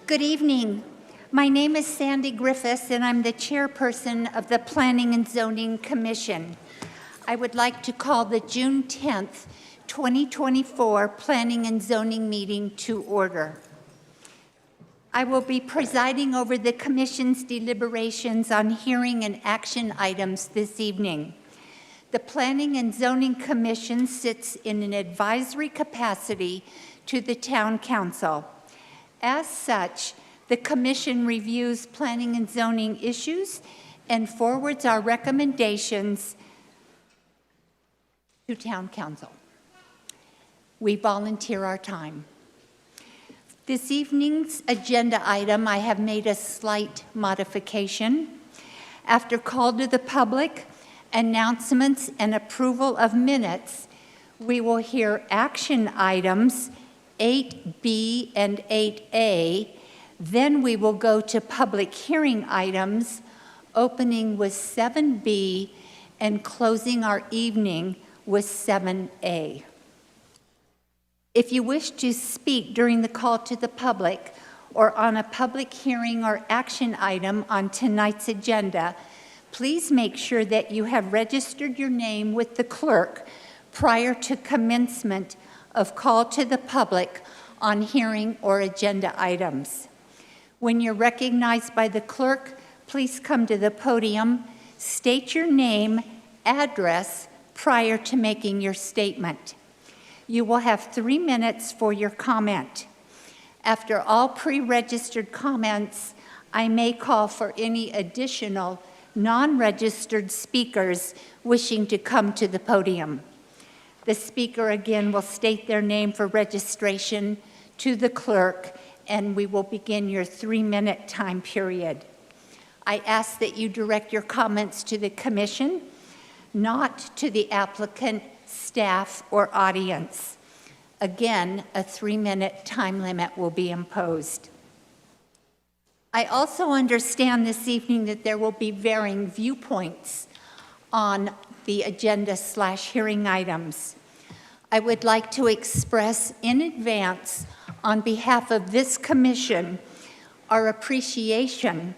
Good evening. My name is Sandy Griffiths, and I'm the chairperson of the Planning and Zoning Commission. I would like to call the June 10th, 2024 Planning and Zoning meeting to order. I will be presiding over the Commission's deliberations on hearing and action items this evening. The Planning and Zoning Commission sits in an advisory capacity to the Town Council. As such, the Commission reviews planning and zoning issues and forwards our recommendations to Town Council. We volunteer our time. This evening's agenda item, I have made a slight modification. After call to the public, announcements, and approval of minutes, we will hear action items 8B and 8A. Then we will go to public hearing items, opening with 7B and closing our evening with 7A. If you wish to speak during the call to the public or on a public hearing or action item on tonight's agenda, please make sure that you have registered your name with the clerk prior to commencement of call to the public on hearing or agenda items. When you're recognized by the clerk, please come to the podium, state your name, address prior to making your statement. You will have 3 minutes for your comment. After all pre-registered comments, I may call for any additional non-registered speakers wishing to come to the podium. The speaker again will state their name for registration to the clerk, and we will begin your 3-minute time period. I ask that you direct your comments to the Commission, not to the applicant, staff, or audience. Again, a 3-minute time limit will be imposed. I also understand this evening that there will be varying viewpoints on the agenda/hearing items. I would like to express in advance, on behalf of this commission, our appreciation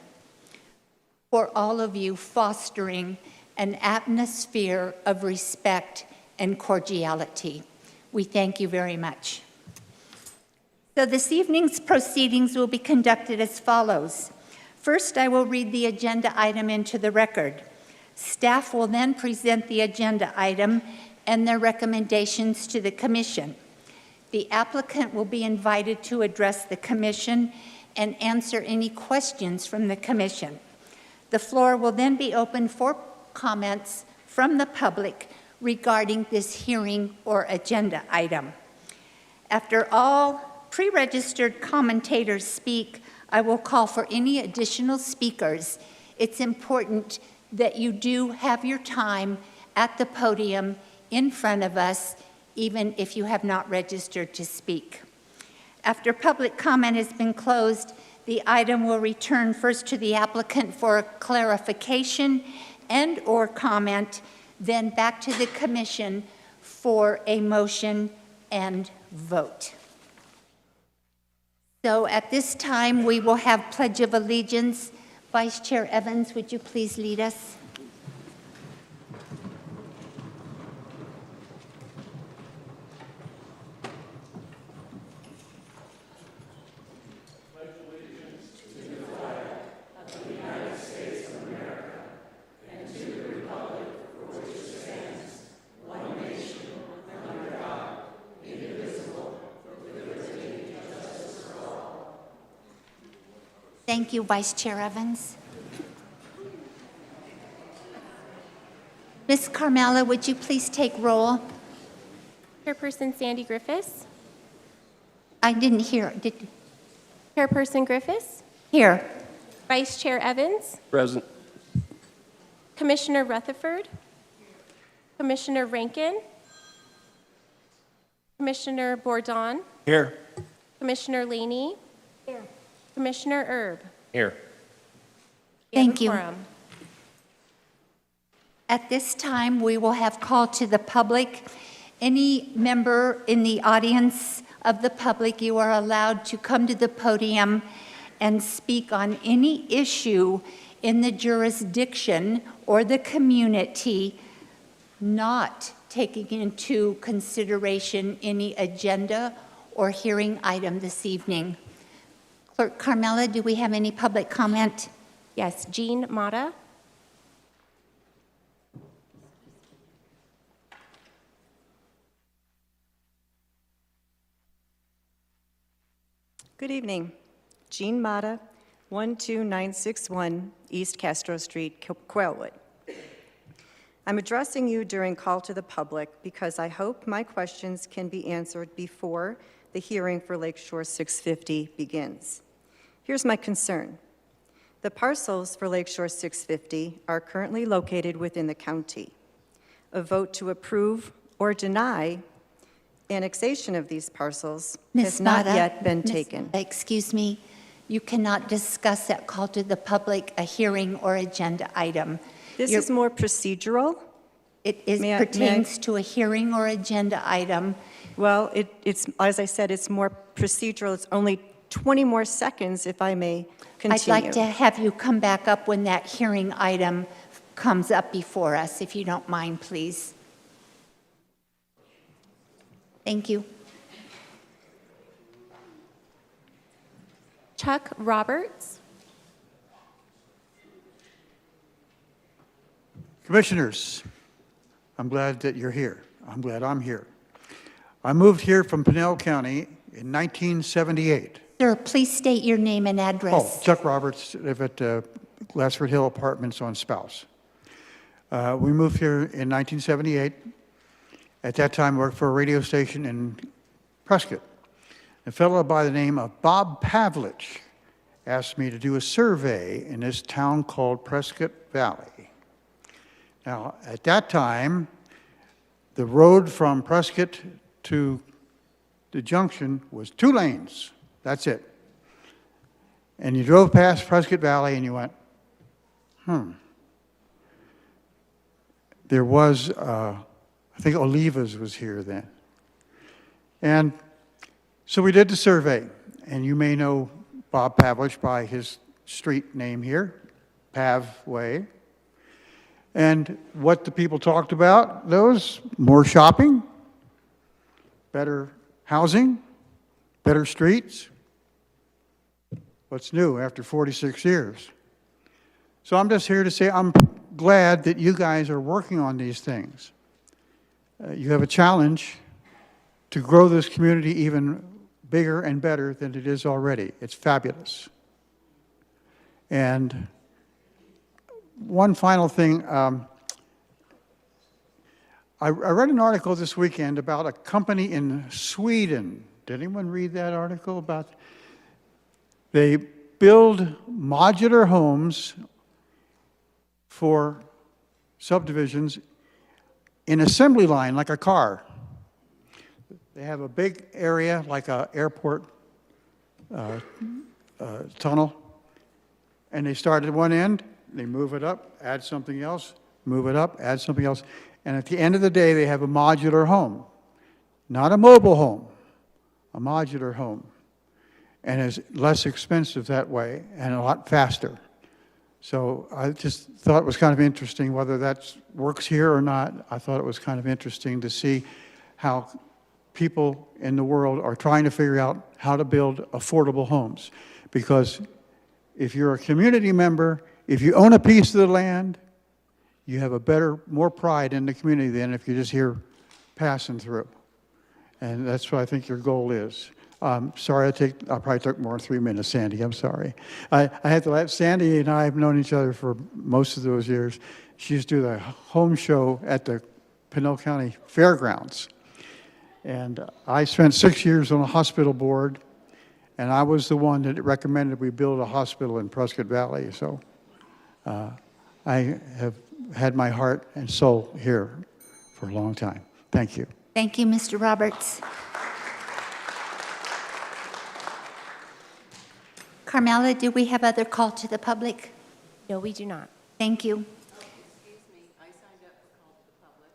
for all of you fostering an atmosphere of respect and cordiality. We thank you very much. So this evening's proceedings will be conducted as follows. First, I will read the agenda item into the record. Staff will then present the agenda item and their recommendations to the Commission. The applicant will be invited to address the Commission and answer any questions from the Commission. The floor will then be open for comments from the public regarding this hearing or agenda item. After all pre-registered commentators speak, I will call for any additional speakers. It's important that you do have your time at the podium in front of us, even if you have not registered to speak. After public comment has been closed, the item will return first to the applicant for a clarification and/or comment, then back to the Commission for a motion and vote. So at this time, we will have Pledge of Allegiance. Vice Chair Evans, would you please lead us? Pledge allegiance to the flag of the United States of America and to the republic for which it stands, one nation, under God, indivisible, with liberty and justice for all. Thank you, Vice Chair Evans. Ms. Carmela, would you please take roll? Chairperson Sandy Griffiths. I didn't hear. Chairperson Griffiths. Here. Vice Chair Evans. Present. Commissioner Rutherford. Commissioner Rankin. Commissioner Bourdon. Here. Commissioner Laney. Here. Commissioner Erb. Here. We have Thank a you. quorum. At this time, we will have call to the public. Any member in the audience of the public, you are allowed to come to the podium and speak on any issue in the jurisdiction or the community, not taking into consideration any agenda or hearing item this evening. Clerk Carmela, do we have any public comment? Yes, Jean Mata. Good evening. Jean Mata, 12961 East Castro Street, Quailwood. I'm addressing you during call to the public because I hope my questions can be answered before the hearing for Lakeshore 650 begins. Here's my concern. The parcels for Lakeshore 650 are currently located within the county. A vote to approve or deny annexation of these parcels has not Mata, yet been Ms. taken. Mata, excuse me, you cannot discuss at call to the public a hearing or agenda item. This You're- is more procedural. It May I- pertains to a hearing or agenda item. Well, it's, as I said, it's more procedural. It's only 20 more seconds, if I may continue. I'd like to have you come back up when that hearing item comes up before us, if you don't mind, please. Thank you. Chuck Roberts. Commissioners, I'm glad that you're here. I'm glad I'm here. I moved here from Pinell County in 1978. Sir, please state your name and Oh, address. Chuck Roberts, live at Glassford Hill Apartments on Spouse. We moved here in 1978. At that time, I worked for a radio station in Prescott. A fellow by the name of Bob Pavlich asked me to do a survey in this town called Prescott Valley. Now, at that time, the road from Prescott to the junction was 2 lanes. That's it. And you drove past Prescott Valley and you went, There was, I think Oliva's was here then. And so we did the survey, and you may know Bob Pavlich by his street name here, Pav Way. And what the people talked about, those, more shopping, better housing, better streets. What's new after 46 years? So I'm just here to say I'm glad that you guys are working on these things. You have a challenge to grow this community even bigger and better than it is already. It's fabulous. And one final thing, I read an article this weekend about a company in Sweden. Did anyone read that article about? They build modular homes for subdivisions in assembly line, like a car. They have a big area, like an airport tunnel, and they start at one end, they move it up, add something else, move it up, add something else, and at the end of the day, they have a modular home. Not a mobile home, a modular home. And it's less expensive that way and a lot faster. So I just thought it was kind of interesting, whether that works here or not. I thought it was kind of interesting to see how people in the world are trying to figure out how to build affordable homes. Because if you're a community member, if you own a piece of the land, you have a better, more pride in the community than if you're just here passing through. And that's what I think your goal is. Sorry, I probably took more than 3 minutes, Sandy. I'm sorry. I had to let Sandy and I have known each other for most of those years. She used to do the home show at the Pinell County Fairgrounds. And I spent 6 years on a hospital board, and I was the one that recommended we build a hospital in Prescott Valley. So I have had my heart and soul here for a long time. Thank you. Thank you, Mr. Roberts. Carmela, do we have other call to the public? No, we do not. Thank you. Excuse me, I signed up for call to the public.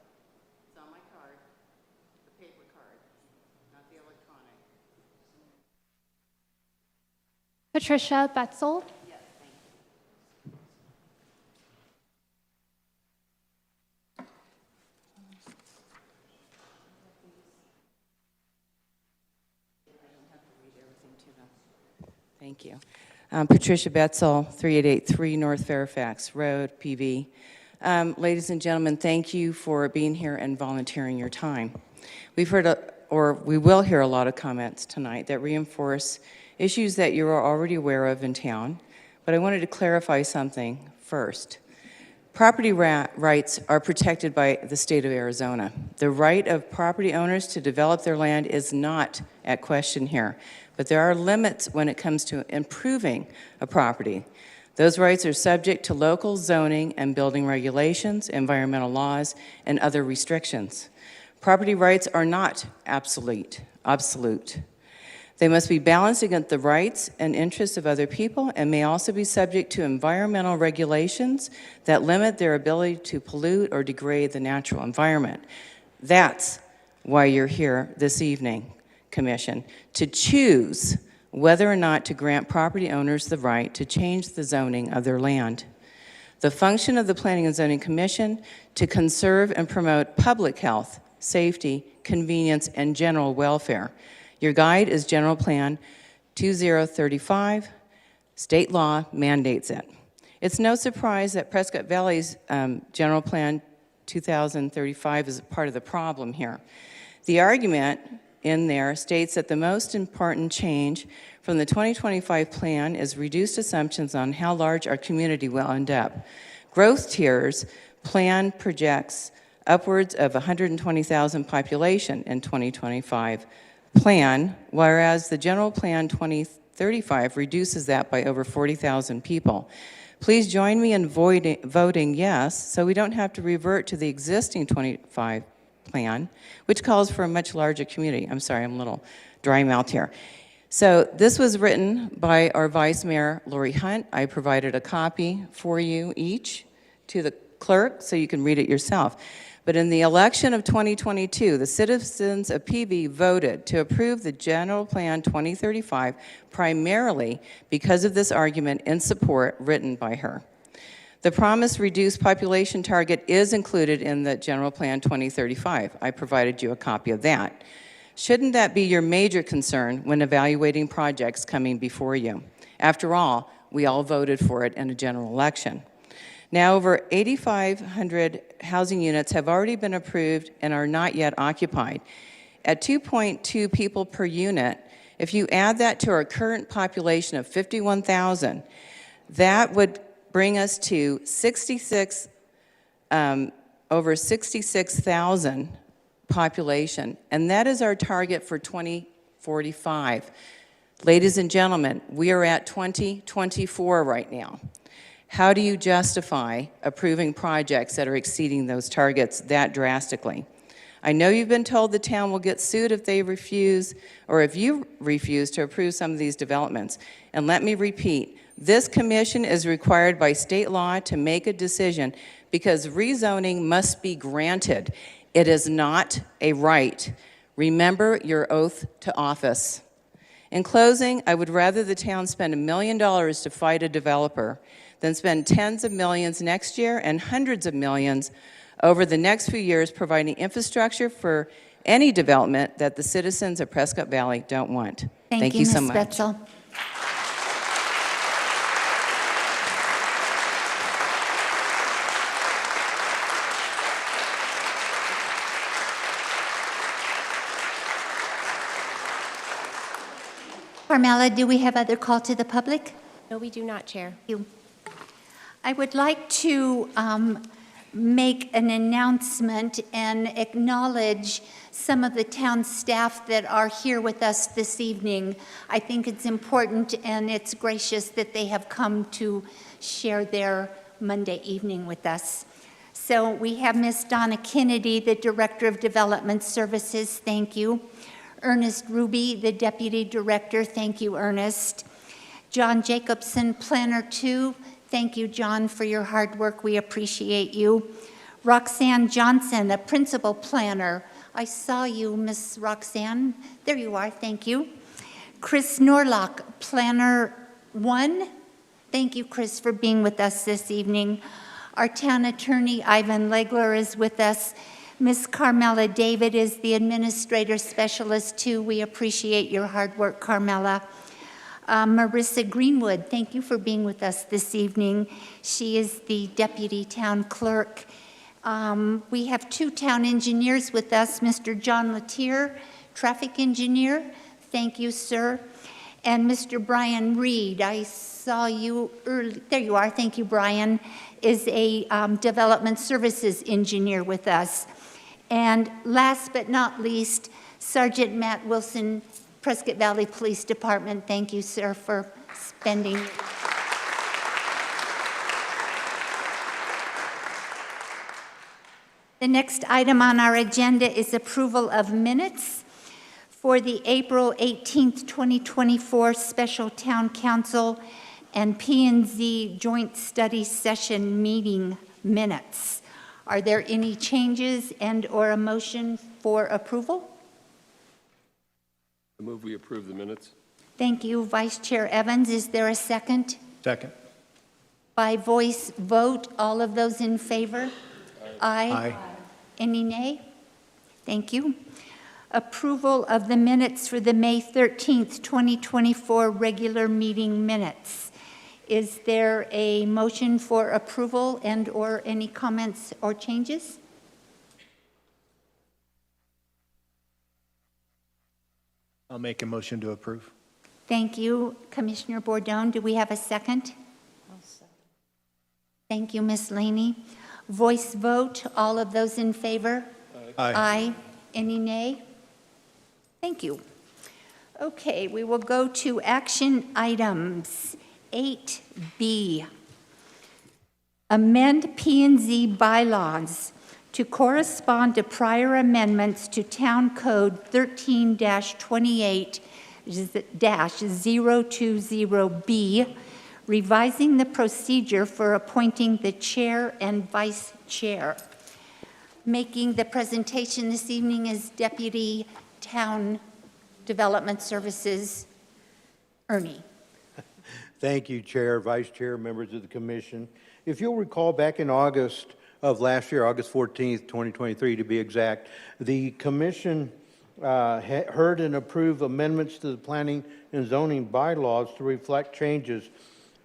It's on my card, the paper card, not the electronic. Patricia Betzel. Thank you. Patricia Betzel, 3883 North Fairfax Road, PV. Ladies and gentlemen, thank you for being here and volunteering your time. We've heard, we will hear a lot of comments tonight that reinforce issues that you are already aware of in town, but I wanted to clarify something first. Property rights are protected by the state of Arizona. The right of property owners to develop their land is not at question here, but there are limits when it comes to improving a property. Those rights are subject to local zoning and building regulations, environmental laws, and other restrictions. Property rights are not absolute. They must be balanced against the rights and interests of other people and may also be subject to environmental regulations that limit their ability to pollute or degrade the natural environment. That's why you're here this evening, Commission, to choose whether or not to grant property owners the right to change the zoning of their land. The function of the Planning and Zoning Commission to conserve and promote public health, safety, convenience, and general welfare. Your guide is General Plan 2035. State law mandates it. It's no surprise that Prescott Valley's General Plan 2035 is part of the problem here. The argument in there states that the most important change from the 2025 plan is reduced assumptions on how large our community will end up. Growth tiers plan projects upwards of 120,000 population in 2025 plan, whereas the General Plan 2035 reduces that by over 40,000 people. Please join me in voting yes, so we don't have to revert to the existing 25 plan, which calls for a much larger community. I'm sorry, I'm a little dry mouth here. So this was written by our Vice Mayor, Lori Hunt. I provided a copy for you each to the clerk so you can read it yourself. But in the election of 2022, the citizens of PV voted to approve the General Plan 2035 primarily because of this argument in support written by her. The promised reduced population target is included in the General Plan 2035. I provided you a copy of that. Shouldn't that be your major concern when evaluating projects coming before you? After all, we all voted for it in a general election. Now, over 8,500 housing units have already been approved and are not yet occupied. At 2.2 people per unit, if you add that to our current population of 51,000, that would bring us to over 66,000 population, and that is our target for 2045. Ladies and gentlemen, we are at 2024 right now. How do you justify approving projects that are exceeding those targets that drastically? I know you've been told the town will get sued if they refuse, or if you refuse to approve some of these developments. And let me repeat, this commission is required by state law to make a decision because rezoning must be granted. It is not a right. Remember your oath to office. In closing, I would rather the town spend $1 million to fight a developer than spend tens of millions next year and hundreds of millions over the next few years providing infrastructure for any development that the citizens of Prescott Valley don't want. Thank you so much. Ms. Betzel. Carmela, do we have other call to the public? No, we do not, Chair. Thank you. I would like to make an announcement and acknowledge some of the town staff that are here with us this evening. I think it's important and it's gracious that they have come to share their Monday evening with us. So we have Ms. Donna Kennedy, the Director of Development Services. Thank you. Ernest Ruby, the Deputy Director. Thank you, Ernest. John Jacobson, Planner 2. Thank you, John, for your hard work. We appreciate you. Roxanne Johnson, a Principal Planner. I saw you, Miss Roxanne. There you are. Thank you. Chris Norlock, Planner 1. Thank you, Chris, for being with us this evening. Our town attorney, Ivan Legler, is with us. Miss Carmela David is the Administrator Specialist 2. We appreciate your hard work, Carmela. Marissa Greenwood, thank you for being with us this evening. She is the Deputy Town Clerk. We have 2 town engineers with us, Mr. John Latier, Traffic Engineer. Thank you, sir. And Mr. Brian Reed, I saw you early. There you are. Thank you, Brian, is a Development Services Engineer with us. And last but not least, Sergeant Matt Wilson, Prescott Valley Police Department. Thank you, sir, for spending. The next item on our agenda is approval of minutes for the April 18th, 2024 Special Town Council and P&Z Joint Study Session meeting minutes. Are there any changes and/or a motion for approval? I move we approve the minutes. Thank you, Vice Chair Evans. Is there a second? Second. By voice vote, all of those in favor? Aye. Any nay? Thank you. Approval of the minutes for the May 13th, 2024 regular meeting minutes. Is there a motion for approval and/or any comments or changes? I'll make a motion to approve. Thank you, Commissioner Bordone. Do we have a second? Thank you, Ms. Laney. Voice vote, all of those in favor? Aye. Any nay? Thank you. Okay, we will go to action items. 8B, amend P&Z bylaws to correspond to prior amendments to Town Code 13-28-020B, revising the procedure for appointing the chair and vice chair. Making the presentation this evening is Deputy Town Development Services, Ernie. Thank you, Chair, Vice Chair, members of the Commission. If you'll recall, back in August of last year, August 14th, 2023 to be exact, the Commission heard and approved amendments to the planning and zoning bylaws to reflect changes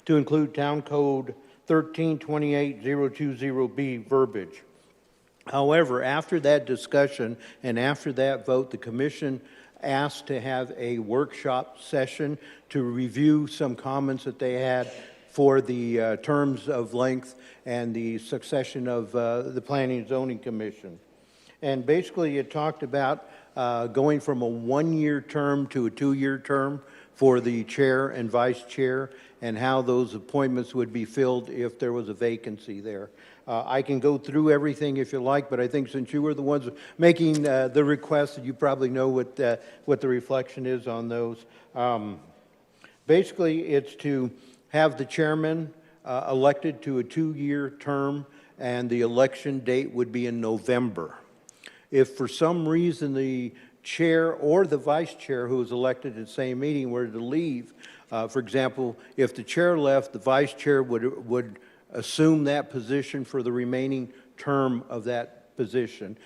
to include Town Code 13-28-020B verbiage. However, after that discussion and after that vote, the Commission asked to have a workshop session to review some comments that they had for the terms of length and the succession of the Planning and Zoning Commission. And basically it talked about going from a 1-year term to a 2-year term for the chair and vice chair, and how those appointments would be filled if there was a vacancy there. I can go through everything if you like, but I think since you were the ones making the request, you probably know what the reflection is on those. Basically, it's to have the chairman elected to a 2-year term, and the election date would be in November. If for some reason the chair or the vice chair who was elected at the same meeting were to leave, for example, if the chair left, the vice chair would assume that position for the remaining term of that position.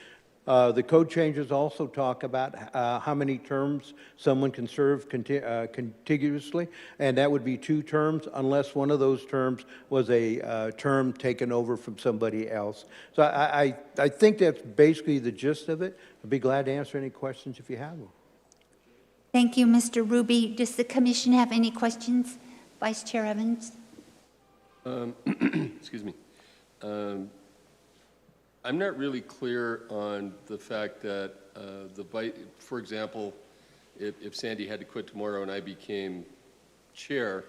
The code changes also talk about how many terms someone can serve contiguously, and that would be 2 terms unless one of those terms was a term taken over from somebody else. So I think that's basically the gist of it. I'd be glad to answer any questions if you have them. Thank you, Mr. Ruby. Does the commission have any questions? Vice Chair Evans? Excuse me. I'm not really clear on the fact that for example, if Sandy had to quit tomorrow and I became chair,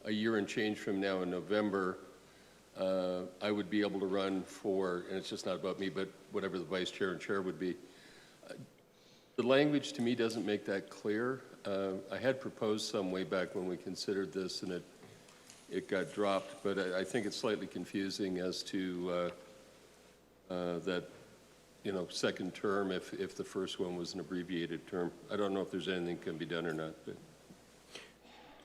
a year and change from now in November, I would be able to run for, and it's just not about me, but whatever the vice chair and chair would be. The language to me doesn't make that clear. I had proposed some way back when we considered this, and it got dropped, but I think it's slightly confusing as to that, second term, if the first one was an abbreviated term. I don't know if there's anything can be done or not, but.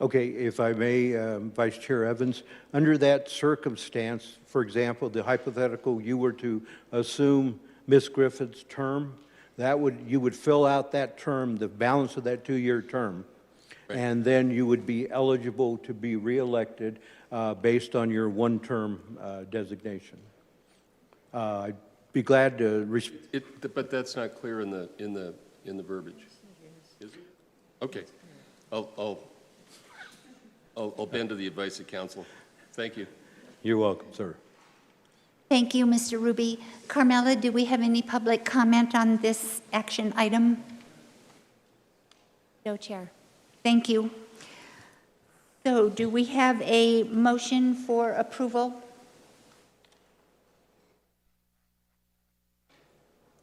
Okay, if I may, Vice Chair Evans, under that circumstance, for example, the hypothetical, you were to assume Ms. Griffith's term, you would fill out that term, the balance of that 2-year term, Right. and then you would be eligible to be reelected based on your one-term designation. I'd be glad to. But that's not clear in the verbiage. Is it? Okay, I'll bend to the advice of counsel. Thank you. You're welcome, sir. Thank you, Mr. Ruby. Carmela, do we have any public comment on this action item? No, Chair. Thank you. So do we have a motion for approval?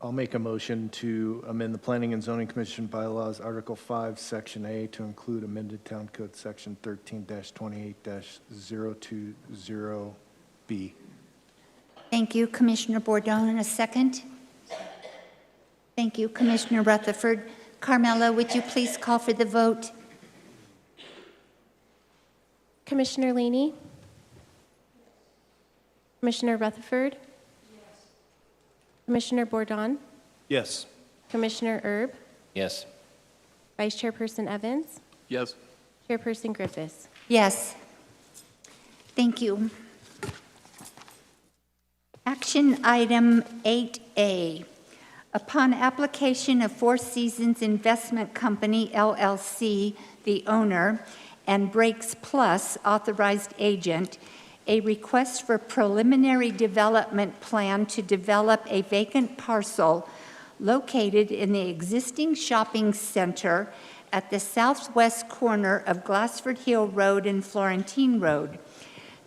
I'll make a motion to amend the Planning and Zoning Commission bylaws, Article 5, Section A, to include amended Town Code Section 13-28-020B. Thank you, Commissioner Bourdon. And a second? Thank you, Commissioner Rutherford. Carmela, would you please call for the vote? Commissioner Laney? Commissioner Rutherford? Commissioner Bourdon? Yes. Commissioner Erb? Yes. Vice Chairperson Evans? Yes. Chairperson Griffiths? Yes. Thank you. Action item 8A. Upon application of Four Seasons Investment Company, LLC, the owner, and Breaks Plus, authorized agent, a request for preliminary development plan to develop a vacant parcel located in the existing shopping center at the southwest corner of Glassford Hill Road and Florentine Road.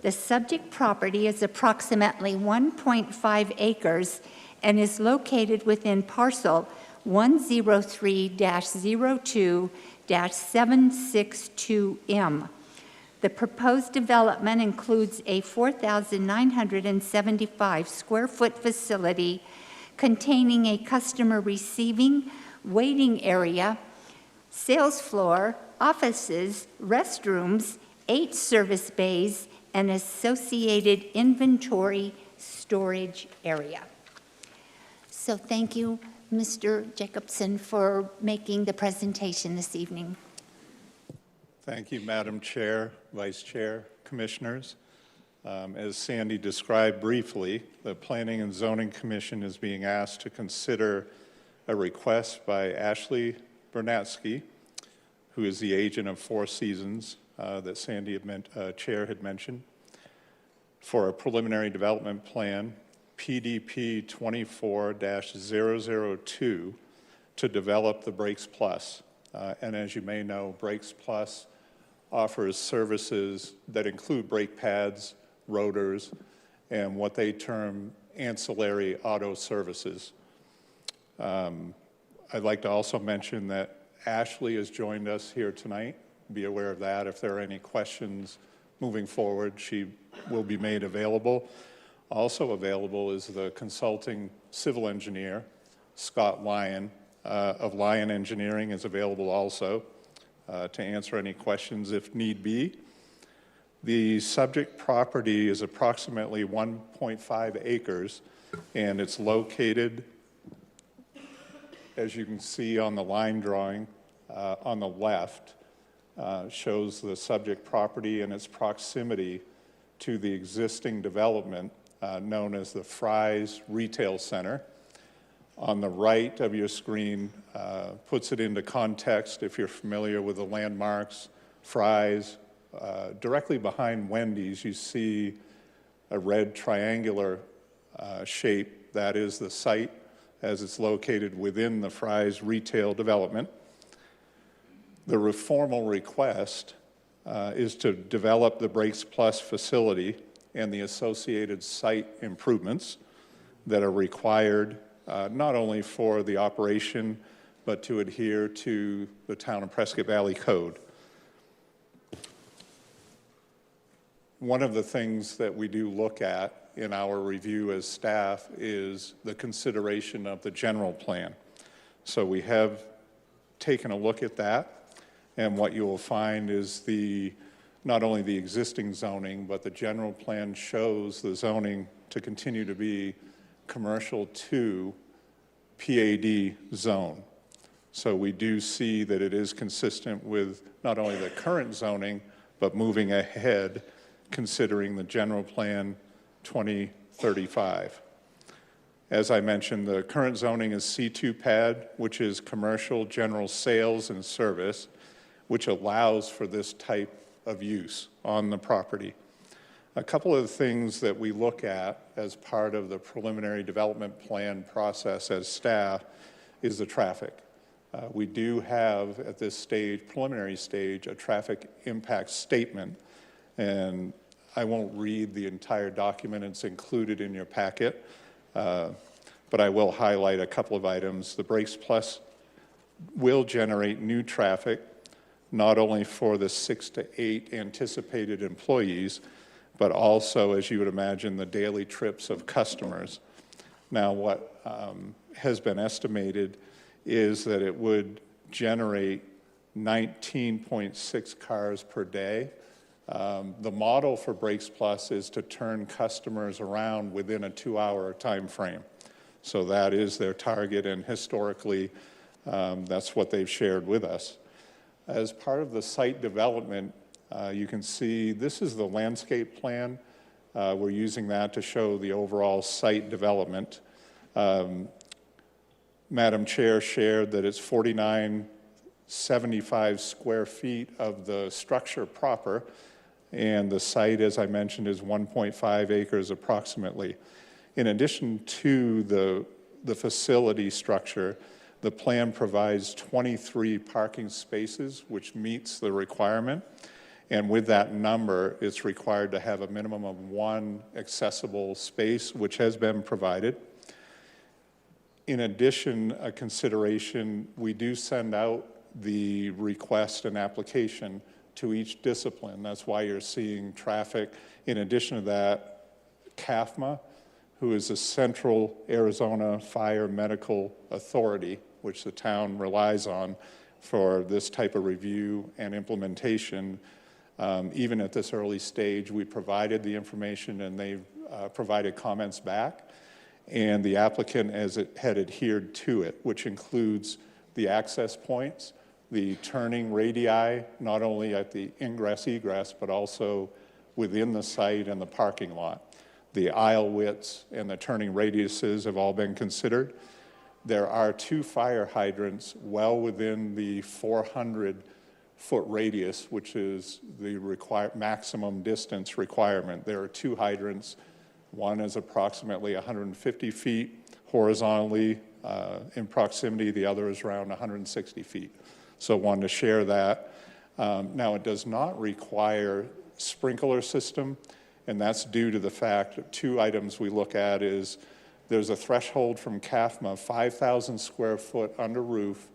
The subject property is approximately 1.5 acres and is located within parcel 103-02-762M. The proposed development includes a 4,975 square foot facility containing a customer receiving, waiting area, sales floor, offices, restrooms, 8 service bays, and associated inventory storage area. So thank you, Mr. Jacobson, for making the presentation this evening. Thank you, Madam Chair, Vice Chair, Commissioners. As Sandy described briefly, the Planning and Zoning Commission is being asked to consider a request by Ashley Bernatsky, who is the agent of Four Seasons that Sandy Chair had mentioned, for a preliminary development plan, PDP 24-002, to develop the Breaks Plus. And as you may know, Breaks Plus offers services that include brake pads, rotors, and what they term ancillary auto services. I'd like to also mention that Ashley has joined us here tonight. Be aware of that. If there are any questions moving forward, she will be made available. Also available is the consulting civil engineer, Scott Lyon, of Lyon Engineering, is available also to answer any questions if need be. The subject property is approximately 1.5 acres, and it's located, as you can see on the line drawing on the left, shows the subject property and its proximity to the existing development known as the Fry's Retail Center. On the right of your screen puts it into context if you're familiar with the landmarks. Fry's, directly behind Wendy's, you see a red triangular shape. That is the site as it's located within the Fry's retail development. The formal request is to develop the Breaks Plus facility and the associated site improvements that are required not only for the operation but to adhere to the Town of Prescott Valley Code. One of the things that we do look at in our review as staff is the consideration of the general plan. So we have taken a look at that, and what you will find is not only the existing zoning, but the general plan shows the zoning to continue to be commercial to PAD zone. So we do see that it is consistent with not only the current zoning, but moving ahead, considering the general plan 2035. As I mentioned, the current zoning is C2 PAD, which is commercial general sales and service, which allows for this type of use on the property. A couple of the things that we look at as part of the preliminary development plan process as staff is the traffic. We do have at this stage, preliminary stage, a traffic impact statement, and I won't read the entire document. It's included in your packet, but I will highlight a couple of items. The Brakes Plus will generate new traffic, not only for the 6 to 8 anticipated employees, but also, as you would imagine, the daily trips of customers. Now, what has been estimated is that it would generate 19.6 cars per day. The model for Brakes Plus is to turn customers around within a 2-hour time frame. So that is their target, and historically, that's what they've shared with us. As part of the site development, you can see this is the landscape plan. We're using that to show the overall site development. Madam Chair shared that it's 4,975 square feet of the structure proper, and the site, as I mentioned, is 1.5 acres approximately. In addition to the facility structure, the plan provides 23 parking spaces, which meets the requirement. And with that number, it's required to have a minimum of 1 accessible space, which has been provided. In addition, a consideration, we do send out the request and application to each discipline. That's why you're seeing traffic. In addition to that, CAFMA, who is the Central Arizona Fire Medical Authority, which the town relies on for this type of review and implementation. Even at this early stage, we provided the information and they've provided comments back. And the applicant had adhered to it, which includes the access points, the turning radii, not only at the ingress egress, but also within the site and the parking lot. The aisle widths and the turning radiuses have all been considered. There are 2 fire hydrants well within the 400-foot radius, which is the maximum distance requirement. There are 2 hydrants. One is approximately 150 feet horizontally in proximity. The other is around 160 feet. So wanted to share that. Now, it does not require sprinkler system, and that's due to the fact that 2 items we look at is there's a threshold from CAFMA, 5,000 square foot under roof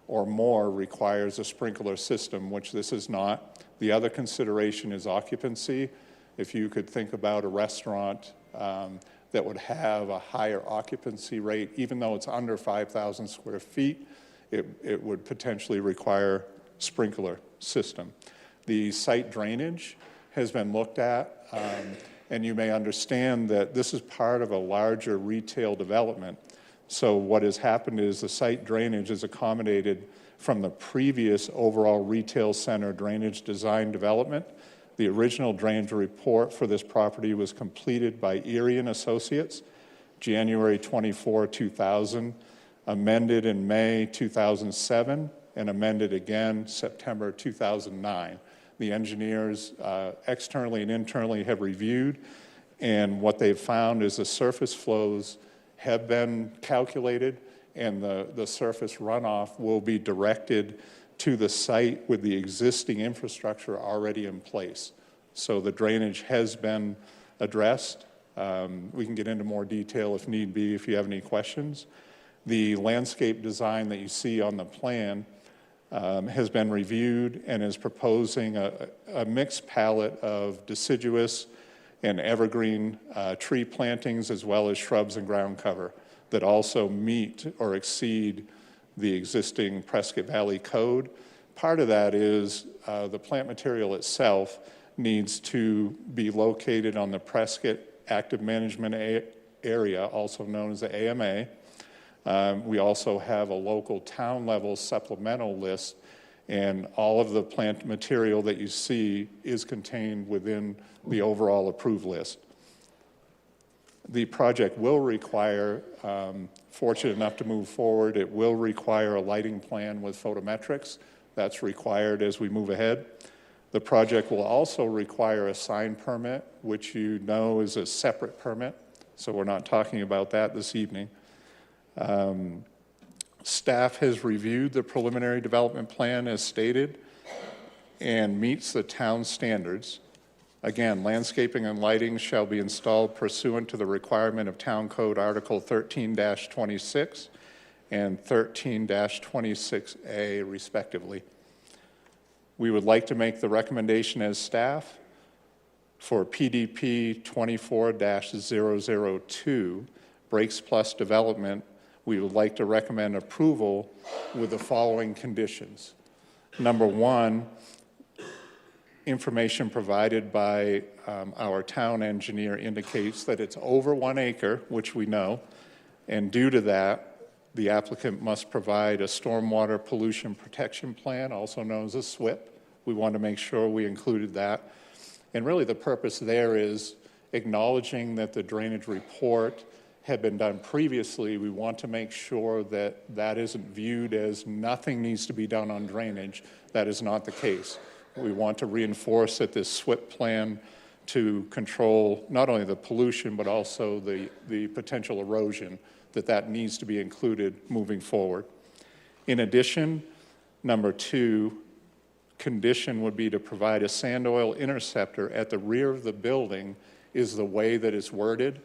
or more requires a sprinkler system, which this is not. The other consideration is occupancy. If you could think about a restaurant that would have a higher occupancy rate, even though it's under 5,000 square feet, it would potentially require sprinkler system. The site drainage has been looked at, and you may understand that this is part of a larger retail development. So what has happened is the site drainage is accommodated from the previous overall retail center drainage design development. The original drainage report for this property was completed by Erie and Associates, January 24, 2000, amended in May 2007, and amended again September 2009. The engineers externally and internally have reviewed, and what they've found is the surface flows have been calculated, and the surface runoff will be directed to the site with the existing infrastructure already in place. So the drainage has been addressed. We can get into more detail if need be, if you have any questions. The landscape design that you see on the plan has been reviewed and is proposing a mixed palette of deciduous and evergreen tree plantings as well as shrubs and ground cover that also meet or exceed the existing Prescott Valley Code. Part of that is the plant material itself needs to be located on the Prescott Active Management Area, also known as the AMA. We also have a local town level supplemental list, and all of the plant material that you see is contained within the overall approved list. The project will require, fortunate enough to move forward, it will require a lighting plan with photometrics. That's required as we move ahead. The project will also require a sign permit, which you know is a separate permit, so we're not talking about that this evening. Staff has reviewed the preliminary development plan as stated and meets the town standards. Again, landscaping and lighting shall be installed pursuant to the requirement of Town Code Article 13-26 and 13-26A respectively. We would like to make the recommendation as staff for PDP 24-002, Breaks Plus Development. We would like to recommend approval with the following conditions. Number one, information provided by our town engineer indicates that it's over 1 acre, which we know, and due to that, the applicant must provide a stormwater pollution protection plan, also known as a SWIP. We want to make sure we included that. And really the purpose there is acknowledging that the drainage report had been done previously. We want to make sure that that isn't viewed as nothing needs to be done on drainage. That is not the case. We want to reinforce that this SWIP plan to control not only the pollution but also the potential erosion, that needs to be included moving forward. In addition, number two, condition would be to provide a sand oil interceptor at the rear of the building is the way that it's worded.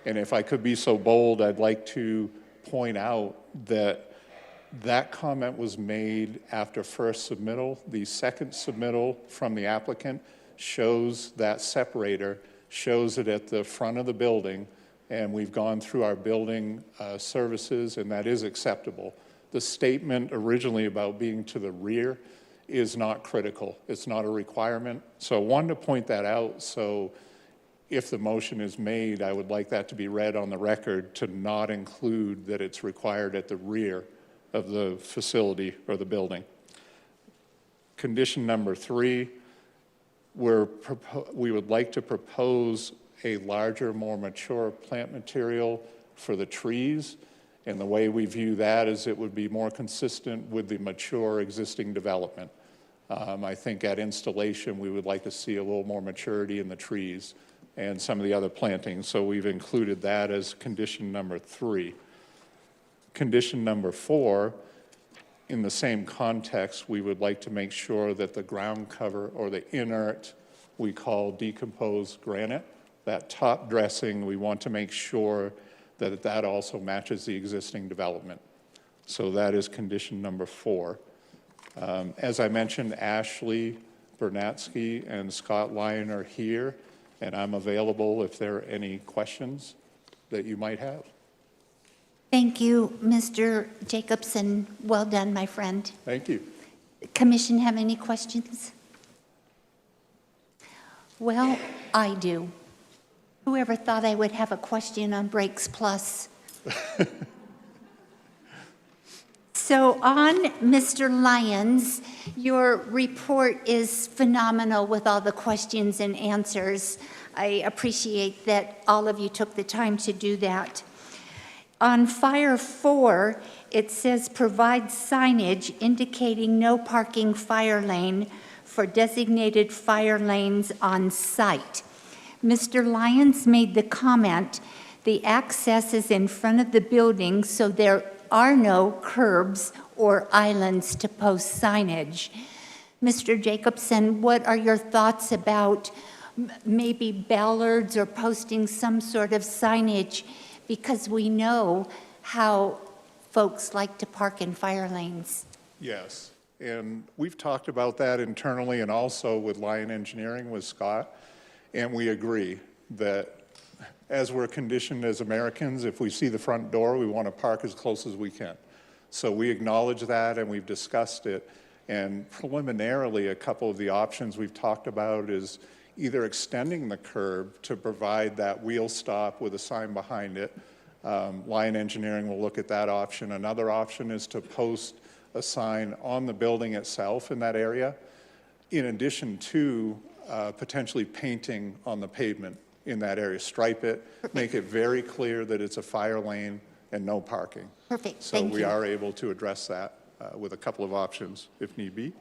And if I could be so bold, I'd like to point out that that comment was made after first submittal. The second submittal from the applicant shows that separator, shows it at the front of the building, and we've gone through our building services, and that is acceptable. The statement originally about being to the rear is not critical. It's not a requirement. So I wanted to point that out, so if the motion is made, I would like that to be read on the record to not include that it's required at the rear of the facility or the building. Condition number three, we would like to propose a larger, more mature plant material for the trees. And the way we view that is it would be more consistent with the mature existing development. I think at installation, we would like to see a little more maturity in the trees and some of the other plantings. So we've included that as condition number three. Condition number four, in the same context, we would like to make sure that the ground cover or the inert, we call decomposed granite, that top dressing, we want to make sure that that also matches the existing development. So that is condition number four. As I mentioned, Ashley Bernatsky and Scott Lyon are here, and I'm available if there are any questions that you might have. Thank you, Mr. Jacobson. Well done, my friend. Thank you. Commission have any questions? Well, I do. Whoever thought I would have a question on Breaks Plus? So on Mr. Lyons, your report is phenomenal with all the questions and answers. I appreciate that all of you took the time to do that. On Fire 4, it says provide signage indicating no parking fire lane for designated fire lanes on site. Mr. Lyons made the comment, the access is in front of the building, so there are no curbs or islands to post signage. Mr. Jacobson, what are your thoughts about maybe ballards or posting some sort of signage? Because we know how folks like to park in fire lanes. Yes, and we've talked about that internally and also with Lion Engineering with Scott, and we agree that as we're conditioned as Americans, if we see the front door, we want to park as close as we can. So we acknowledge that, and we've discussed it, and preliminarily, a couple of the options we've talked about is either extending the curb to provide that wheel stop with a sign behind it. Lion Engineering will look at that option. Another option is to post a sign on the building itself in that area, in addition to potentially painting on the pavement in that area. Stripe it, make it very clear that it's a fire lane and no parking. Perfect, So thank we you. are able to address that with a couple of options if need be.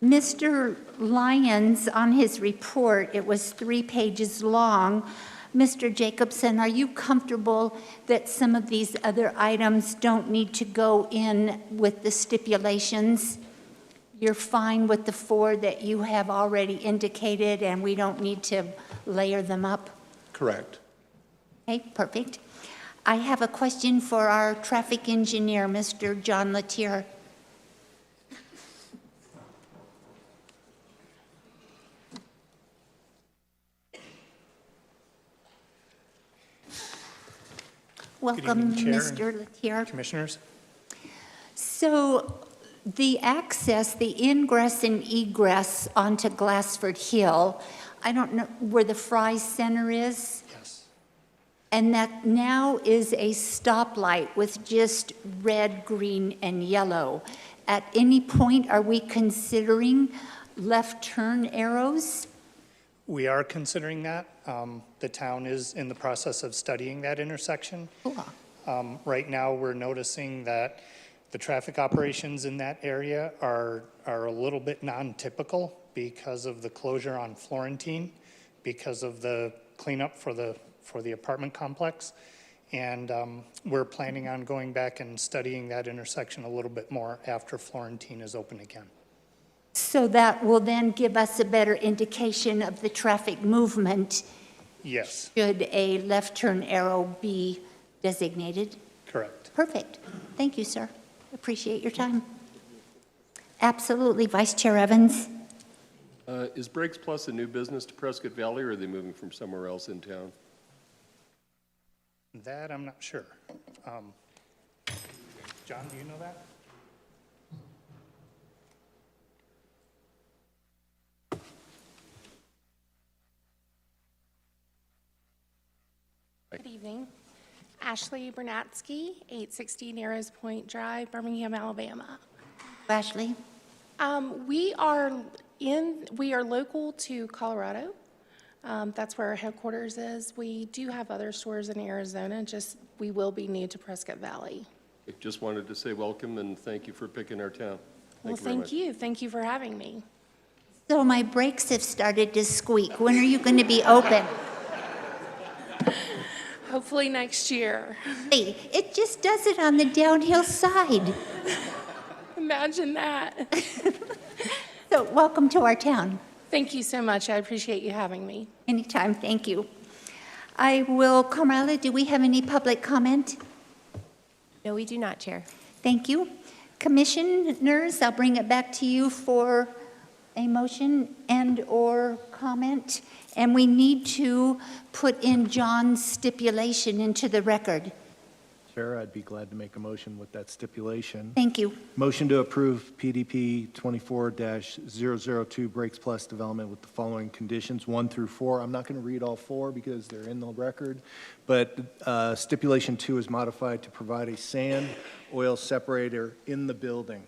Mr. Lyons, on his report, it was 3 pages long. Mr. Jacobson, are you comfortable that some of these other items don't need to go in with the stipulations? You're fine with the 4 that you have already indicated, and we don't need to layer them up? Correct. Okay, perfect. I have a question for our traffic engineer, Mr. John Latier. Welcome, evening, Chair Mr. Latier. Commissioners? So the access, the ingress and egress onto Glassford Hill, I don't know where the Fry Center is? Yes. And that now is a stoplight with just red, green, and yellow. At any point, are we considering left turn arrows? We are considering that. The town is in the process of studying that intersection. Cool. Right now, we're noticing that the traffic operations in that area are a little bit non-typical because of the closure on Florentine, because of the cleanup for the apartment complex. And we're planning on going back and studying that intersection a little bit more after Florentine is open again. So that will then give us a better indication of the traffic movement Yes, should a left turn arrow be designated. correct. Perfect. Thank you, sir. Appreciate your time. Absolutely, Vice Chair Evans. Is Brakes Plus a new business to Prescott Valley, or are they moving from somewhere else in town? That I'm not sure. John, do you know that? Good evening. Ashley Bernatsky, 860 Narrows Point Drive, Birmingham, Alabama. Ashley? We are local to Colorado. That's where our headquarters is. We do have other stores in Arizona, just we will be new to Prescott Valley. I just wanted to say welcome and thank you for picking our town. Well, Thank you very much. thank you. Thank you for having me. So my brakes have started to squeak. When are you going to be open? Hopefully next year. Hey, it just does it on the downhill side. Imagine that. So welcome to our town. Thank you so much. I appreciate you having me. Anytime, thank you. Carmela, do we have any public comment? No, we do not, Chair. Thank you. Commissioners, I'll bring it back to you for a motion and/or comment. And we need to put in John's stipulation into the record. Chair, I'd be glad to make a motion with that stipulation. Thank you. Motion to approve PDP 24-002 Brakes Plus development with the following conditions, 1 through 4. I'm not going to read all 4 because they're in the record, but stipulation 2 is modified to provide a sand oil separator in the building.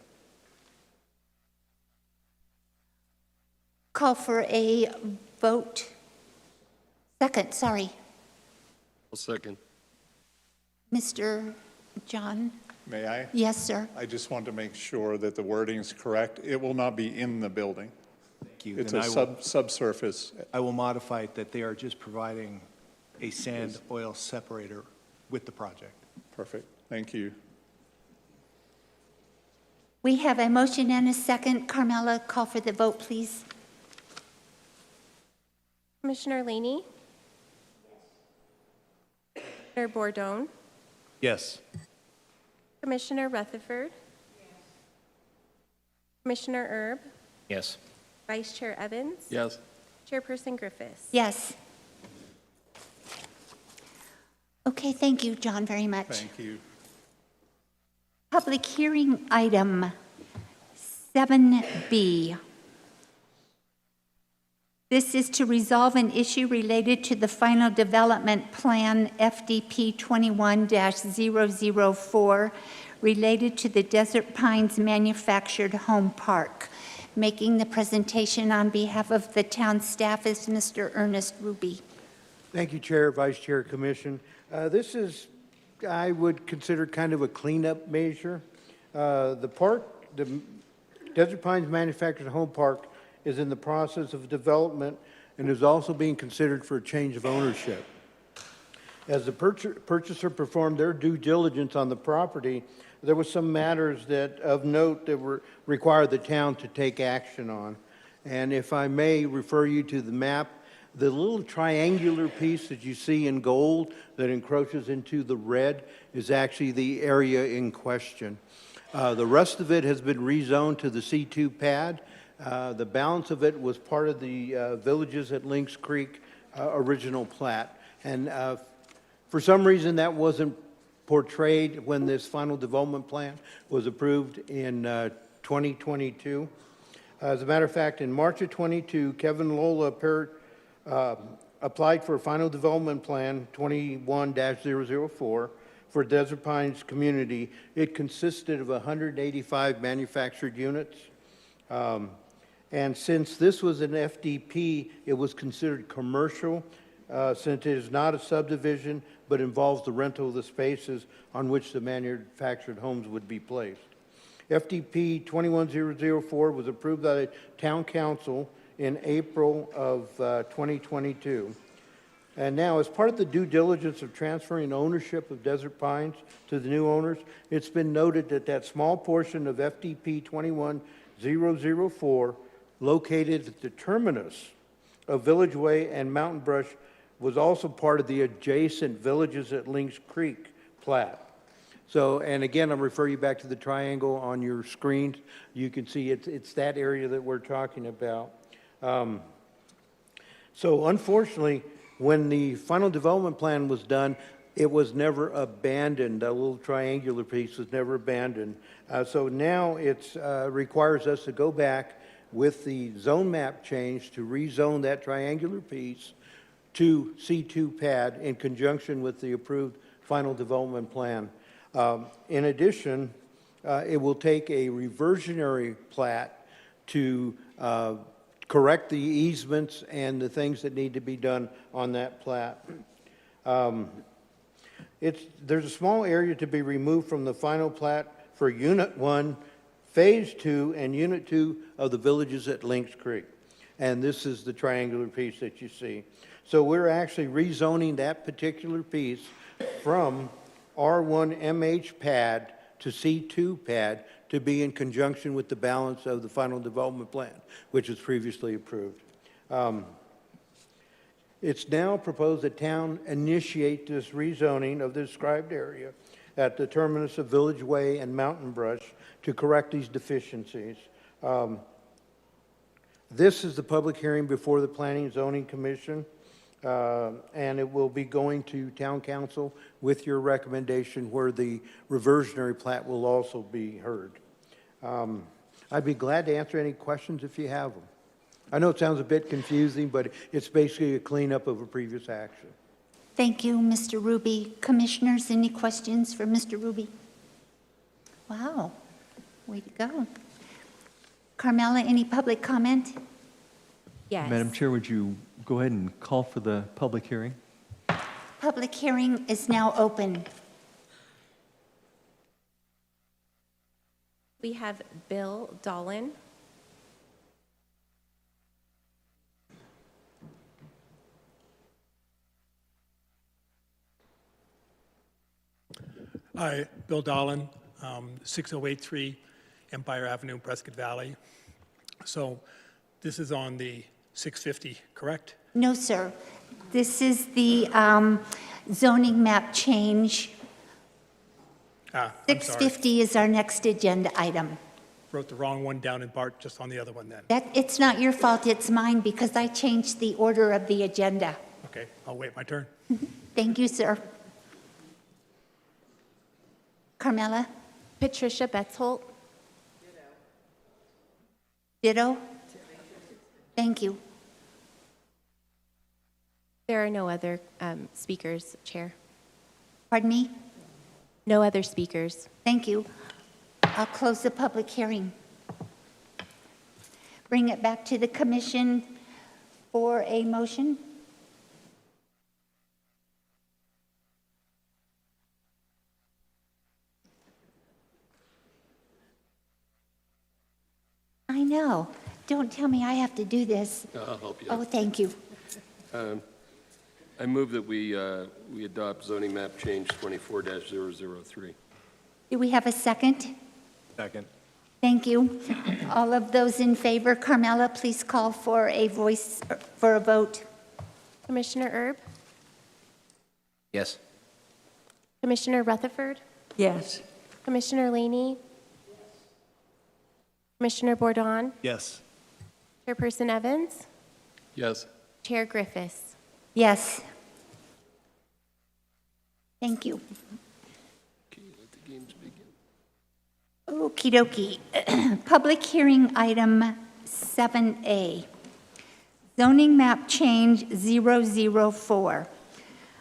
Call for a vote. Second, sorry. I'll second. Mr. John? May I? Yes, sir. I just want to make sure that the wording is correct. It will not be in the building. Thank you. It's Then a subsurface. I will modify it that they are just providing a sand oil separator with the project. Perfect. Thank you. We have a motion and a second. Carmela, call for the vote, please. Commissioner Laney? Commissioner Bordone? Yes. Commissioner Rutherford. Commissioner Erb. Yes. Vice Chair Evans. Yes. Chairperson Griffiths. Yes. Okay, thank you, John, very much. Thank you. Public hearing item 7B. This is to resolve an issue related to the final development plan FDP 21-004 related to the Desert Pines Manufactured Home Park. Making the presentation on behalf of the town staff is Mr. Ernest Ruby. Thank you, Chair, Vice Chair, Commission. This is, I would consider kind of a cleanup measure. The park, the Desert Pines Manufactured Home Park is in the process of development and is also being considered for a change of ownership. As the purchaser performed their due diligence on the property, there were some matters that, of note, that required the town to take action on. And if I may refer you to the map, the little triangular piece that you see in gold that encroaches into the red is actually the area in question. The rest of it has been rezoned to the C2 pad. The balance of it was part of the Villages at Lynx Creek original plat. And for some reason, that wasn't portrayed when this final development plan was approved in 2022. As a matter of fact, in March of 22, Kevin Lola applied for a final development plan 21-004 for Desert Pines community. It consisted of 185 manufactured units. And since this was an FDP, it was considered commercial, since it is not a subdivision, but involves the rental of the spaces on which the manufactured homes would be placed. FDP 21004 was approved by the Town Council in April of 2022. And now, as part of the due diligence of transferring ownership of Desert Pines to the new owners, it's been noted that that small portion of FDP 21004 located at the terminus of Village Way and Mountain Brush was also part of the adjacent Villages at Lynx Creek plat. So, and again, I'll refer you back to the triangle on your screen. You can see it's that area that we're talking about. So unfortunately, when the final development plan was done, it was never abandoned. That little triangular piece was never abandoned. So now it requires us to go back with the zone map change to rezone that triangular piece to C2 pad in conjunction with the approved final development plan. In addition, it will take a reversionary plat to correct the easements and the things that need to be done on that plat. There's a small area to be removed from the final plat for Unit 1, Phase 2, and Unit 2 of the Villages at Lynx Creek. And this is the triangular piece that you see. So we're actually rezoning that particular piece from R1 MH pad to C2 pad to be in conjunction with the balance of the final development plan, which was previously approved. It's now proposed that town initiate this rezoning of the described area at the terminus of Village Way and Mountain Brush to correct these deficiencies. This is the public hearing before the Planning and Zoning Commission, and it will be going to Town Council with your recommendation where the reversionary plat will also be heard. I'd be glad to answer any questions if you have them. I know it sounds a bit confusing, but it's basically a cleanup of a previous action. Thank you, Mr. Ruby. Commissioners, any questions for Mr. Ruby? Wow, way to go. Carmela, any public comment? Yes. Madam Chair, would you go ahead and call for the public hearing? Public hearing is now open. We have Bill Dolan. Hi, Bill Dolan, 6083 Empire Avenue, Prescott Valley. So this is on the 650, correct? No, sir. This is the zoning map change I'm sorry. 6:50 is our next agenda item. Wrote the wrong one down in Bart, just on the other one then. It's not your fault, it's mine, because I changed the order of the agenda. Okay, I'll wait my turn. Thank you, sir. Carmela? Patricia Betzold. Ditto? Thank you. There are no other speakers, Chair. Pardon me? No other speakers. Thank you. I'll close the public hearing. Bring it back to the commission for a motion. I know. Don't tell me I have to do this. I'll help you. Oh, thank you. I move that we adopt zoning map change 24-003. Do we have a second? Second. Thank you. All of those in favor, Carmela, please call for a vote. Commissioner Erb? Yes. Commissioner Rutherford? Yes. Commissioner Laney? Commissioner Bourdon? Yes. Chairperson Evans? Yes. Chair Griffiths? Yes. Thank you. Okay, let the games begin. Okey dokey. Public hearing item 7A. Zoning map change 004.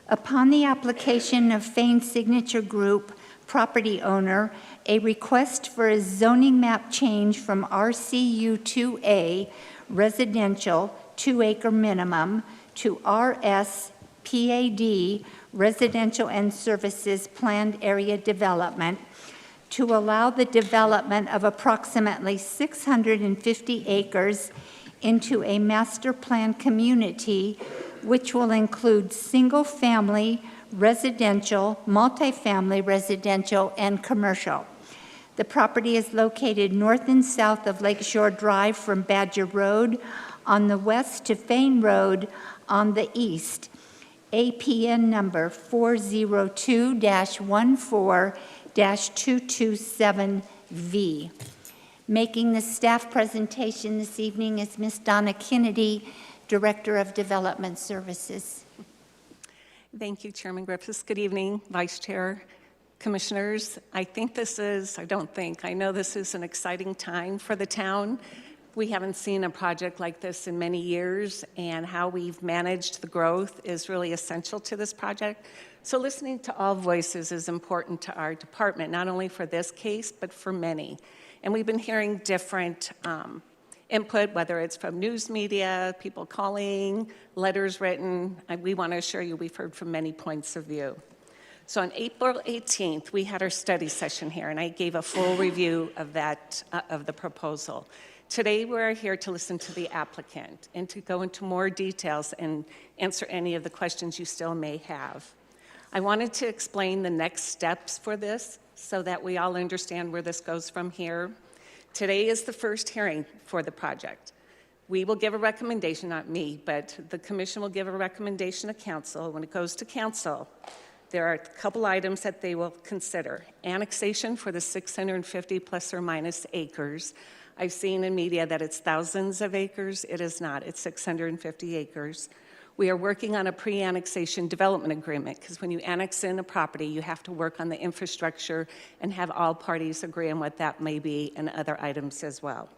Upon the application of Fain Signature Group property owner, a request for a zoning map change from RCU 2A residential 2-acre minimum to RS PAD residential and services planned area development to allow the development of approximately 650 acres into a master plan community, which will include single-family residential, multifamily residential, and commercial. The property is located north and south of Lakeshore Drive from Badger Road on the west to Fain Road on the east. APN number 402-14-227V. Making the staff presentation this evening is Ms. Donna Kennedy, Director of Development Services. Thank you, Chairman Griffiths. Good evening, Vice Chair, Commissioners. I know this is an exciting time for the town. We haven't seen a project like this in many years, and how we've managed the growth is really essential to this project. So listening to all voices is important to our department, not only for this case, but for many. And we've been hearing different input, whether it's from news media, people calling, letters written. We want to assure you we've heard from many points of view. So on April 18th, we had our study session here, and I gave a full review of that, of the proposal. Today, we're here to listen to the applicant and to go into more details and answer any of the questions you still may have. I wanted to explain the next steps for this so that we all understand where this goes from here. Today is the first hearing for the project. We will give a recommendation, not me, but the commission will give a recommendation to council. When it goes to council, there are a couple items that they will consider. Annexation for the 650 plus or minus acres. I've seen in media that it's thousands of acres. It is not. It's 650 acres. We are working on a pre-annexation development agreement, because when you annex in a property, you have to work on the infrastructure and have all parties agree on what that may be and other items as well.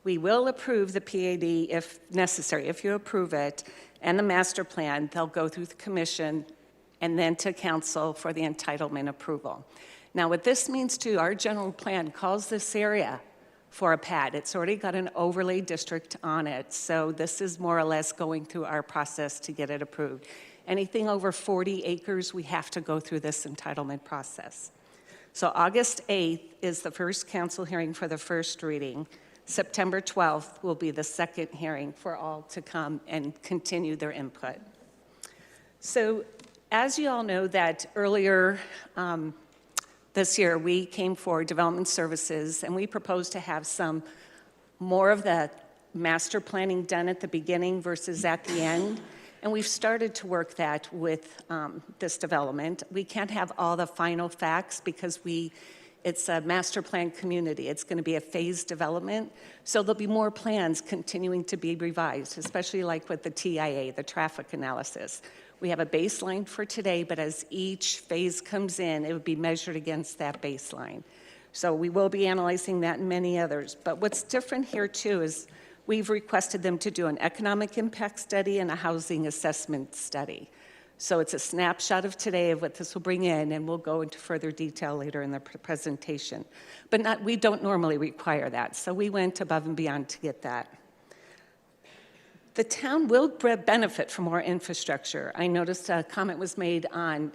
We will approve the PAD if necessary. If you approve it and the master plan, they'll go through the commission and then to council for the entitlement approval. Now, what this means too, our general plan calls this area for a PAD. It's already got an overlay district on it, so this is more or less going through our process to get it approved. Anything over 40 acres, we have to go through this entitlement process. So August 8th is the first council hearing for the first reading. September 12th will be the second hearing for all to come and continue their input. So as you all know, that earlier this year, we came for development services, and we proposed to have some more of the master planning done at the beginning versus at the end. And we've started to work that with this development. We can't have all the final facts because it's a master plan community. It's going to be a phased development. So there'll be more plans continuing to be revised, especially like with the TIA, the traffic analysis. We have a baseline for today, but as each phase comes in, it would be measured against that baseline. So we will be analyzing that and many others. But what's different here too is we've requested them to do an economic impact study and a housing assessment study. So it's a snapshot of today of what this will bring in, and we'll go into further detail later in the presentation. But we don't normally require that, so we went above and beyond to get that. The town will benefit from more infrastructure. I noticed a comment was made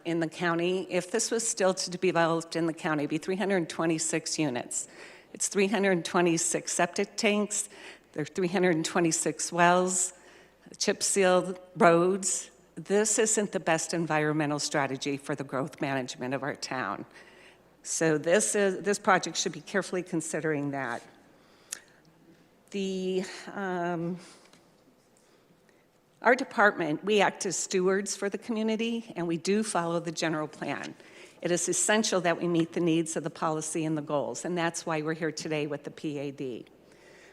in the county. If this was still to be developed in the county, it'd be 326 units. It's 326 septic tanks, there are 326 wells, chip-sealed roads. This isn't the best environmental strategy for the growth management of our town. So this project should be carefully considering that. Our department, we act as stewards for the community, and we do follow the general plan. It is essential that we meet the needs of the policy and the goals, and that's why we're here today with the PAD.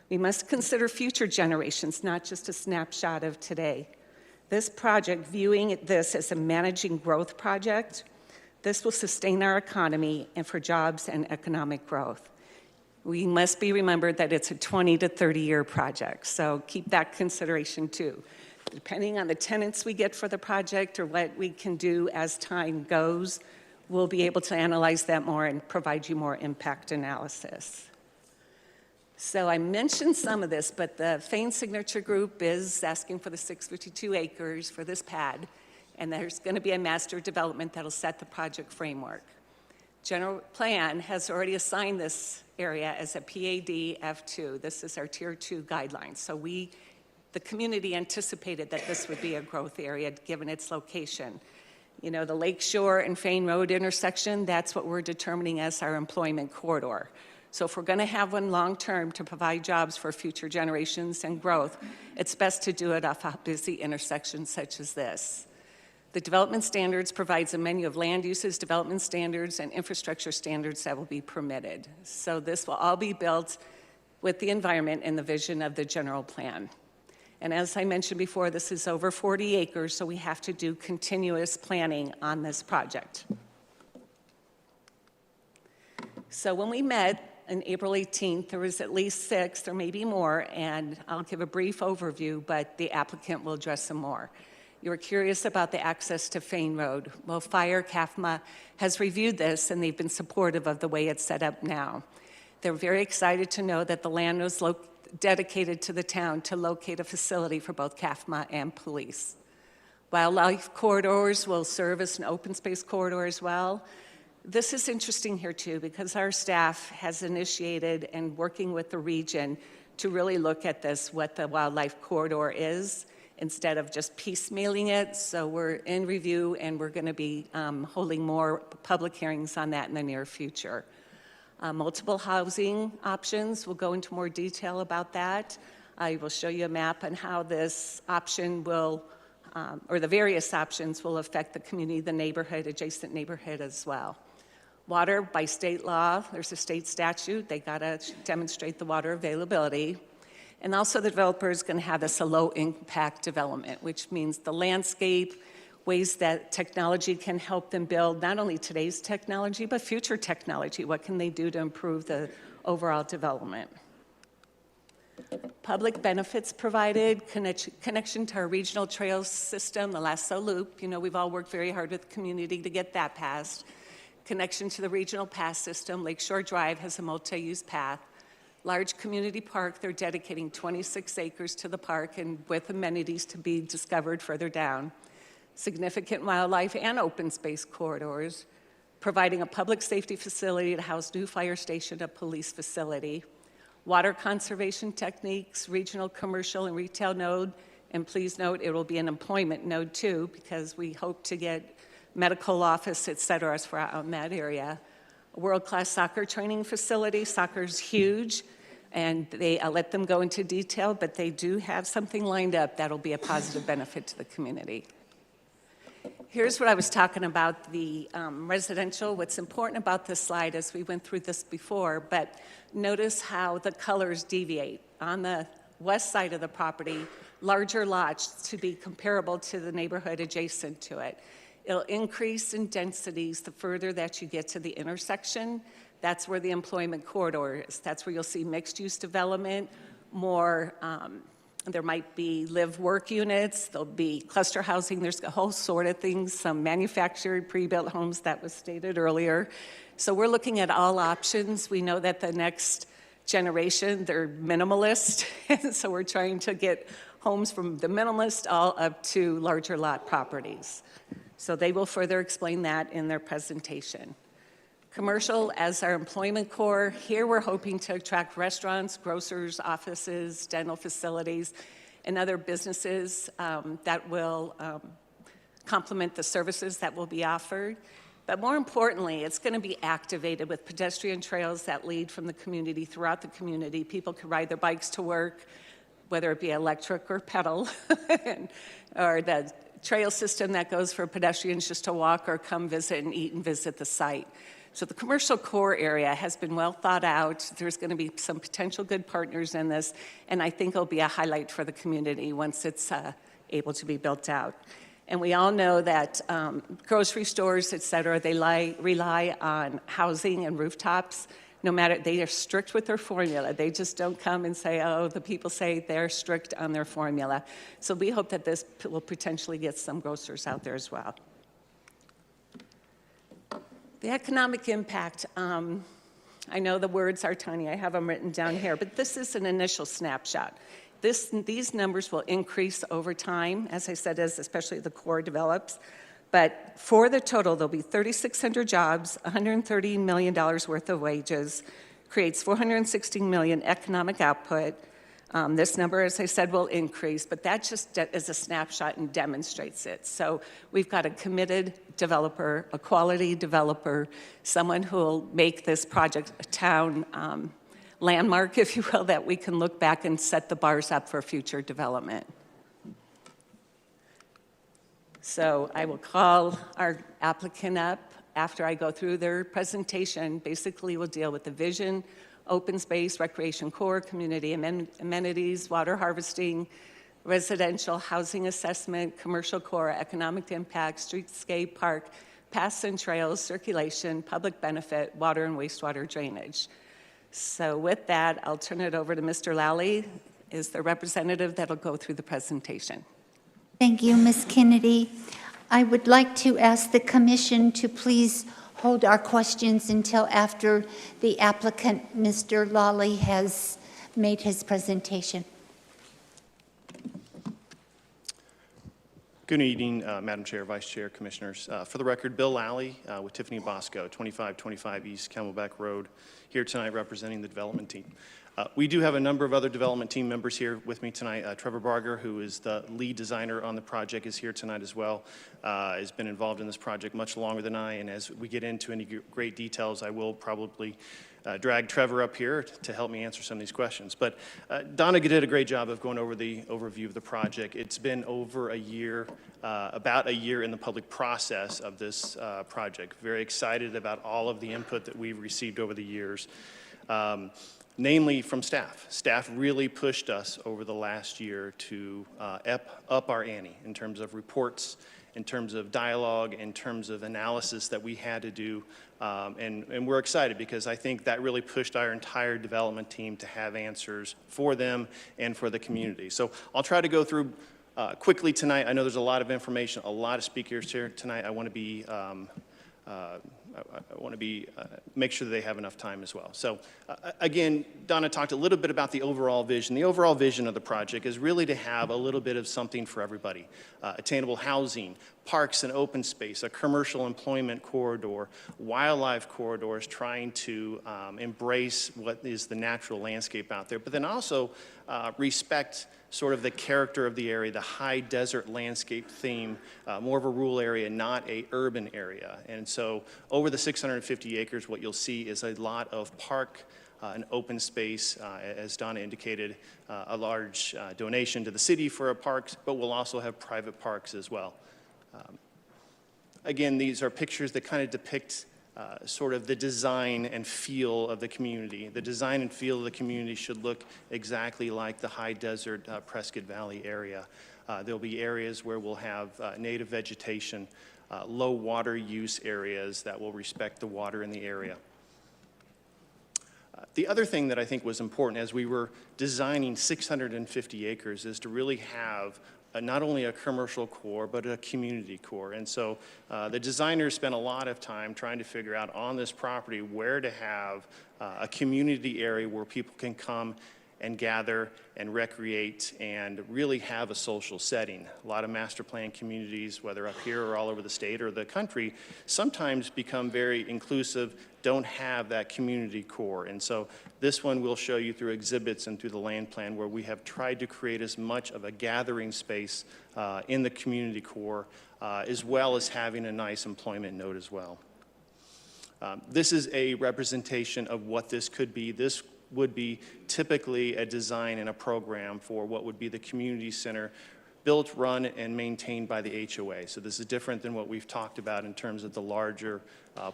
We must consider future generations, not just a snapshot of today. This project, viewing this as a managing growth project, this will sustain our economy and for jobs and economic growth. We must be remembered that it's a 20 to 30-year project, so keep that consideration too. Depending on the tenants we get for the project or what we can do as time goes, we'll be able to analyze that more and provide you more impact analysis. So I mentioned some of this, but the Fain Signature Group is asking for the 652 acres for this pad, and there's going to be a master development that'll set the project framework. General Plan has already assigned this area as a PAD F2. This is our Tier 2 guidelines. So the community anticipated that this would be a growth area given its location. You know, the Lakeshore and Fain Road intersection, that's what we're determining as our employment corridor. So if we're going to have one long-term to provide jobs for future generations and growth, it's best to do it off a busy intersection such as this. The development standards provides a menu of land uses, development standards, and infrastructure standards that will be permitted. So this will all be built with the environment and the vision of the general plan. And as I mentioned before, this is over 40 acres, so we have to do continuous planning on this project. So when we met on April 18th, there was at least 6, there may be more, and I'll give a brief overview, but the applicant will address some more. You were curious about the access to Fain Road. Well, Fire CAFMA has reviewed this, and they've been supportive of the way it's set up now. They're very excited to know that the land was dedicated to the town to locate a facility for both CAFMA and police. Wildlife corridors will serve as an open space corridor as well. This is interesting here too because our staff has initiated and working with the region to really look at this, what the wildlife corridor is, instead of just piecemealing it. So we're in review and we're going to be holding more public hearings on that in the near future. Multiple housing options, we'll go into more detail about that. I will show you a map on how this option will, or the various options will affect the community, the neighborhood, adjacent neighborhood as well. Water, by state law, there's a state statute, they gotta demonstrate the water availability. And also the developer is gonna have this a low impact development, which means the landscape, ways that technology can help them build not only today's technology, but future technology. What can they do to improve the overall development? Public benefits provided, connection to our regional trails system, the Lasso Loop. You know, we've all worked very hard with the community to get that passed. Connection to the regional pass system. Lakeshore Drive has a multi-use path. Large community park, they're dedicating 26 acres to the park and with amenities to be discovered further down. Significant wildlife and open space corridors, providing a public safety facility to house new fire station, a police facility, water conservation techniques, regional commercial and retail node, and please note it will be an employment node too because we hope to get medical office, et cetera, for out in that area. A world-class soccer training facility, soccer's huge. And I'll let them go into detail, but they do have something lined up that'll be a positive benefit to the community. Here's what I was talking about, the residential. What's important about this slide, as we went through this before, but notice how the colors deviate. On the west side of the property, larger lots to be comparable to the neighborhood adjacent to it. It'll increase in densities the further that you get to the intersection. That's where the employment corridor is. That's where you'll see mixed-use development, more, there might be live-work units, there'll be cluster housing, there's a whole sort of things, some manufactured, pre-built homes that was stated earlier. So we're looking at all options. We know that the next generation, they're minimalist, and so we're trying to get homes from the minimalist all up to larger lot properties. So they will further explain that in their presentation. Commercial as our employment core. Here we're hoping to attract restaurants, grocers, offices, dental facilities, and other businesses that will complement the services that will be offered. But more importantly, it's going to be activated with pedestrian trails that lead from the community throughout the community. People can ride their bikes to work, whether it be electric or pedal, or the trail system that goes for pedestrians just to walk or come visit and eat and visit the site. So the commercial core area has been well thought out. There's going to be some potential good partners in this, and I think it'll be a highlight for the community once it's able to be built out. And we all know that grocery stores, et cetera, they rely on housing and rooftops. No matter, they are strict with their formula. They just don't come and say, oh, the people say they're strict on their formula. So we hope that this will potentially get some grocers out there as well. The economic impact, I know the words are tiny, I have them written down here, but this is an initial snapshot. These numbers will increase over time, as I said, as especially the core develops. But for the total, there'll be 3,600 jobs, $130 million worth of wages, creates $460 million economic output. This number, as I said, will increase, but that just is a snapshot and demonstrates it. So we've got a committed developer, a quality developer, someone who will make this project a town landmark, if you will, that we can look back and set the bars up for future development. So I will call our applicant up after I go through their presentation. Basically, we'll deal with the vision, open space, recreation core, community amenities, water harvesting, residential housing assessment, commercial core, economic impact, streetscape, park, paths and trails, circulation, public benefit, water and wastewater drainage. So with that, I'll turn it over to Mr. Lally, is the representative that'll go through the presentation. Thank you, Ms. Kennedy. I would like to ask the commission to please hold our questions until after the applicant, Mr. Lally, has made his presentation. Good evening, Madam Chair, Vice Chair, Commissioners. For the record, Bill Lally with Tiffany Bosco, 2525 East Camelback Road, here tonight representing the development team. We do have a number of other development team members here with me tonight. Trevor Barger, who is the lead designer on the project, is here tonight as well. Has been involved in this project much longer than I, and as we get into any great details, I will probably drag Trevor up here to help me answer some of these questions. But Donna did a great job of going over the overview of the project. It's been over a year, about a year in the public process of this project. Very excited about all of the input that we've received over the years. Namely from staff. Staff really pushed us over the last year to up our ante in terms of reports, in terms of dialogue, in terms of analysis that we had to do. And we're excited because I think that really pushed our entire development team to have answers for them and for the community. So I'll try to go through quickly tonight. I know there's a lot of information, a lot of speakers here tonight. I want to be make sure that they have enough time as well. So again, Donna talked a little bit about the overall vision. The overall vision of the project is really to have a little bit of something for everybody. Attainable housing, parks and open space, a commercial employment corridor, wildlife corridors, trying to embrace what is the natural landscape out there, but then also respect sort of the character of the area, the high desert landscape theme, more of a rural area, not a urban area. And so over the 650 acres, what you'll see is a lot of park an open space, as Donna indicated, a large donation to the city for our parks, but we'll also have private parks as well. Again, these are pictures that kind of depict sort of the design and feel of the community. The design and feel of the community should look exactly like the high desert Prescott Valley area. There'll be areas where we'll have native vegetation, low water use areas that will respect the water in the area. The other thing that I think was important as we were designing 650 acres is to really have not only a commercial core, but a community core. And so the designers spent a lot of time trying to figure out on this property where to have a community area where people can come and gather and recreate and really have a social setting. A lot of master plan communities, whether up here or all over the state or the country, sometimes become very inclusive, don't have that community core. And so this one we'll show you through exhibits and through the land plan where we have tried to create as much of a gathering space in the community core, as well as having a nice employment node as well. This is a representation of what this could be. This would be typically a design and a program for what would be the community center, built, run, and maintained by the HOA. So this is different than what we've talked about in terms of the larger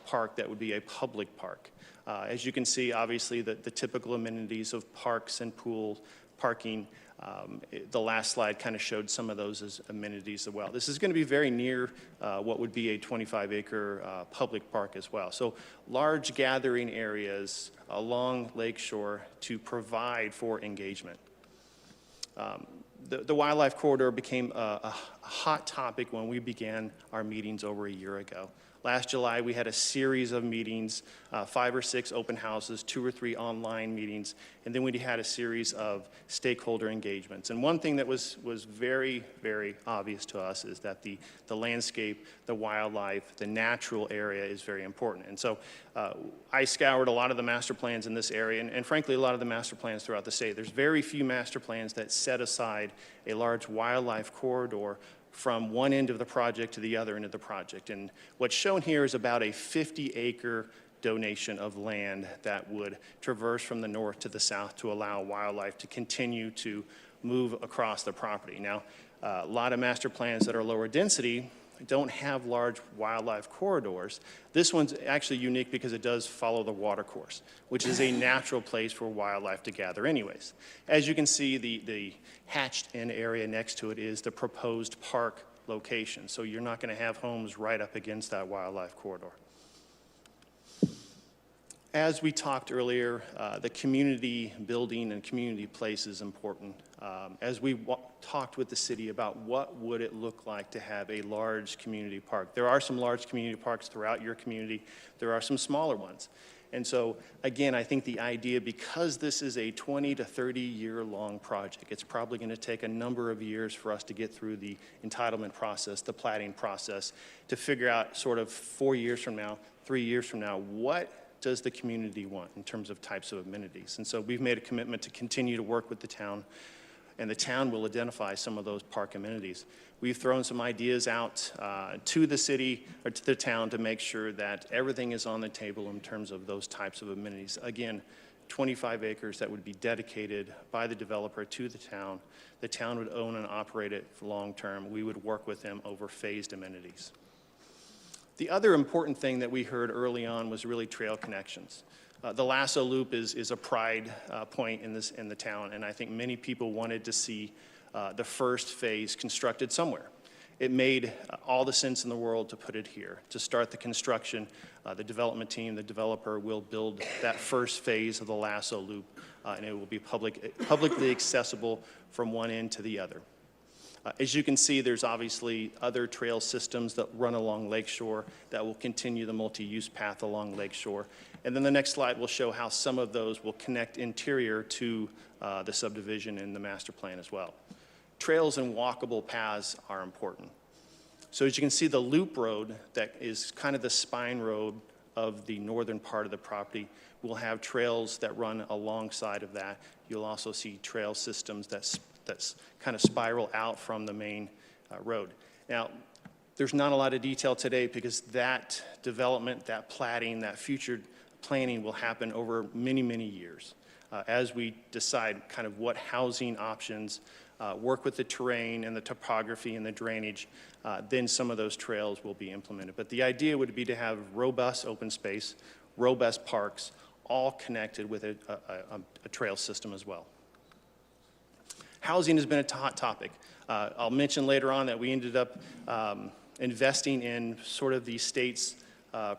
park that would be a public park. As you can see, obviously, the typical amenities of parks and pools, parking. The last slide kind of showed some of those as amenities as well. This is going to be very near what would be a 25-acre public park as well. So large gathering areas along Lakeshore to provide for engagement. The wildlife corridor became a hot topic when we began our meetings over a year ago. Last July, we had a series of meetings, 5 or 6 open houses, 2 or 3 online meetings, and then we had a series of stakeholder engagements. And one thing that was very, very obvious to us is that the landscape, the wildlife, the natural area is very important. And so I scoured a lot of the master plans in this area, and frankly, a lot of the master plans throughout the state. There's very few master plans that set aside a large wildlife corridor from one end of the project to the other end of the project. And what's shown here is about a 50-acre donation of land that would traverse from the north to the south to allow wildlife to continue to move across the property. Now, a lot of master plans that are lower density don't have large wildlife corridors. This one's actually unique because it does follow the water course, which is a natural place for wildlife to gather anyways. As you can see, the hatched-in area next to it is the proposed park location. So you're not going to have homes right up against that wildlife corridor. As we talked earlier, the community building and community place is important. As we talked with the city about what would it look like to have a large community park. There are some large community parks throughout your community. There are some smaller ones. And so, again, I think the idea, because this is a 20 to 30-year-long project, it's probably going to take a number of years for us to get through the entitlement process, the platting process, to figure out sort of 4 years from now, 3 years from now, what does the community want in terms of types of amenities. And so we've made a commitment to continue to work with the town, and the town will identify some of those park amenities. We've thrown some ideas out to the city or to the town to make sure that everything is on the table in terms of those types of amenities. Again, 25 acres that would be dedicated by the developer to the town. The town would own and operate it for long term. We would work with them over phased amenities. The other important thing that we heard early on was really trail connections. The Lasso Loop is a pride point in the town, and I think many people wanted to see the first phase constructed somewhere. It made all the sense in the world to put it here. To start the construction, the development team, the developer will build that first phase of the Lasso Loop, and it will be publicly accessible from one end to the other. As you can see, there's obviously other trail systems that run along Lakeshore that will continue the multi-use path along Lakeshore. And then the next slide will show how some of those will connect interior to the subdivision and the master plan as well. Trails and walkable paths are important. So as you can see, the loop road that is kind of the spine road of the northern part of the property will have trails that run alongside of that. You'll also see trail systems that's kind of spiral out from the main road. Now, there's not a lot of detail today because that development, that platting, that future planning will happen over many, many years as we decide kind of what housing options, work with the terrain and the topography and the drainage, then some of those trails will be implemented. But the idea would be to have robust open space, robust parks, all connected with a trail system as well. Housing has been a hot topic. I'll mention later on that we ended up investing in sort of the state's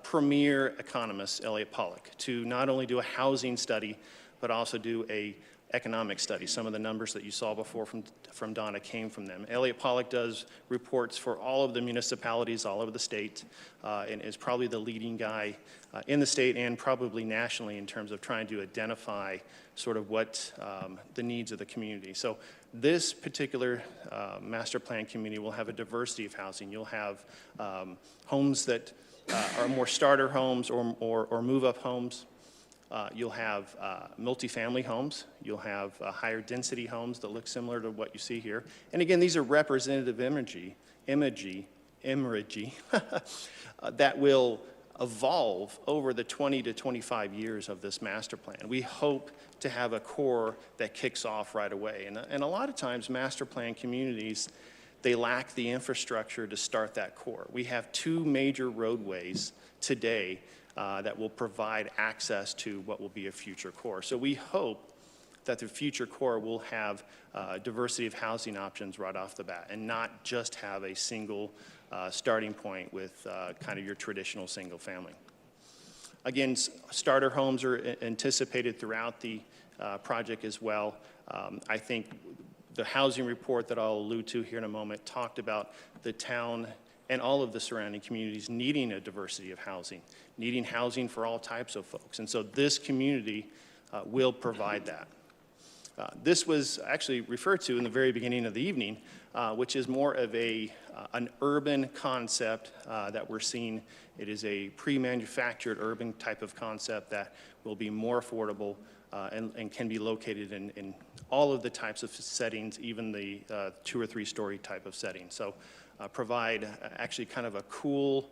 premier economist, Elliott Pollock, to not only do a housing study, but also do a economic study. Some of the numbers that you saw before from Donna came from them. Elliott Pollock does reports for all of the municipalities all over the state and is probably the leading guy in the state and probably nationally in terms of trying to identify sort of what the needs of the community. So this particular master plan community will have a diversity of housing. You'll have homes that are more starter homes or move-up homes. You'll have multifamily homes. You'll have higher density homes that look similar to what you see here. And again, these are representative imagery that will evolve over the 20 to 25 years of this master plan. We hope to have a core that kicks off right away. And a lot of times master plan communities, they lack the infrastructure to start that core. We have 2 major roadways today that will provide access to what will be a future core. So we hope that the future core will have diversity of housing options right off the bat and not just have a single starting point with kind of your traditional single family. Again, starter homes are anticipated throughout the project as well. I think the housing report that I'll allude to here in a moment talked about the town and all of the surrounding communities needing a diversity of housing, needing housing for all types of folks. And so this community will provide that. This was actually referred to in the very beginning of the evening, which is more of an urban concept that we're seeing. It is a pre-manufactured urban type of concept that will be more affordable and can be located in all of the types of settings, even the 2 or 3 story type of setting. So provide actually kind of a cool,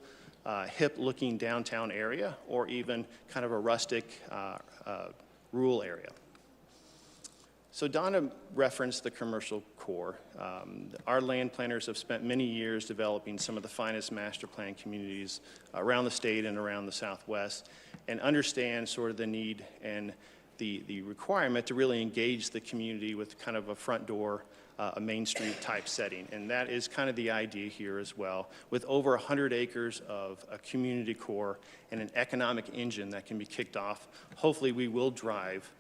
hip-looking downtown area, or even kind of a rustic, rural area. So Donna referenced the commercial core. Our land planners have spent many years developing some of the finest master plan communities around the state and around the Southwest, and understand sort of the need and the requirement to really engage the community with kind of a front door, a Main Street type setting. And that is kind of the idea here as well. With over 100 acres of a community core and an economic engine that can be kicked off, hopefully we will drive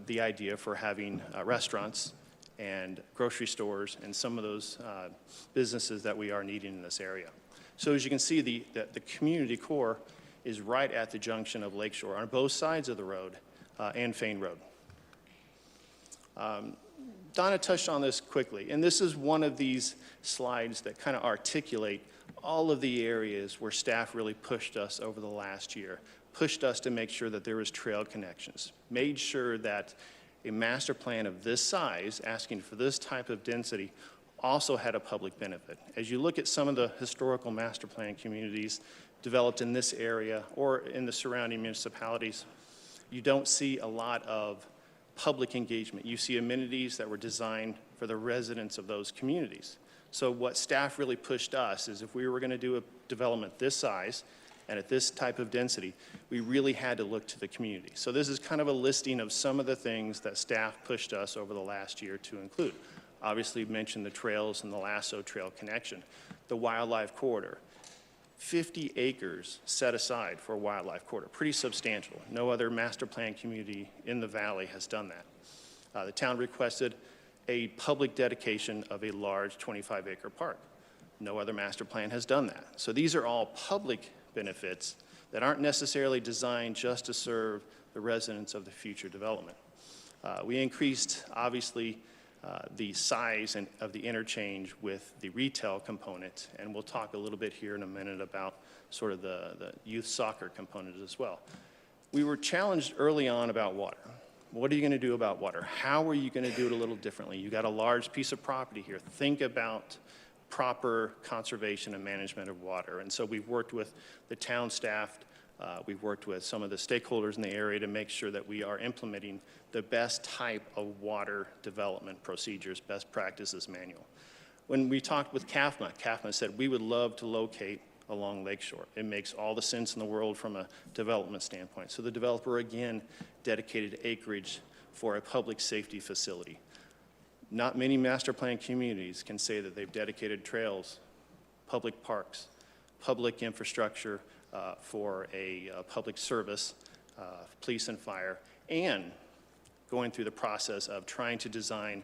the idea for having restaurants and grocery stores and some of those businesses that we are needing in this area. So as you can see, the community core is right at the junction of Lakeshore on both sides of the road and Fain Road. Donna touched on this quickly, and this is one of these slides that kind of articulate all of the areas where staff really pushed us over the last year, pushed us to make sure that there was trail connections, made sure that a master plan of this size, asking for this type of density, also had a public benefit. As you look at some of the historical master plan communities developed in this area or in the surrounding municipalities, you don't see a lot of public engagement. You see amenities that were designed for the residents of those communities. So what staff really pushed us is if we were going to do a development this size and at this type of density, we really had to look to the community. So this is kind of a listing of some of the things that staff pushed us over the last year to include. Obviously, we mentioned the trails and the Lasso Trail connection, the wildlife corridor. 50 acres set aside for a wildlife corridor, pretty substantial. No other master plan community in the valley has done that. The town requested a public dedication of a large 25-acre park. No other master plan has done that. So these are all public benefits that aren't necessarily designed just to serve the residents of the future development. We increased, obviously, the size of the interchange with the retail component, and we'll talk a little bit here in a minute about sort of the youth soccer component as well. We were challenged early on about water. What are you going to do about water? How are you going to do it a little differently? You got a large piece of property here. Think about proper conservation and management of water. And so we've worked with the town staff We've worked with some of the stakeholders in the area to make sure that we are implementing the best type of water development procedures, best practices manual. When we talked with CAFMA said we would love to locate along Lakeshore. It makes all the sense in the world from a development standpoint. So the developer, again, dedicated acreage for a public safety facility. Not many master plan communities can say that they've dedicated trails, public parks, public infrastructure for a public service, police and fire, and going through the process of trying to design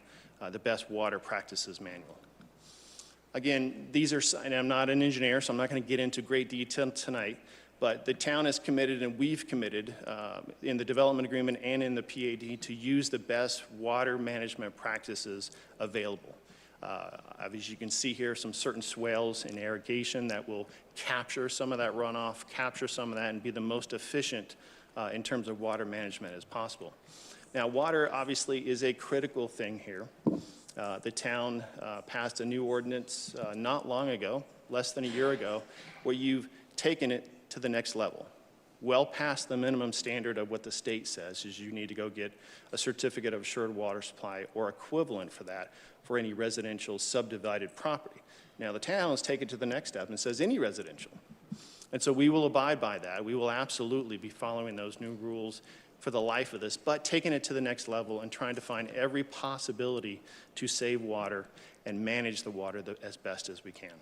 the best water practices manual. Again, these are, and I'm not an engineer, so I'm not going to get into great detail tonight, but the town is committed and we've committed in the development agreement and in the PAD to use the best water management practices available. As you can see here, some certain swales and irrigation that will capture some of that runoff, capture some of that, and be the most efficient in terms of water management as possible. Now, water obviously is a critical thing here. The town passed a new ordinance not long ago, less than a year ago, where you've taken it to the next level. Well past the minimum standard of what the state says is you need to go get a certificate of assured water supply or equivalent for that for any residential subdivided property. Now the town has taken it to the next step and says any residential. And so we will abide by that. We will absolutely be following those new rules for the life of this, but taking it to the next level and trying to find every possibility to save water and manage the water as best as we can.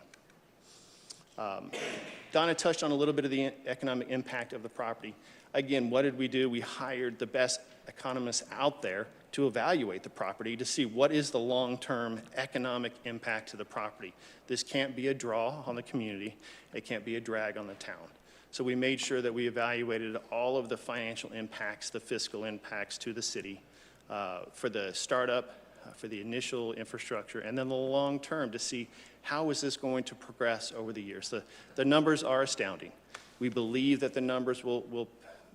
Donna touched on a little bit of the economic impact of the property. Again, what did we do? We hired the best economists out there to evaluate the property to see what is the long-term economic impact to the property. This can't be a draw on the community. It can't be a drag on the town. So we made sure that we evaluated all of the financial impacts, the fiscal impacts to the city for the startup, for the initial infrastructure, and then the long term to see how is this going to progress over the years. The numbers are astounding. We believe that the numbers will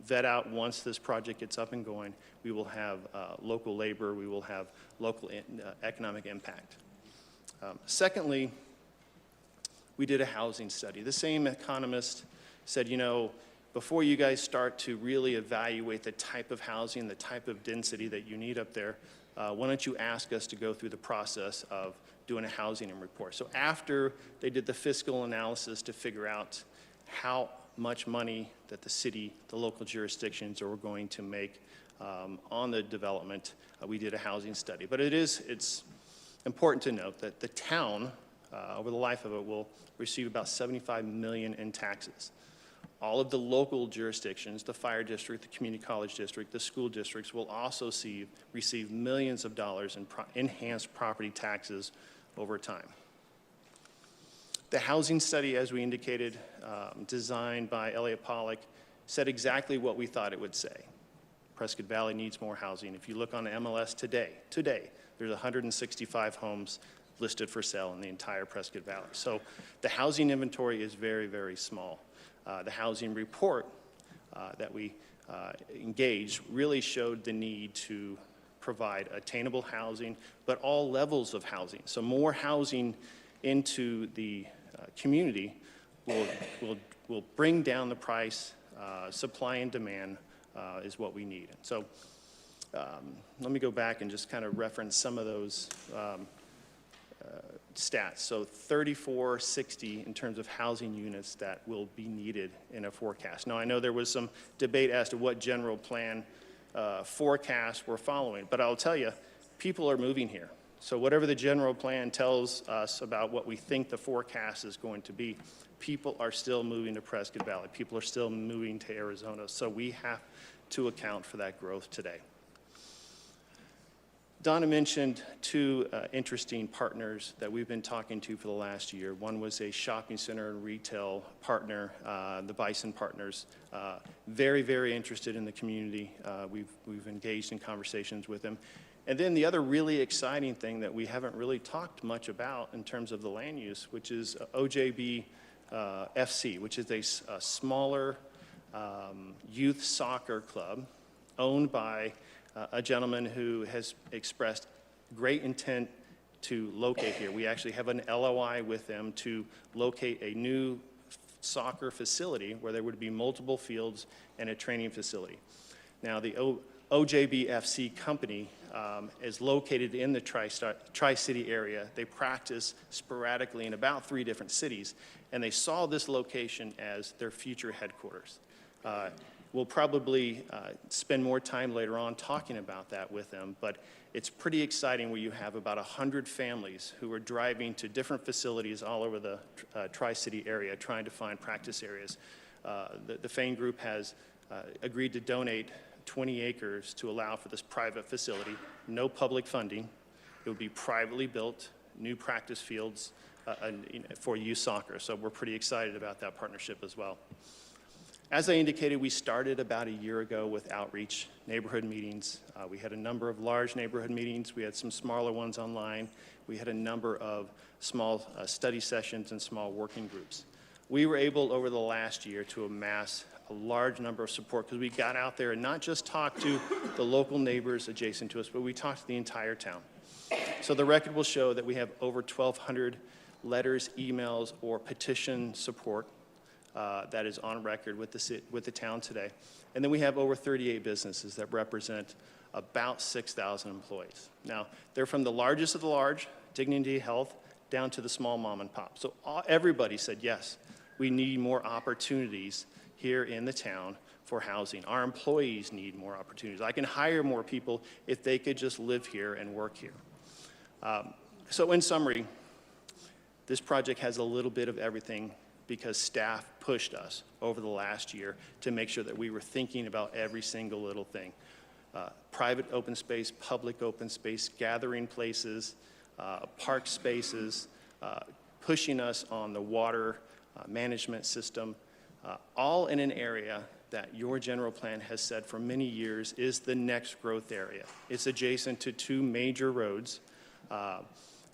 vet out once this project gets up and going. We will have local labor, we will have local economic impact. Secondly, we did a housing study. The same economist said, you know, before you guys start to really evaluate the type of housing, the type of density that you need up there, why don't you ask us to go through the process of doing a housing report. So after they did the fiscal analysis to figure out how much money that the city, the local jurisdictions are going to make on the development, we did a housing study. But it's important to note that the town, over the life of it, will receive about $75 million in taxes. All of the local jurisdictions, the fire district, the community college district, the school districts will also receive millions of dollars in enhanced property taxes over time. The housing study, as we indicated, designed by Elliott Pollock, said exactly what we thought it would say. Prescott Valley needs more housing. If you look on the MLS today, there's 165 homes listed for sale in the entire Prescott Valley. So the housing inventory is very, very small. The housing report that we engaged really showed the need to provide attainable housing, but all levels of housing. So more housing into the community will bring down the price. Supply and demand is what we need. So let me go back and just kind of reference some of those stats. So 3,460 in terms of housing units that will be needed in a forecast. Now, I know there was some debate as to what general plan forecasts we're following, but I'll tell you, people are moving here. So whatever the general plan tells us about what we think the forecast is going to be, people are still moving to Prescott Valley. People are still moving to Arizona. So we have to account for that growth today. Donna mentioned two interesting partners that we've been talking to for the last year. One was a shopping center and retail partner, the Bison Partners. Very, very interested in the community. We've engaged in conversations with them. And then the other really exciting thing that we haven't really talked much about in terms of the land use, which is OJB FC, which is a smaller youth soccer club owned by a gentleman who has expressed great intent to locate here. We actually have an LOI with them to locate a new soccer facility where there would be multiple fields and a training facility. Now, the OJBFC company is located in the Tri-City area. They practice sporadically in about 3 different cities, and they saw this location as their future headquarters. We'll probably spend more time later on talking about that with them, but it's pretty exciting where you have about 100 families who are driving to different facilities all over the Tri-City area trying to find practice areas. The Fain Group has agreed to donate 20 acres to allow for this private facility, no public funding. It would be privately built, new practice fields for youth soccer. So we're pretty excited about that partnership as well. As I indicated, we started about a year ago with outreach, neighborhood meetings. We had a number of large neighborhood meetings. We had some smaller ones online. We had a number of small study sessions and small working groups. We were able over the last year to amass a large number of support because we got out there and not just talked to the local neighbors adjacent to us, but we talked to the entire town. So the record will show that we have over 1,200 letters, emails, or petition support that is on record with the town today. And then we have over 38 businesses that represent about 6,000 employees. Now, they're from the largest of the large, Dignity Health, down to the small mom and pop. So everybody said, yes, we need more opportunities here in the town for housing. Our employees need more opportunities. I can hire more people if they could just live here and work here. So in summary, this project has a little bit of everything because staff pushed us over the last year to make sure that we were thinking about every single little thing. Private open space, public open space, gathering places, park spaces, pushing us on the water management system, all in an area that your general plan has said for many years is the next growth area. It's adjacent to 2 major roads.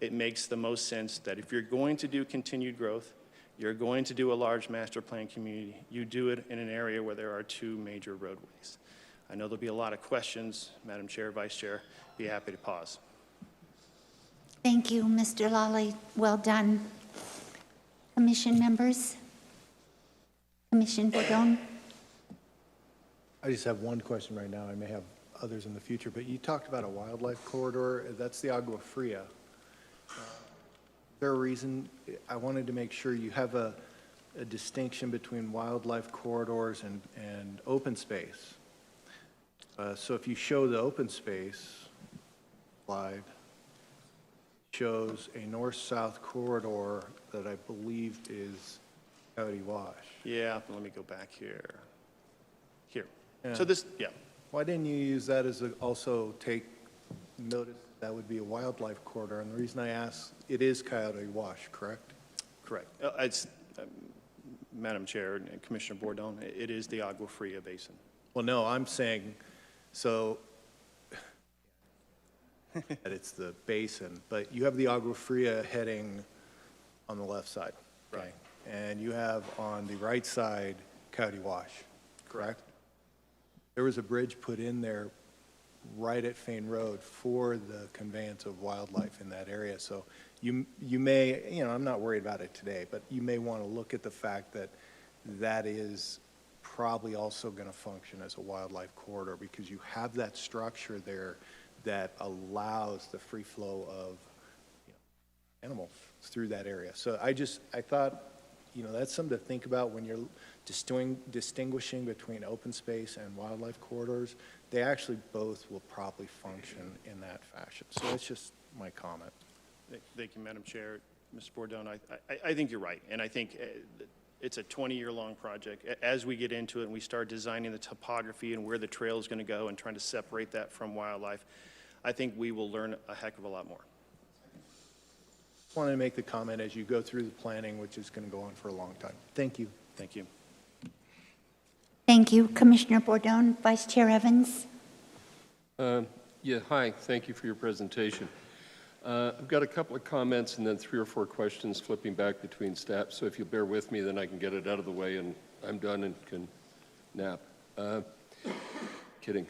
It makes the most sense that if you're going to do continued growth, you're going to do a large master plan community, you do it in an area where there are 2 major roadways. I know there'll be a lot of questions, Madam Chair, Vice Chair. Be happy to pause. Thank you, Mr. Lally. Well done. Commission members? Commissioner Bordone? I just have one question right now. I may have others in the future, but you talked about a wildlife corridor. That's the Agua Fria. Is there a reason? I wanted to make sure you have a distinction between wildlife corridors and open space. So if you show the open space slide, shows a north-south corridor that I believe is Coyote Wash. Yeah, let me go back here. Here. Yeah. So this, yeah. Why didn't you use that as also take notice that would be a wildlife corridor? And the reason I ask, it is Coyote Wash, correct? Correct. It's, Madam Chair and Commissioner Bordone, it is the Agua Fria Basin. Well, no, I'm saying, so that it's the basin, but you have the Agua Fria heading on the left side. Okay? Right. And you have on the right side Coyote Wash, correct? There was a bridge put in there right at Fain Road for the conveyance of wildlife in that area. So you may, I'm not worried about it today, but you may want to look at the fact that that is probably also going to function as a wildlife corridor because you have that structure there that allows the free flow of animals through that area. So I thought, that's something to think about when you're distinguishing between open space and wildlife corridors. They actually both will probably function in that fashion. So that's just my comment. Thank you, Madam Chair. Mr. Bordone, I think you're right. And I think it's a 20-year-long project. As we get into it and we start designing the topography and where the trail is going to go and trying to separate that from wildlife, I think we will learn a heck of a lot more. I wanted to make the comment as you go through the planning, which is going to go on for a long time. Thank you. Thank you. Thank you, Commissioner Bordone. Vice Chair Evans? Yeah, hi. Thank you for your presentation. I've got a couple of comments and then 3 or 4 questions flipping back between staff. So if you'll bear with me, then I can get it out of the way and I'm done and can nap. Kidding.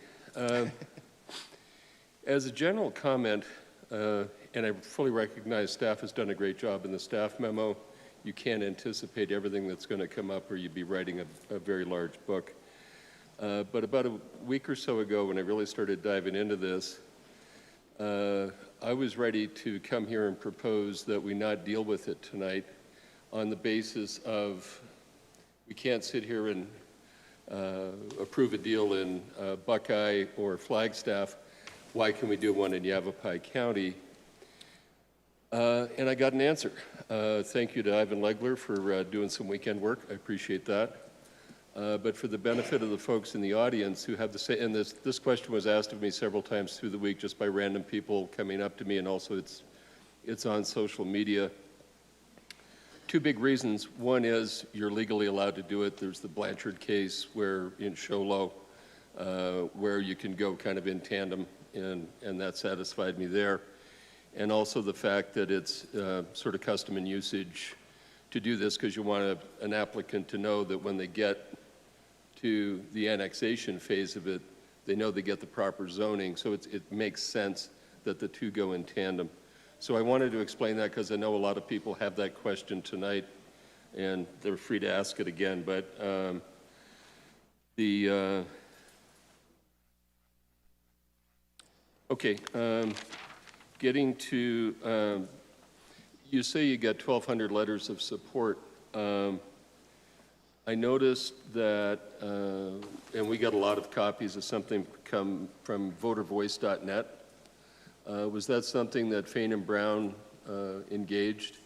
As a general comment, and I fully recognize staff has done a great job in the staff memo, you can't anticipate everything that's going to come up, or you'd be writing a very large book. But about a week or so ago, when I really started diving into this, I was ready to come here and propose that we not deal with it tonight on the basis of we can't sit here and approve a deal in Buckeye or Flagstaff. Why can we do one in Yavapai County? And I got an answer. Thank you to Ivan Legler for doing some weekend work. I appreciate that. But for the benefit of the folks in the audience who have the same, and this question was asked of me several times through the week just by random people coming up to me, and also it's on social media. Two big reasons. One is you're legally allowed to do it. There's the Blanchard case where in Show Low, where you can go kind of in tandem, and that satisfied me there. And also the fact that it's sort of custom and usage to do this because you want an applicant to know that when they get to the annexation phase of it, they know they get the proper zoning. So it makes sense that the two go in tandem. So I wanted to explain that because I know a lot of people have that question tonight, and they're free to ask it again. But getting to, you say you got 1,200 letters of support. I noticed that, and we got a lot of copies of something come from votervoice.net. Was that something that Fain and Brown engaged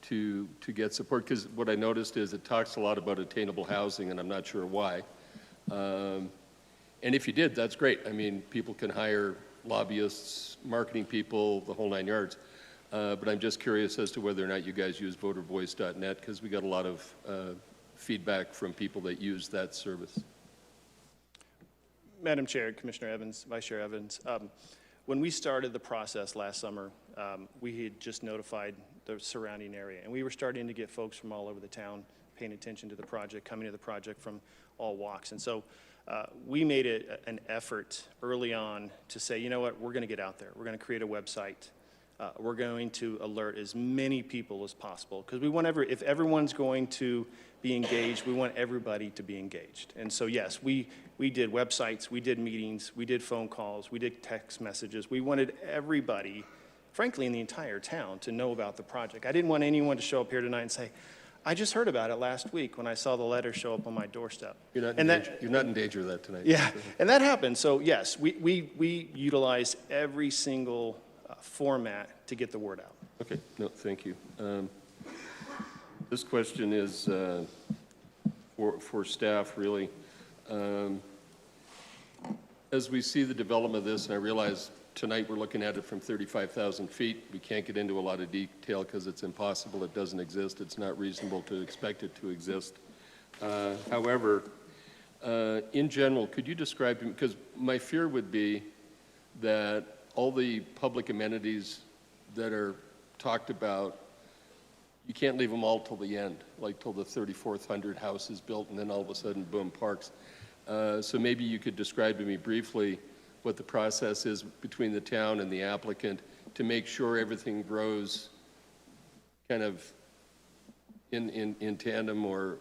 to get support? Because what I noticed is it talks a lot about attainable housing, and I'm not sure why. And if you did, that's great. I mean, people can hire lobbyists, marketing people, the whole 9 yards. But I'm just curious as to whether or not you guys use votervoice.net, because we got a lot of feedback from people that use that service. Madam Chair, Commissioner Evans, Vice Chair Evans, when we started the process last summer, we had just notified the surrounding area, and we were starting to get folks from all over the town paying attention to the project, coming to the project from all walks. And so we made it an effort early on to say, you know what, we're going to get out there. We're going to create a website. We're going to alert as many people as possible because we want if everyone's going to be engaged, we want everybody to be engaged. And so yes, we did websites, we did meetings, we did phone calls, we did text messages. We wanted everybody, frankly, in the entire town to know about the project. I didn't want anyone to show up here tonight and say, I just heard about it last week when I saw the letter show up on my doorstep. You're not in danger of that tonight. Yeah, and that happened. So yes, we utilize every single format to get the word out. Okay, no, thank you. This question is for staff, really. As we see the development of this, and I realize tonight we're looking at it from 35,000 feet. We can't get into a lot of detail because it's impossible. It doesn't exist. It's not reasonable to expect it to exist. However, in general, could you describe, because my fear would be that all the public amenities that are talked about, you can't leave them all till the end, like till the 3,400 house is built and then all of a sudden, boom, parks. So maybe you could describe to me briefly what the process is between the town and the applicant to make sure everything grows kind of in tandem or,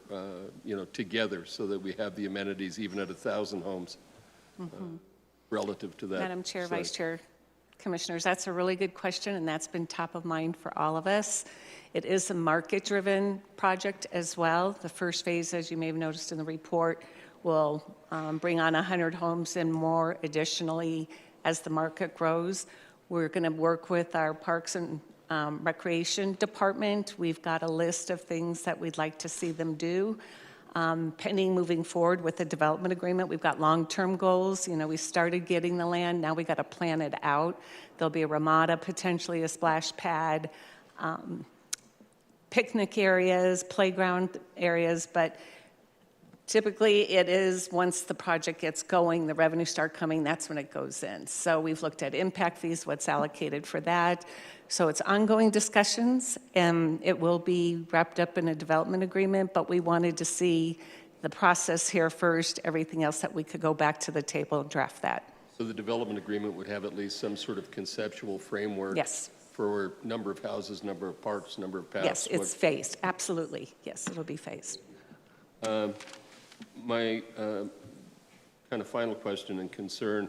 together so that we have the amenities even at 1,000 homes relative to that. Madam Chair, site. Vice Chair, Commissioners, that's a really good question, and that's been top of mind for all of us. It is a market-driven project as well. The first phase, as you may have noticed in the report, will bring on 100 homes and more additionally as the market grows. We're going to work with our Parks and Recreation Department. We've got a list of things that we'd like to see them do. Pending moving forward with the development agreement, we've got long-term goals. You know, we started getting the land, now we got to plan it out. There'll be a ramada, potentially a splash pad, picnic areas, playground areas, but typically it is once the project gets going, the revenues start coming, that's when it goes in. So we've looked at impact fees, what's allocated for that. So it's ongoing discussions, and it will be wrapped up in a development agreement, but we wanted to see the process here first, everything else that we could go back to the table and draft that. So the development agreement would have at least some sort of conceptual framework Yes. for number of houses, number of parks, number of paths? Yes, it's phased, absolutely. Yes, it'll be phased. My kind of final question and concern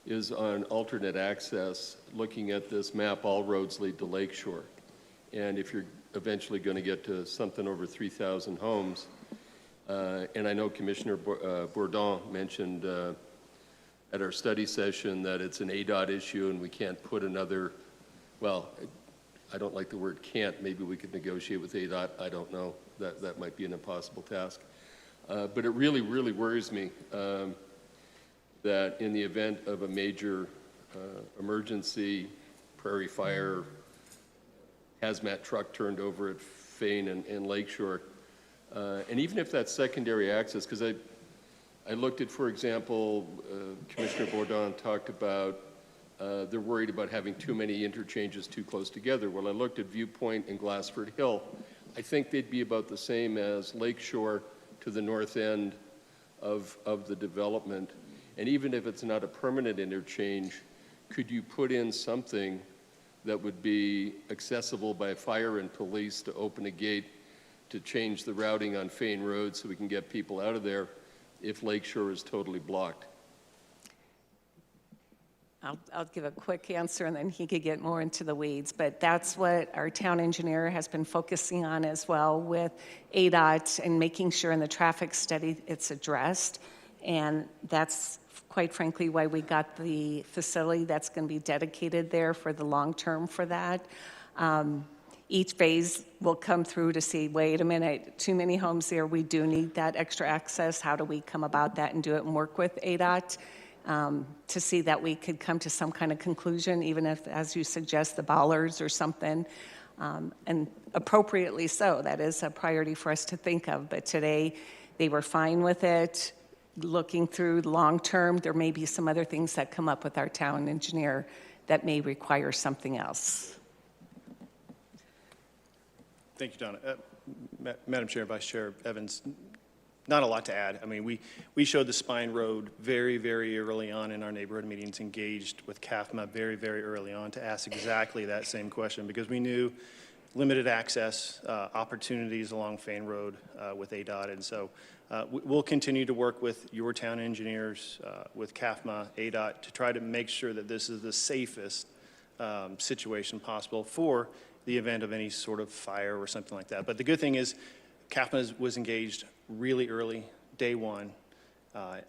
is on alternate access. Looking at this map, all roads lead to Lakeshore. And if you're eventually going to get to something over 3,000 homes, and I know Commissioner Bourdon mentioned at our study session that it's an ADOT issue and we can't put another, well, I don't like the word can't, maybe we could negotiate with ADOT, I don't know, that might be an impossible task. But it really, really worries me that in the event of a major emergency, prairie fire, hazmat truck turned over at Fane and Lakeshore, and even if that's secondary access, because I looked at, for example, Commissioner Bourdon talked about they're worried about having too many interchanges too close together. Well, I looked at Viewpoint and Glassford Hill. I think they'd be about the same as Lakeshore to the north end of the development. And even if it's not a permanent interchange, could you put in something that would be accessible by fire and police to open a gate to change the routing on Fane Road so we can get people out of there if Lakeshore is totally blocked? I'll give a quick answer and then he could get more into the weeds, but that's what our town engineer has been focusing on as well with ADOT and making sure in the traffic study it's addressed. And that's quite frankly why we got the facility that's going to be dedicated there for the long term for that. Each phase will come through to see, wait a minute, too many homes there, we do need that extra access. How do we come about that and do it and work with ADOT? To see that we could come to some kind of conclusion, even if, as you suggest, the bollards or something, and appropriately so. That is a priority for us to think of. But today, they were fine with it. Looking through long term, there may be some other things that come up with our town engineer that may require something else. Thank you, Donna. Madam Chair, Vice Chair Evans, not a lot to add. I mean, we showed the Spine Road very, very early on in our neighborhood meetings, engaged with CAFMA very, very early on to ask exactly that same question because we knew limited access opportunities along Fane Road with ADOT. And so we'll continue to work with your town engineers, with CAFMA, ADOT, to try to make sure that this is the safest situation possible for the event of any sort of fire or something like that. But the good thing is CAFMA was engaged really early, day one,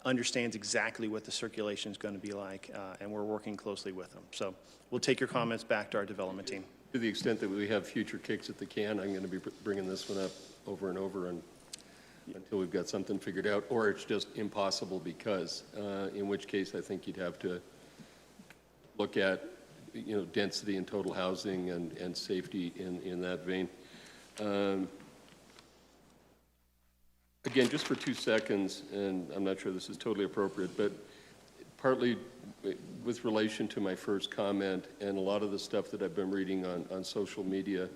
understands exactly what the circulation is going to be like, and we're working closely with them. So we'll take your comments back to our development team. To the extent that we have future kicks at the can, I'm going to be bringing this one up over and over until we've got something figured out, or it's just impossible because, in which case I think you'd have to look at, density and total housing and safety in that vein. Again, just for 2 seconds, and I'm not sure this is totally appropriate, but partly with relation to my first comment and a lot of the stuff that I've been reading on social media,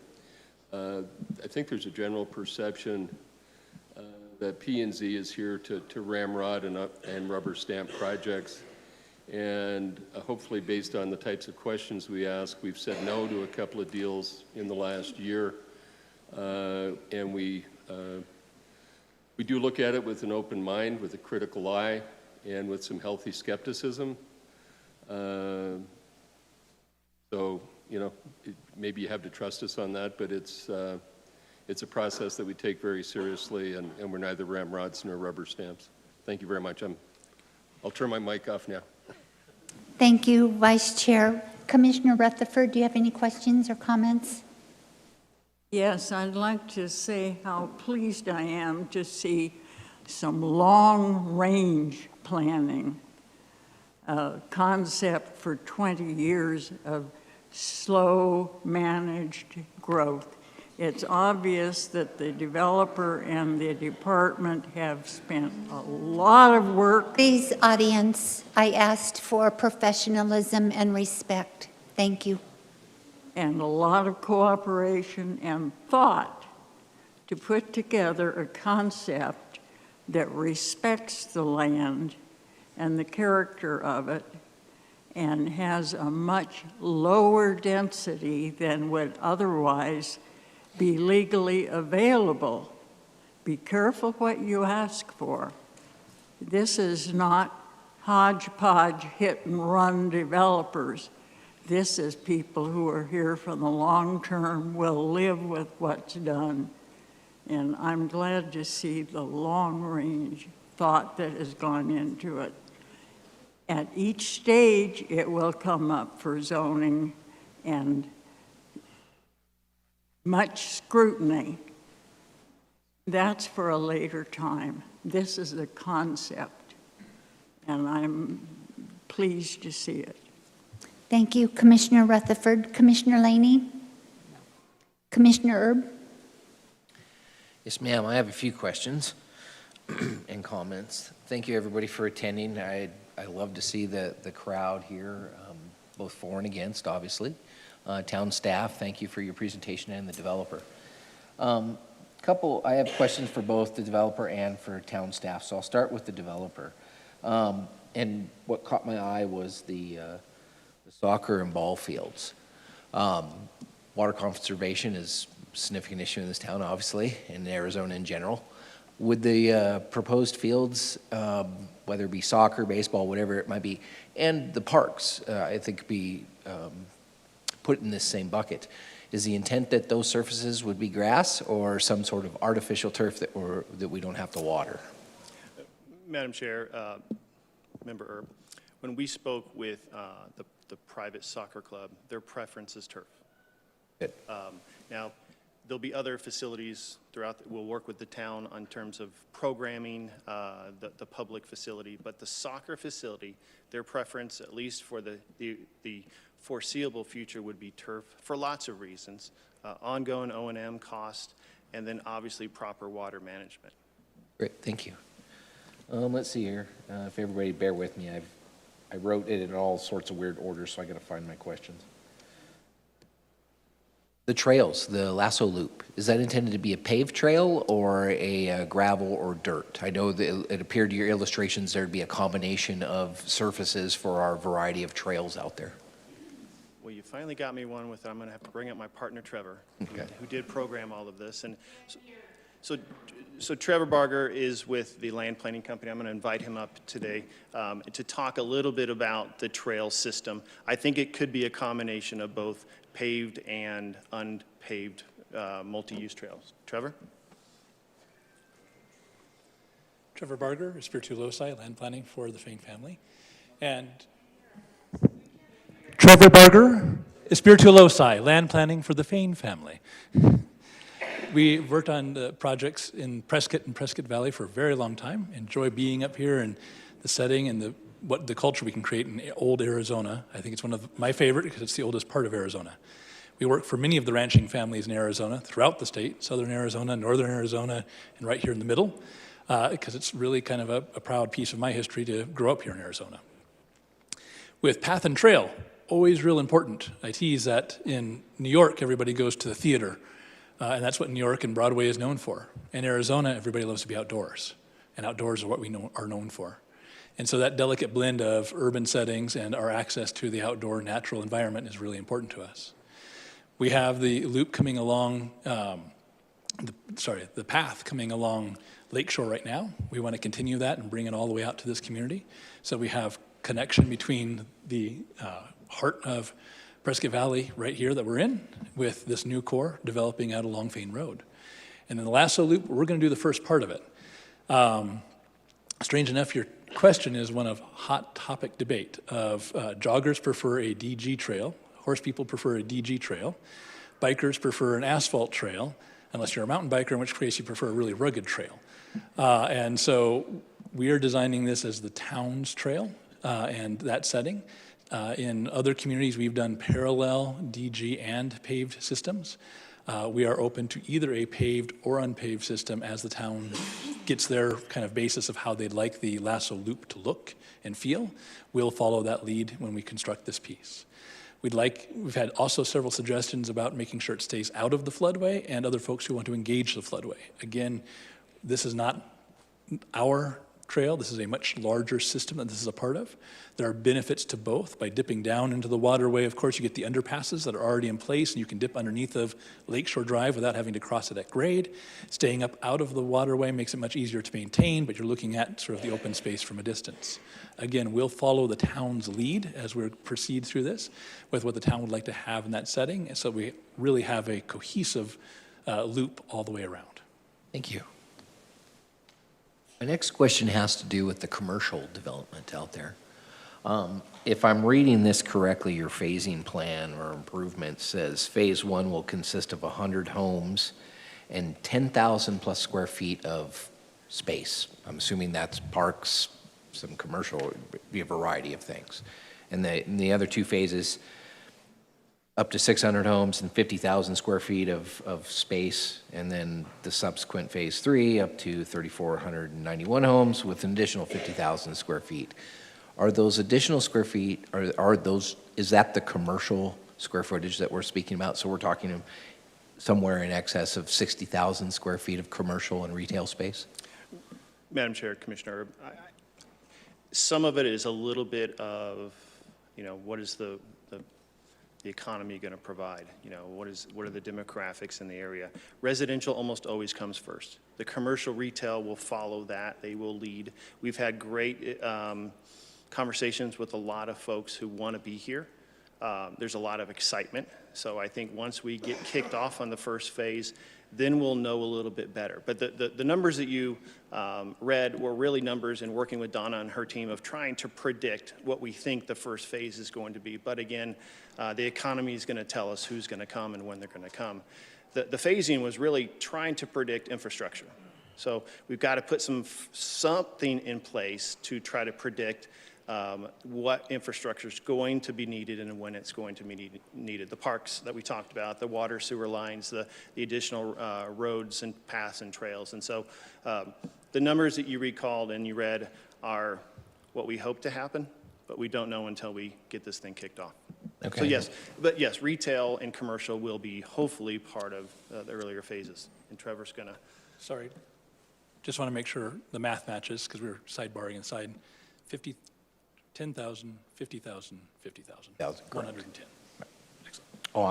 I think there's a general perception that P&Z is here to ramrod and rubber stamp projects. And hopefully based on the types of questions we ask, we've said no to a couple of deals in the last year. And we do look at it with an open mind, with a critical eye, and with some healthy skepticism. So, maybe you have to trust us on that, but it's a process that we take very seriously, and we're neither ramrods nor rubber stamps. Thank you very much. I'll turn my mic off now. Thank you, Vice Chair. Commissioner Rutherford, do you have any questions or comments? Yes, I'd like to say how pleased I am to see some long-range planning, concept for 20 years of slow managed growth. It's obvious that the developer and the department have spent a lot of work. Please, audience, I asked for professionalism and respect. Thank you. And a lot of cooperation and thought to put together a concept that respects the land and the character of it and has a much lower density than would otherwise be legally available. Be careful what you ask for. This is not hodgepodge hit-and-run developers. This is people who are here for the long term, will live with what's done. And I'm glad to see the long-range thought that has gone into it. At each stage, it will come up for zoning and much scrutiny. That's for a later time. This is the concept, and I'm pleased to see it. Thank you, Commissioner Rutherford. Commissioner Laney? Commissioner Erb? Yes, ma'am. I have a few questions and comments. Thank you, everybody, for attending. I love to see the crowd here, both for and against, obviously. Town staff, thank you for your presentation, and the developer. I have questions for both the developer and for town staff, so I'll start with the developer. And what caught my eye was the soccer and ball fields. Water conservation is a significant issue in this town, obviously, and in Arizona in general. Would the proposed fields, whether it be soccer, baseball, whatever it might be, and the parks, I think be put in this same bucket? Is the intent that those surfaces would be grass or some sort of artificial turf that we don't have to water? Madam Chair, Member Erb, when we spoke with the private soccer club, their preference is turf. Good. Now, there'll be other facilities throughout, we'll work with the town on terms of programming the public facility, but the soccer facility, their preference, at least for the foreseeable future, would be turf for lots of reasons. Ongoing O&M cost, and then obviously proper water management. Great, thank you. Let's see here. If everybody bear with me, I wrote it in all sorts of weird orders, so I got to find my questions. The trails, the lasso loop, is that intended to be a paved trail or a gravel or dirt? I know that it appeared to your illustrations there'd be a combination of surfaces for our variety of trails out there. Well, you finally got me one with, I'm going to have to bring up my partner, Trevor, Okay. who did program all of this. And so Trevor Barger is with the land planning company. I'm going to invite him up today to talk a little bit about the trail system. I think it could be a combination of both paved and unpaved multi-use trails. Trevor? Trevor Barger, Espiritu Loci, land planning for the Fain family. And Trevor Barger, Espiritu Loci, land planning for the Fain family. We worked on projects in Prescott and Prescott Valley for a very long time. Enjoy being up here and the setting and the culture we can create in old Arizona. I think it's one of my favorite because it's the oldest part of Arizona. We work for many of the ranching families in Arizona throughout the state, southern Arizona, northern Arizona, and right here in the middle, because it's really kind of a proud piece of my history to grow up here in Arizona. With path and trail, always real important. I tease that in New York, everybody goes to the theater, and that's what New York and Broadway is known for. In Arizona, everybody loves to be outdoors, and outdoors are what we are known for. And so that delicate blend of urban settings and our access to the outdoor natural environment is really important to us. We have the loop coming along, the path coming along Lakeshore right now. We want to continue that and bring it all the way out to this community. So we have connection between the heart of Prescott Valley right here that we're in with this new core developing out along Fain Road. And then the lasso loop, we're going to do the first part of it. Strange enough, your question is one of hot topic debate of joggers prefer a DG trail, horse people prefer a DG trail, bikers prefer an asphalt trail, unless you're a mountain biker, in which case you prefer a really rugged trail. And so we are designing this as the town's trail and that setting. In other communities, we've done parallel DG and paved systems. We are open to either a paved or unpaved system as the town gets their kind of basis of how they'd like the lasso loop to look and feel. We'll follow that lead when we construct this piece. We've had also several suggestions about making sure it stays out of the floodway and other folks who want to engage the floodway. Again, this is not our trail. This is a much larger system that this is a part of. There are benefits to both. By dipping down into the waterway, of course, you get the underpasses that are already in place, and you can dip underneath of Lakeshore Drive without having to cross it at grade. Staying up out of the waterway makes it much easier to maintain, but you're looking at sort of the open space from a distance. Again, we'll follow the town's lead as we proceed through this with what the town would like to have in that setting, so we really have a cohesive loop all the way around. Thank you. My next question has to do with the commercial development out there. If I'm reading this correctly, your phasing plan or improvement says Phase 1 will consist of 100 homes and 10,000 plus square feet of space. I'm assuming that's parks, some commercial, it'd be a variety of things. And the other two phases, up to 600 homes and 50,000 square feet of space, and then the subsequent Phase 3 up to 3,491 homes with an additional 50,000 square feet. Are those additional square feet, is that the commercial square footage that we're speaking about? So we're talking somewhere in excess of 60,000 square feet of commercial and retail space? Madam Chair, Commissioner, some of it is a little bit of, what is the economy going to provide? What are the demographics in the area? Residential almost always comes first. The commercial retail will follow that. They will lead. We've had great conversations with a lot of folks who want to be here. There's a lot of excitement. So I think once we get kicked off on the first phase, then we'll know a little bit better. But the numbers that you read were really numbers in working with Donna and her team of trying to predict what we think the first phase is going to be. But again, the economy is going to tell us who's going to come and when they're going to come. The phasing was really trying to predict infrastructure. So we've got to put something in place to try to predict what infrastructure is going to be needed and when it's going to be needed. The parks that we talked about, the water sewer lines, the additional roads and paths and trails. And so the numbers that you recalled and you read are what we hope to happen, but we don't know until we get this thing kicked off. Okay. So yes, retail and commercial will be hopefully part of the earlier phases. And Trevor's going to. Sorry, just want to make sure the math matches because we were sidebarring inside. 10,000, 50,000, 50,000. 110. Excellent. Oh,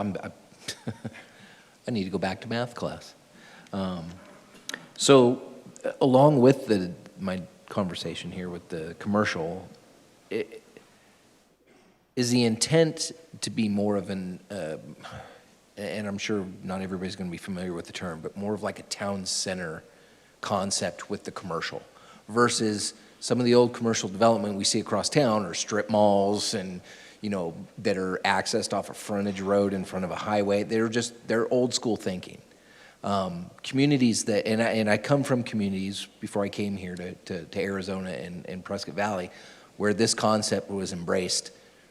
I need to go back to math class. So along with my conversation here with the commercial, is the intent to be more of an, and I'm sure not everybody's going to be familiar with the term, but more of like a town center concept with the commercial versus some of the old commercial development we see across town are strip malls and, that are accessed off a frontage road in front of a highway. They're old school thinking. Communities that, and I come from communities before I came here to Arizona and Prescott Valley, where this concept was embraced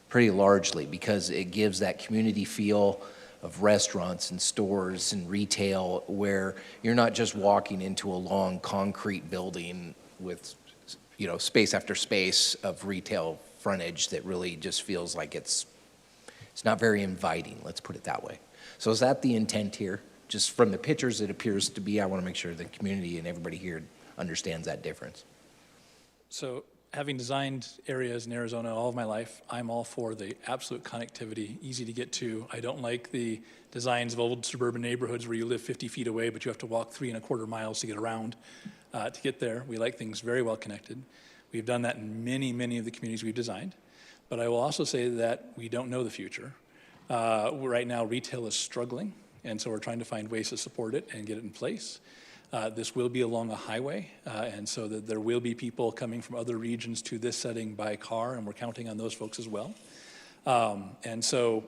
pretty largely because it gives that community feel of restaurants and stores and retail where you're not just walking into a long concrete building with space after space of retail frontage that really just feels like it's not very inviting, let's put it that way. So is that the intent here? Just from the pictures it appears to be, I want to make sure the community and everybody here understands that difference. So having designed areas in Arizona all of my life, I'm all for the absolute connectivity, easy to get to. I don't like the designs of old suburban neighborhoods where you live 50 feet away, but you have to walk 3.25 miles to get around. To get there. We like things very well connected. We've done that in many, many of the communities we've designed. But I will also say that we don't know the future. Right now, retail is struggling, and so we're trying to find ways to support it and get it in place. This will be along a highway, and so that there will be people coming from other regions to this setting by car, and we're counting on those folks as well. And so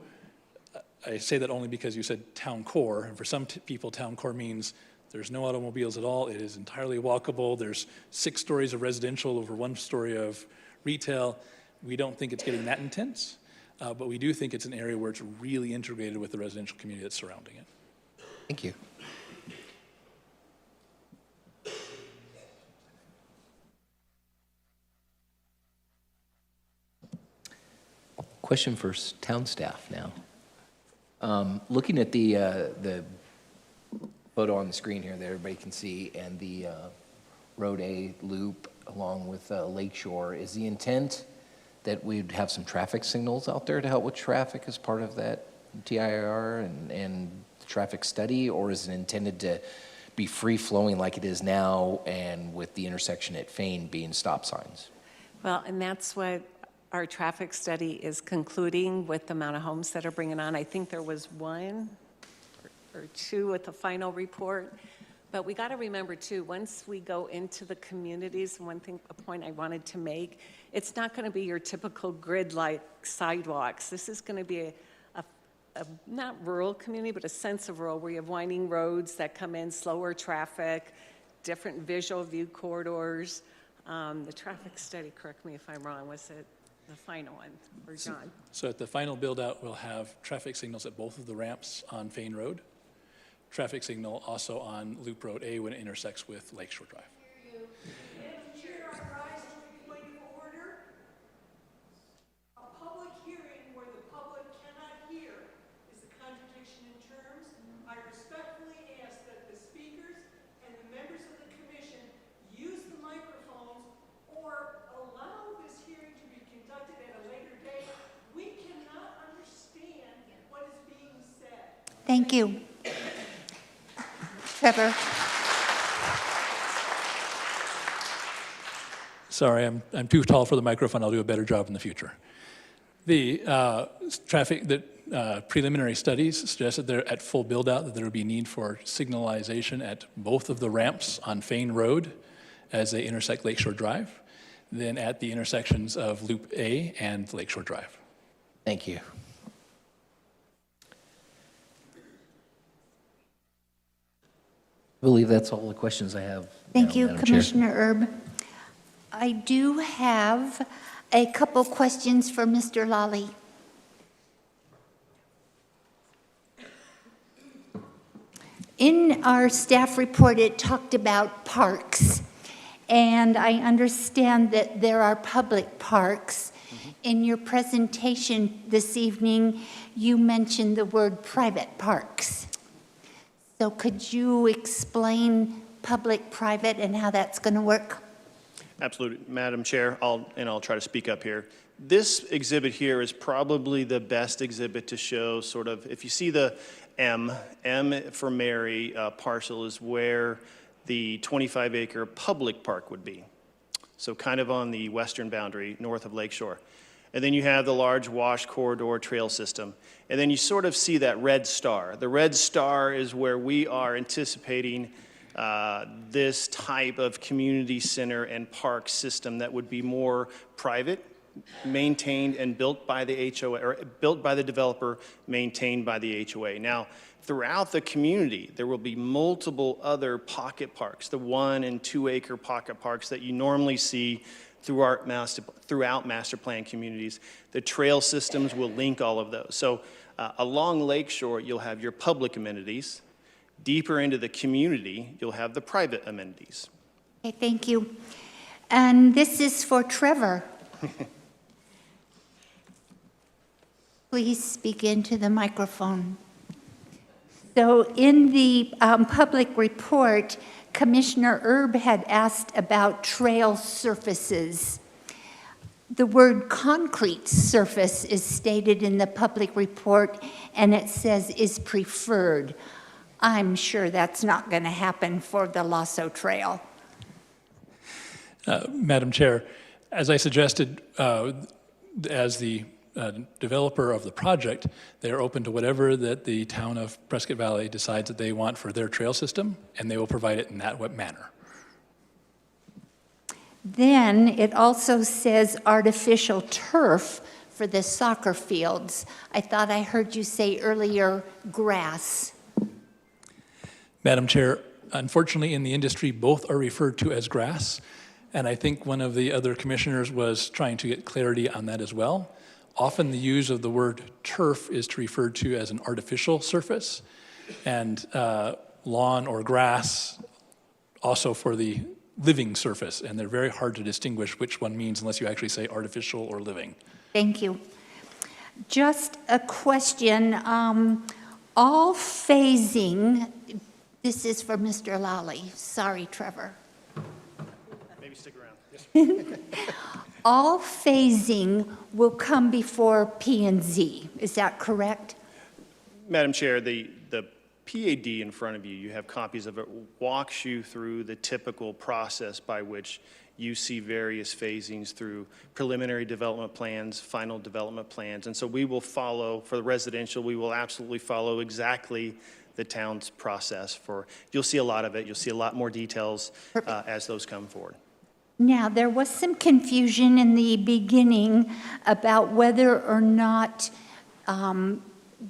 I say that only because you said town core, and for some people, town core means there's no automobiles at all. It is entirely walkable. There's 6 stories of residential over 1 story of retail. We don't think it's getting that intense, but we do think it's an area where it's really integrated with the residential community that's surrounding it. Thank you. Question for town staff now. Looking at the photo on the screen here that everybody can see and the Road A loop, along with Lakeshore. Is the intent that we'd have some traffic signals out there to help with traffic as part of that TIR and the traffic study, or is it intended to be free-flowing like it is now and with the intersection at Fane being stop signs? Well, and that's what our traffic study is concluding with the amount of homes that are bringing on. I think there was one or two with the final report. But we got to remember, too, once we go into the communities, a point I wanted to make, it's not going to be your typical grid-like sidewalks. This is going to be a not rural community, but a sense of rural, where you have winding roads that come in, slower traffic, different visual view corridors. The traffic study, correct me if I'm wrong, was it the final one, or John? So at the final build-out, we'll have traffic signals at both of the ramps on Fane Road. Traffic signal also on Loop Road A when it intersects with Lakeshore Drive. Madam Chair, I rise to the point of order. A public hearing where the public cannot hear is a contradiction in terms. I respectfully ask that the speakers and the members of the commission use the microphones or allow this hearing to be conducted at a later date. We cannot understand what is being said. Thank you. Trevor. Sorry, I'm too tall for the microphone. I'll do a better job in the future. The preliminary studies suggest that they're at full build-out, that there will be need for signalization at both of the ramps on Fane Road as they intersect Lakeshore Drive, then at the intersections of Loop A and Lakeshore Drive. Thank you. I believe that's all the questions I have. Thank you, Madam Chair. Commissioner Erb. I do have a couple questions for Mr. Lally. In our staff report, it talked about parks, and I understand that there are public parks. In your presentation this evening, you mentioned the word private parks. So could you explain public-private and how that's going to work? Absolutely, Madam Chair, I'll try to speak up here. This exhibit here is probably the best exhibit to show sort of, if you see the M for Mary parcel is where the 25-acre public park would be. So kind of on the western boundary, north of Lakeshore. And then you have the large wash corridor trail system. And then you sort of see that red star. The red star is where we are anticipating this type of community center and park system that would be more private, maintained and built by the HOA, or built by the developer, maintained by the HOA. Now, throughout the community, there will be multiple other pocket parks, the 1 and 2 acre pocket parks that you normally see throughout master plan communities. The trail systems will link all of those. So along Lakeshore, you'll have your public amenities. Deeper into the community, you'll have the private amenities. Okay, thank you. And this is for Trevor. Please speak into the microphone. So in the public report, Commissioner Erb had asked about trail surfaces. The word concrete surface is stated in the public report, and it says is preferred. I'm sure that's not going to happen for the Lasso Trail. Madam Chair, as I suggested, as the developer of the project, they are open to whatever that the town of Prescott Valley decides that they want for their trail system, and they will provide it in that manner. Then it also says artificial turf for the soccer fields. I thought I heard you say earlier grass. Madam Chair, unfortunately in the industry, both are referred to as grass, and I think one of the other commissioners was trying to get clarity on that as well. Often the use of the word turf is to refer to as an artificial surface, and lawn or grass also for the living surface, and they're very hard to distinguish which one means unless you actually say artificial or living. Thank you. Just a question. All phasing, this is for Mr. Lally. Sorry, Trevor. Maybe stick around. All phasing will come before P and Z, is that correct? Madam Chair, the PAD in front of you, you have copies of it, walks you through the typical process by which you see various phasings through preliminary development plans, final development plans. And so we will follow, for the residential, we will absolutely follow exactly the town's process for, you'll see a lot of it, you'll see a lot more details as those come forward. Now, there was some confusion in the beginning about whether or not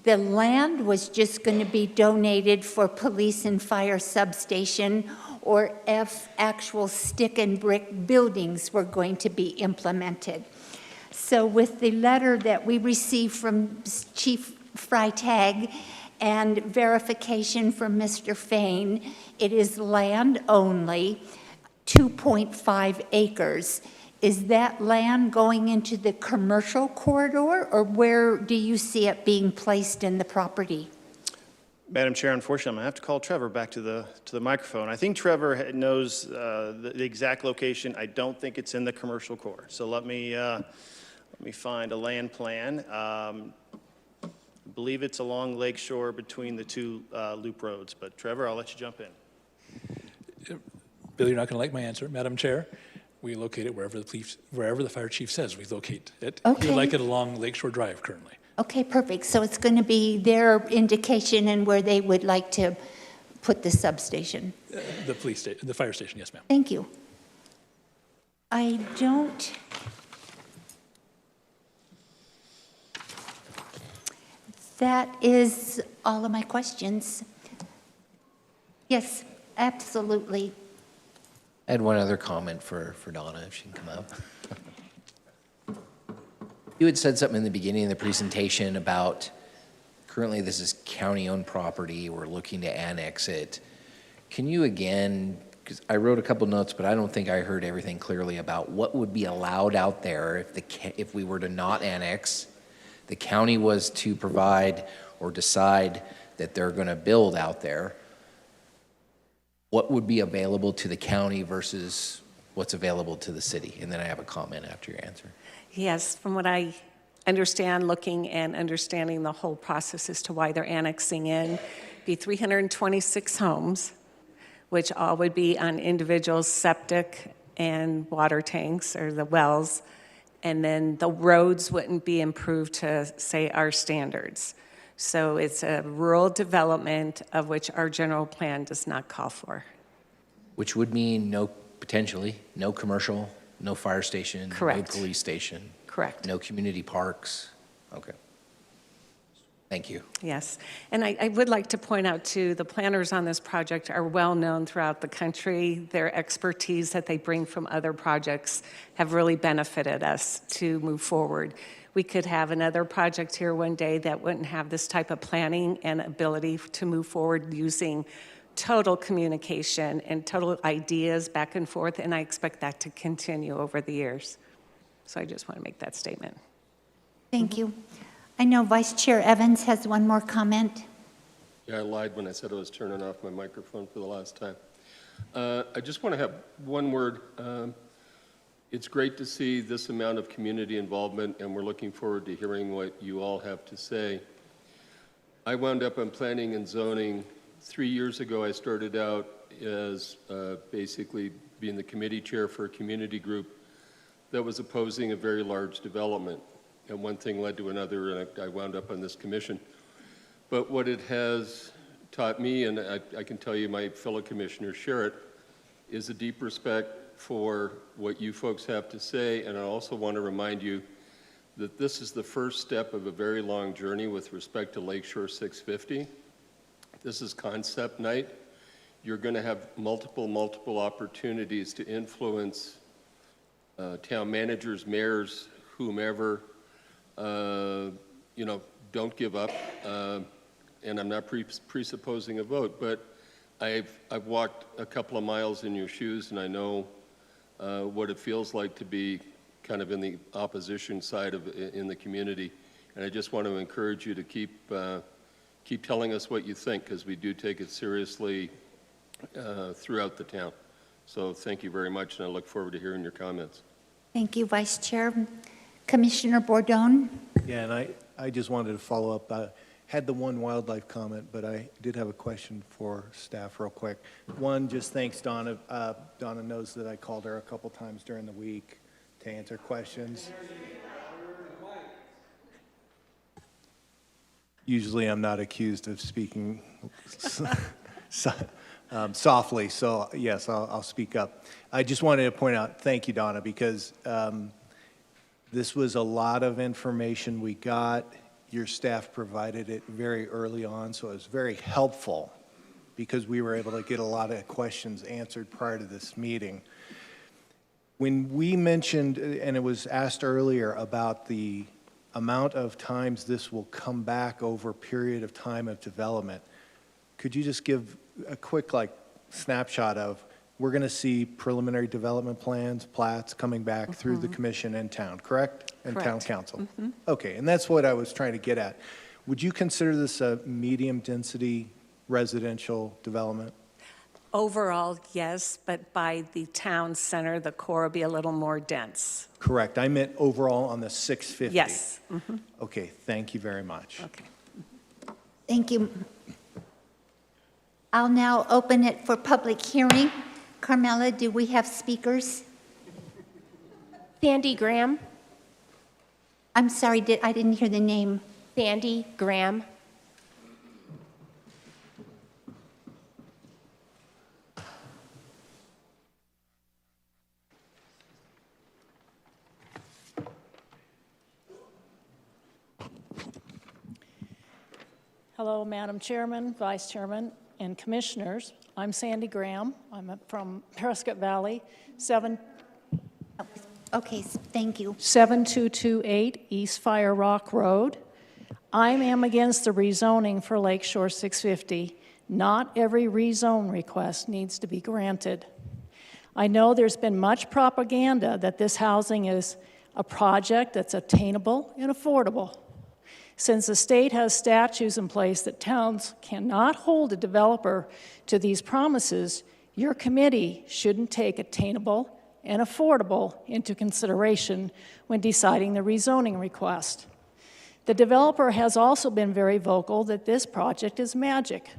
the land was just going to be donated for police and fire substation, or if actual stick and brick buildings were going to be implemented. So with the letter that we received from Chief Freitag and verification from Mr. Fain, it is land only, 2.5 acres. Is that land going into the commercial corridor, or where do you see it being placed in the property? Madam Chair, unfortunately, I'm going to have to call Trevor back to the microphone. I think Trevor knows the exact location. I don't think it's in the commercial core. So let me find a land plan. I believe it's along Lakeshore between the two loop roads. But Trevor, I'll let you jump in. Bill, you're not going to like my answer. Madam Chair, we locate it wherever the fire chief says we locate it. Okay. He would like it along Lakeshore Drive currently. Okay, perfect. So it's going to be their indication and where they would like to put the substation. The fire station, yes, ma'am. Thank you. I don't... That is all of my questions. Yes, absolutely. I had one other comment for Donna, if she can come up. You had said something in the beginning of the presentation about currently this is county-owned property, we're looking to annex it. Can you again, because I wrote a couple notes, but I don't think I heard everything clearly about what would be allowed out there if we were to not annex, the county was to provide or decide that they're going to build out there. What would be available to the county versus what's available to the city? And then I have a comment after your answer. Yes, from what I understand, looking and understanding the whole process as to why they're annexing in, be 326 homes, which all would be on individual septic and water tanks, or the wells, and then the roads wouldn't be improved to, say, our standards. So it's a rural development of which our general plan does not call for. Which would mean potentially, no commercial, no fire station, Correct. no police station. Correct. No community parks. Okay. Thank you. Yes, and I would like to point out, too, the planners on this project are well-known throughout the country. Their expertise that they bring from other projects have really benefited us to move forward. We could have another project here one day that wouldn't have this type of planning and ability to move forward using total communication and total ideas back and forth, and I expect that to continue over the years. So I just want to make that statement. Thank you. I know Vice Chair Evans has one more comment. Yeah, I lied when I said I was turning off my microphone for the last time. I just want to have one word. It's great to see this amount of community involvement, and we're looking forward to hearing what you all have to say. I wound up on planning and zoning. 3 years ago, I started out as basically being the committee chair for a community group that was opposing a very large development. And one thing led to another, and I wound up on this commission. But what it has taught me, and I can tell you my fellow commissioners share it, is a deep respect for what you folks have to say. And I also want to remind you that this is the first step of a very long journey with respect to Lakeshore 650. This is concept night. You're going to have multiple opportunities to influence town managers, mayors, whomever. Don't give up. And I'm not presupposing a vote, but I've walked a couple of miles in your shoes, and I know what it feels like to be kind of in the opposition side in the community. And I just want to encourage you to keep telling us what you think, because we do take it seriously throughout the town. So thank you very much, and I look forward to hearing your comments. Thank you, Vice Chair. Commissioner Bordone? Yeah, and I just wanted to follow up. I had the one wildlife comment, but I did have a question for staff real quick. One, just thanks Donna. Donna knows that I called her a couple times during the week to answer questions. Usually I'm not accused of speaking softly, so yes, I'll speak up. I just wanted to point out, thank you, Donna, because this was a lot of information we got. Your staff provided it very early on, so it was very helpful because we were able to get a lot of questions answered prior to this meeting. When we mentioned, and it was asked earlier about the amount of times this will come back over a period of time of development, could you just give a quick snapshot of, we're going to see preliminary development plans, plats coming back through the commission and town, correct? And town council. Okay, and that's what I was trying to get at. Would you consider this a medium density residential development? Overall, yes, but by the town center, the core will be a little more dense. Correct. I meant overall on the 650. Yes. Okay, thank you very much. Okay. Thank you. I'll now open it for public hearing. Carmela, do we have speakers? Sandy Graham. I'm sorry, I didn't hear the name. Sandy Graham. Hello, Madam Chairman, Vice Chairman, and Commissioners. I'm Sandy Graham. I'm from Prescott Valley, Okay, thank you. 7228 East Fire Rock Road. I am against the rezoning for Lakeshore 650. Not every rezone request needs to be granted. I know there's been much propaganda that this housing is a project that's attainable and affordable. Since the state has statutes in place that towns cannot hold a developer to these promises, your committee shouldn't take attainable and affordable into consideration when deciding the rezoning request. The developer has also been very vocal that this project is magic.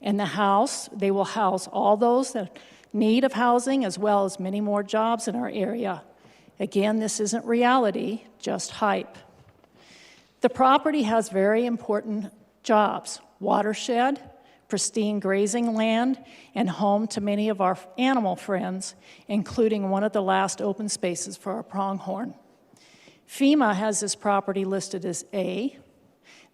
In the house, they will house all those that need of housing as well as many more jobs in our area. Again, this isn't reality, just hype. The property has very important jobs: watershed, pristine grazing land, and home to many of our animal friends, including one of the last open spaces for our pronghorn. FEMA has this property listed as A.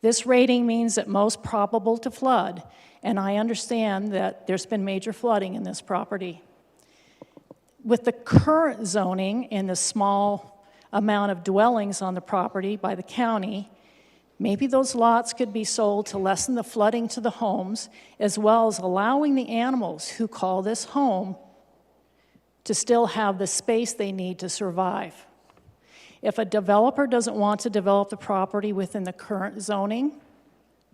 This rating means that most probable to flood, and I understand that there's been major flooding in this property. With the current zoning and the small amount of dwellings on the property by the county, maybe those lots could be sold to lessen the flooding to the homes, as well as allowing the animals who call this home to still have the space they need to survive. If a developer doesn't want to develop the property within the current zoning,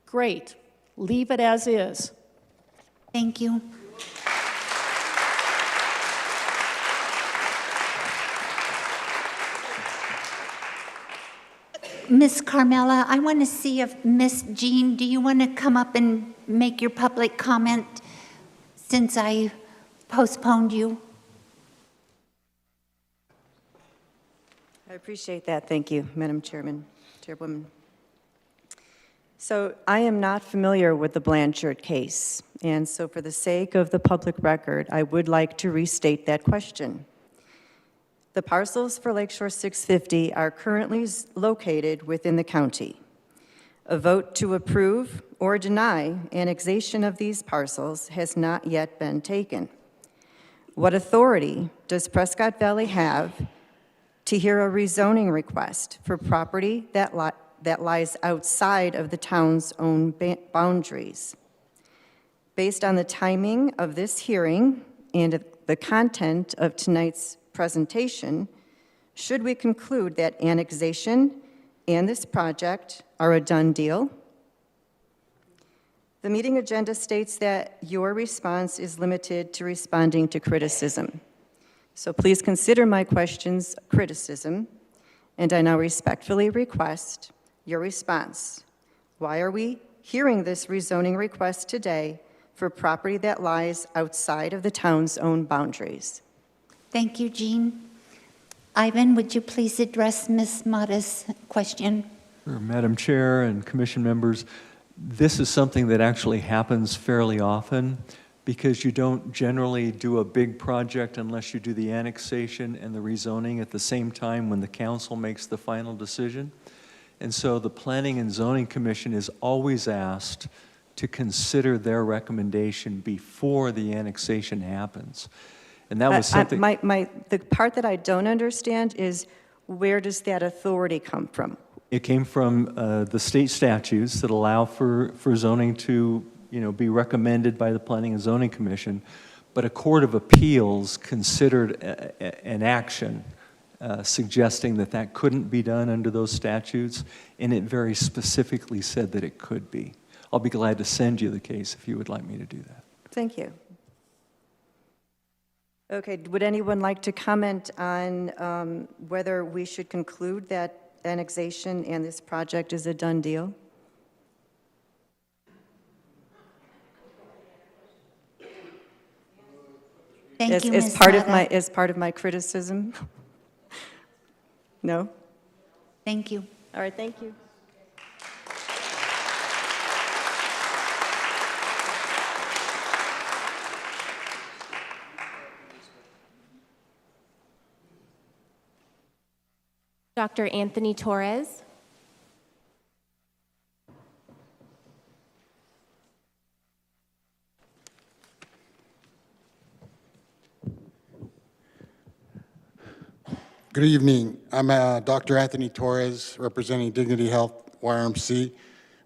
great, leave it as is. Thank you. Miss Carmela, I want to see if Miss Jean, do you want to come up and make your public comment since I postponed you? I appreciate that. Thank you, Madam Chairwoman. So I am not familiar with the Blanchard case, and so for the sake of the public record, I would like to restate that question. The parcels for Lakeshore 650 are currently located within the county. A vote to approve or deny annexation of these parcels has not yet been taken. What authority does Prescott Valley have to hear a rezoning request for property that lies outside of the town's own boundaries? Based on the timing of this hearing and the content of tonight's presentation, should we conclude that annexation and this project are a done deal? The meeting agenda states that your response is limited to responding to criticism. So please consider my questions criticism, and I now respectfully request your response. Why are we hearing this rezoning request today for property that lies outside of the town's own boundaries? Thank you, Jean. Ivan, would you please address Ms. Mata's question? Sure, Madam Chair and Commission members, this is something that actually happens fairly often because you don't generally do a big project unless you do the annexation and the rezoning at the same time when the council makes the final decision. And so the Planning and Zoning Commission is always asked to consider their recommendation before the annexation happens. And that was something... The part that I don't understand is, where does that authority come from? It came from the state statutes that allow for zoning to, be recommended by the Planning and Zoning Commission, but a court of appeals considered an action suggesting that that couldn't be done under those statutes, and it very specifically said that it could be. I'll be glad to send you the case if you would like me to do that. Thank you. Okay, would anyone like to comment on whether we should conclude that annexation and this project is a done deal? Thank you, As Ms. part of my criticism? No? Thank you. All right, thank you. Dr. Anthony Torres. Good evening. I'm Dr. Anthony Torres, representing Dignity Health YRMC.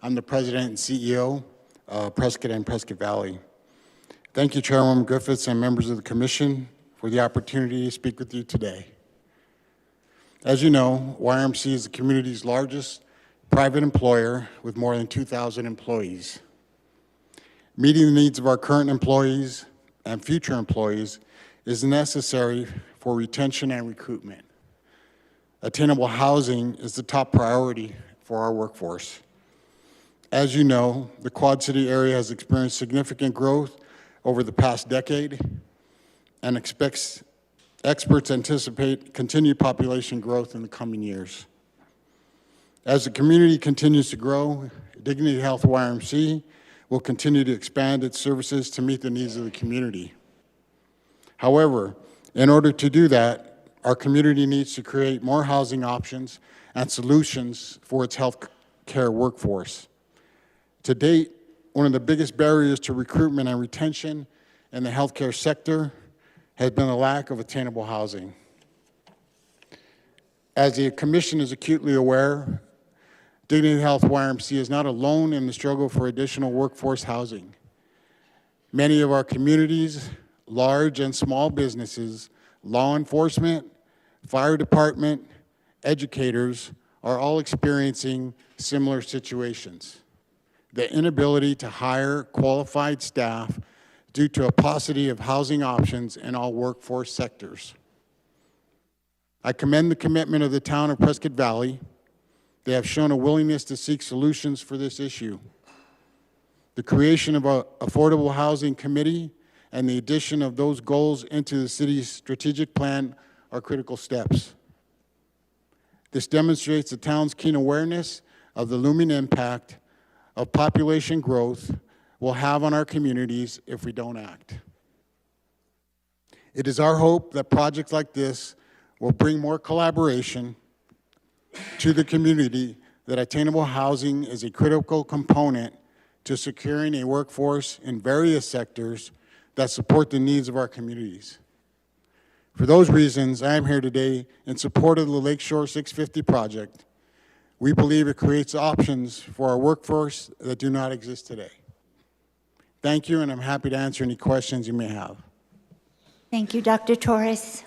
I'm the president and CEO of Prescott and Prescott Valley. Thank you, Chairwoman Griffiths and members of the Commission, for the opportunity to speak with you today. As you know, YRMC is the community's largest private employer with more than 2,000 employees. Meeting the needs of our current employees and future employees is necessary for retention and recruitment. Attainable housing is the top priority for our workforce. As you know, the Quad City area has experienced significant growth over the past decade and experts anticipate continued population growth in the coming years. As the community continues to grow, Dignity Health YRMC will continue to expand its services to meet the needs of the community. However, in order to do that, our community needs to create more housing options and solutions for its health care workforce. To date, one of the biggest barriers to recruitment and retention in the healthcare sector has been a lack of attainable housing. As the Commission is acutely aware, Dignity Health YRMC is not alone in the struggle for additional workforce housing. Many of our communities, large and small businesses, law enforcement, fire department, educators are all experiencing similar situations. The inability to hire qualified staff due to a paucity of housing options in all workforce sectors. I commend the commitment of the town of Prescott Valley. They have shown a willingness to seek solutions for this issue. The creation of an affordable housing committee and the addition of those goals into the city's strategic plan are critical steps. This demonstrates the town's keen awareness of the looming impact of population growth will have on our communities if we don't act. It is our hope that projects like this will bring more collaboration to the community, that attainable housing is a critical component to securing a workforce in various sectors that support the needs of our communities. For those reasons, I am here today in support of the Lakeshore 650 project. We believe it creates options for our workforce that do not exist today. Thank you, and I'm happy to answer any questions you may have. Thank you, Dr. Torres.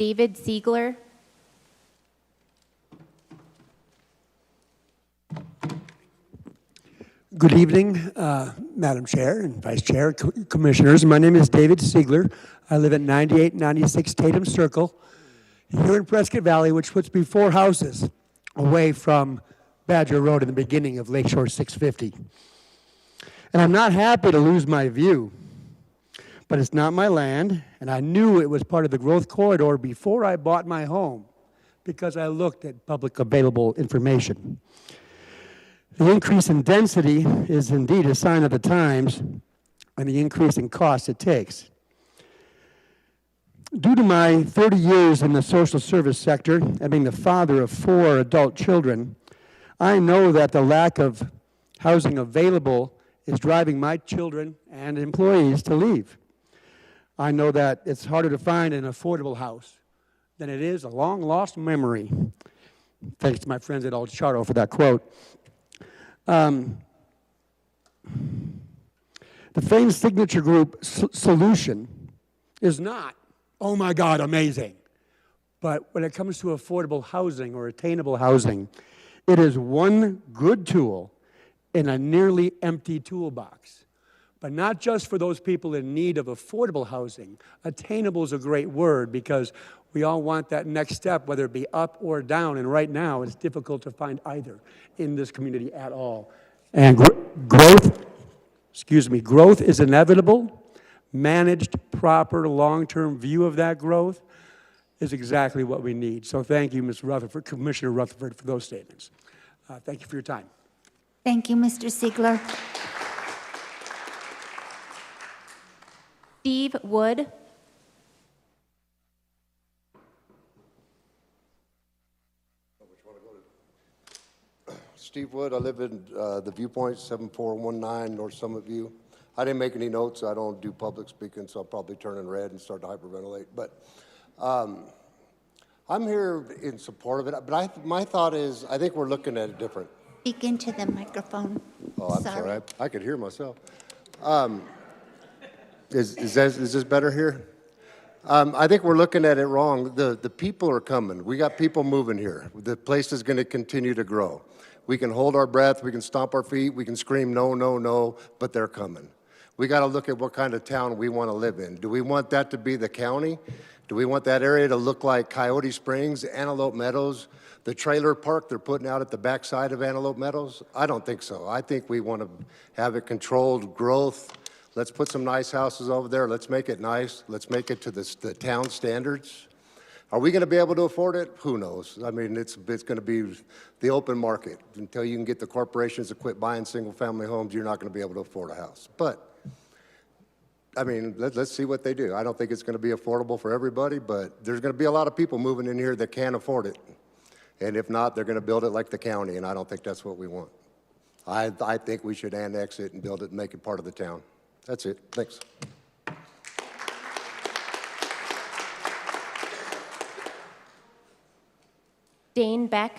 David Siegler. Good evening, Madam Chair and Vice Chair, Commissioners. My name is David Siegler. I live at 9896 Tatum Circle here in Prescott Valley, which puts me 4 houses away from Badger Road in the beginning of Lakeshore 650. And I'm not happy to lose my view, but it's not my land, and I knew it was part of the growth corridor before I bought my home because I looked at public available information. The increase in density is indeed a sign of the times and the increase in cost it takes. Due to my 30 years in the social service sector and being the father of 4 adult children, I know that the lack of housing available is driving my children and employees to leave. I know that it's harder to find an affordable house than it is a long-lost memory. Thanks to my friends at Old Charter for that quote. The famed signature group solution is not, oh my God, amazing. But when it comes to affordable housing or attainable housing, it is one good tool in a nearly empty toolbox. But not just for those people in need of affordable housing. Attainable is a great word because we all want that next step, whether it be up or down, and right now it's difficult to find either in this community at all. And growth is inevitable. Managed, proper, long-term view of that growth is exactly what we need. So thank you, Ms. Rutherford, Commissioner Rutherford, for those statements. Thank you for your time. Thank you, Mr. Siegler. Steve Wood. Steve Wood, I live in the Viewpoint, 7419 North Summit View. I didn't make any notes. I don't do public speaking, so I'll probably turn in red and start to hyperventilate. But I'm here in support of it. But my thought is, I think we're looking at it different. Speak into the microphone. Oh, I'm sorry. I could hear myself. Is this better here? I think we're looking at it wrong. The people are coming. We got people moving here. The place is going to continue to grow. We can hold our breath, we can stomp our feet, we can scream no, no, no, but they're coming. We got to look at what kind of town we want to live in. Do we want that to be the county? Do we want that area to look like Coyote Springs, Antelope Meadows, the trailer park they're putting out at the backside of Antelope Meadows? I don't think so. I think we want to have a controlled growth. Let's put some nice houses over there. Let's make it nice. Let's make it to the town standards. Are we going to be able to afford it? Who knows? I mean, it's going to be the open market. Until you can get the corporations to quit buying single-family homes, you're not going to be able to afford a house. But, I mean, let's see what they do. I don't think it's going to be affordable for everybody, but there's going to be a lot of people moving in here that can't afford it. And if not, they're going to build it like the county, and I don't think that's what we want. I think we should annex it and build it and make it part of the town. That's it. Thanks. Dane Beck.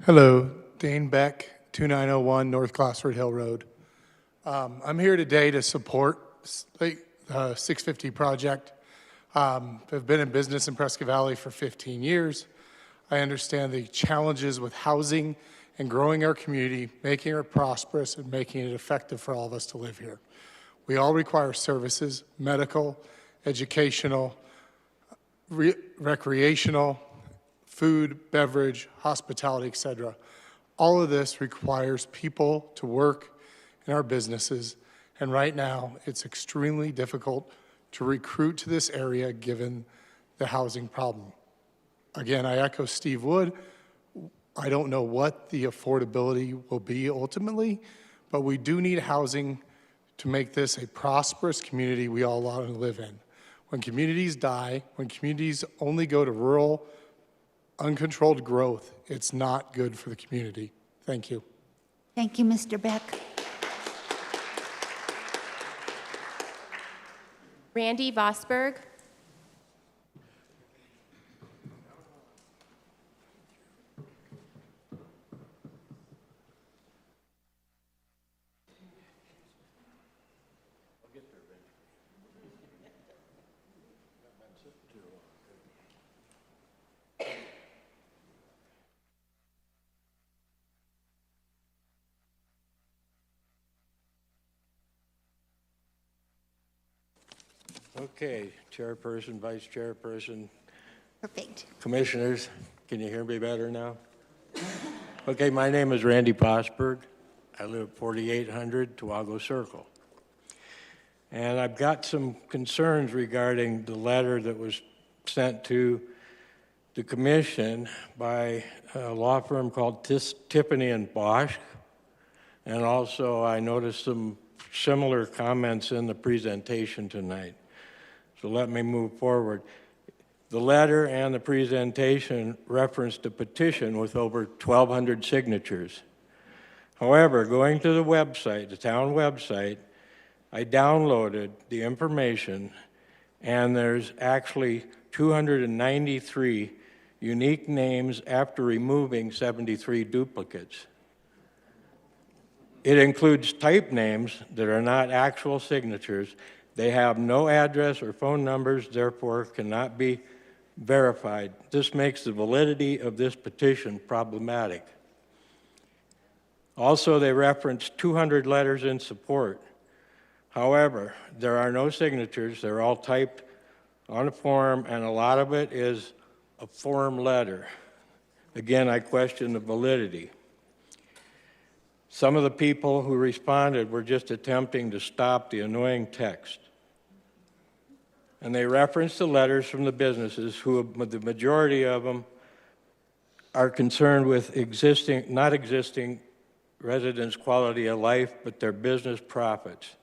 Hello, Dane Beck, 2901 North Glassford Hill Road. I'm here today to support the 650 project. I've been in business in Prescott Valley for 15 years. I understand the challenges with housing and growing our community, making it prosperous and making it effective for all of us to live here. We all require services, medical, educational, recreational, food, beverage, hospitality, etc. All of this requires people to work in our businesses, and right now it's extremely difficult to recruit to this area given the housing problem. Again, I echo Steve Wood. I don't know what the affordability will be ultimately, but we do need housing to make this a prosperous community we all want to live in. When communities die, when communities only go to rural, uncontrolled growth, it's not good for the community. Thank you. Thank you, Mr. Beck. Randy Vosberg. Okay, Chairperson, Vice Chairperson, Perfect. Commissioners, can you hear me better now? Okay, my name is Randy Posberg. I live at 4800 Tuago Circle. And I've got some concerns regarding the letter that was sent to the Commission by a law firm called Tiffany and Bosch. And also I noticed some similar comments in the presentation tonight. So let me move forward. The letter and the presentation referenced a petition with over 1,200 signatures. However, going to the website, the town website, I downloaded the information, and there's actually 293 unique names after removing 73 duplicates. It includes type names that are not actual signatures. They have no address or phone numbers, therefore cannot be verified. This makes the validity of this petition problematic. Also, they reference 200 letters in support. However, there are no signatures. They're all typed on a form, and a lot of it is a form letter. Again, I question the validity. Some of the people who responded were just attempting to stop the annoying text. And they referenced the letters from the businesses, who the majority of them are concerned with not existing residents' quality of life, but their business profits.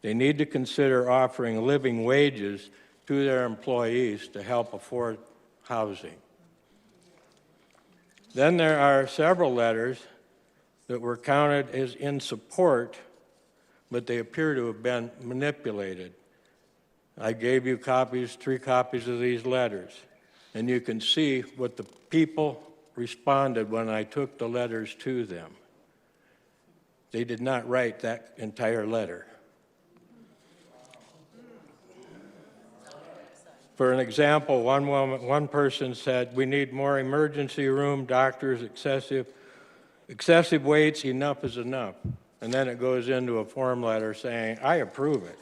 They need to consider offering living wages to their employees to help afford housing. Then there are several letters that were counted as in support, but they appear to have been manipulated. I gave you copies, 3 copies of these letters, and you can see what the people responded when I took the letters to them. They did not write that entire letter. For an example, one person said, "We need more emergency room doctors, excessive waits, enough is enough." And then it goes into a form letter saying, "I approve it."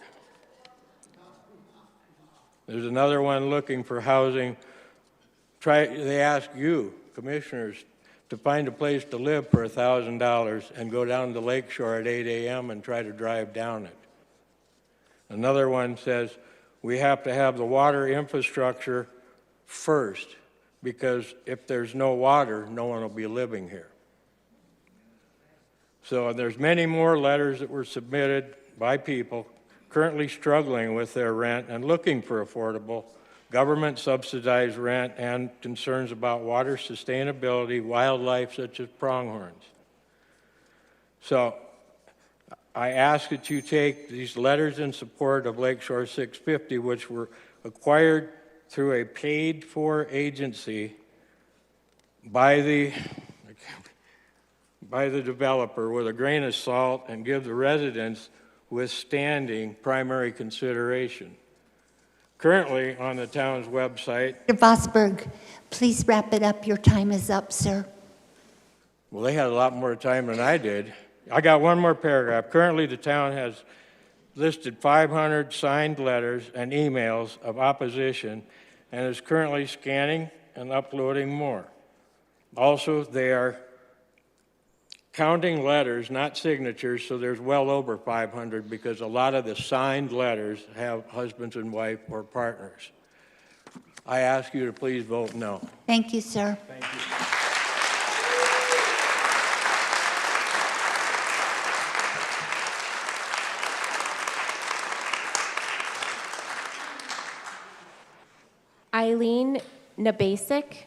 There's another one looking for housing. They ask you, commissioners, to find a place to live for $1,000 and go down to Lakeshore at 8 a.m. and try to drive down it. Another one says, "We have to have the water infrastructure first, because if there's no water, no one will be living here." So there's many more letters that were submitted by people currently struggling with their rent and looking for affordable government-subsidized rent, and concerns about water sustainability, wildlife such as pronghorns. So I ask that you take these letters in support of Lakeshore 650, which were acquired through a paid-for agency by the developer, with a grain of salt, and give the residents withstanding primary consideration. Currently, on the town's website... Mr. Vosberg, please wrap it up. Your time is up, sir. Well, they had a lot more time than I did. I got one more paragraph. Currently, the town has listed 500 signed letters and emails of opposition and is currently scanning and uploading more. Also, they are counting letters, not signatures, so there's well over 500, because a lot of the signed letters have husbands and wife or partners. I ask you to please vote no. Thank you, sir. Thank you. Eileen Nabasic.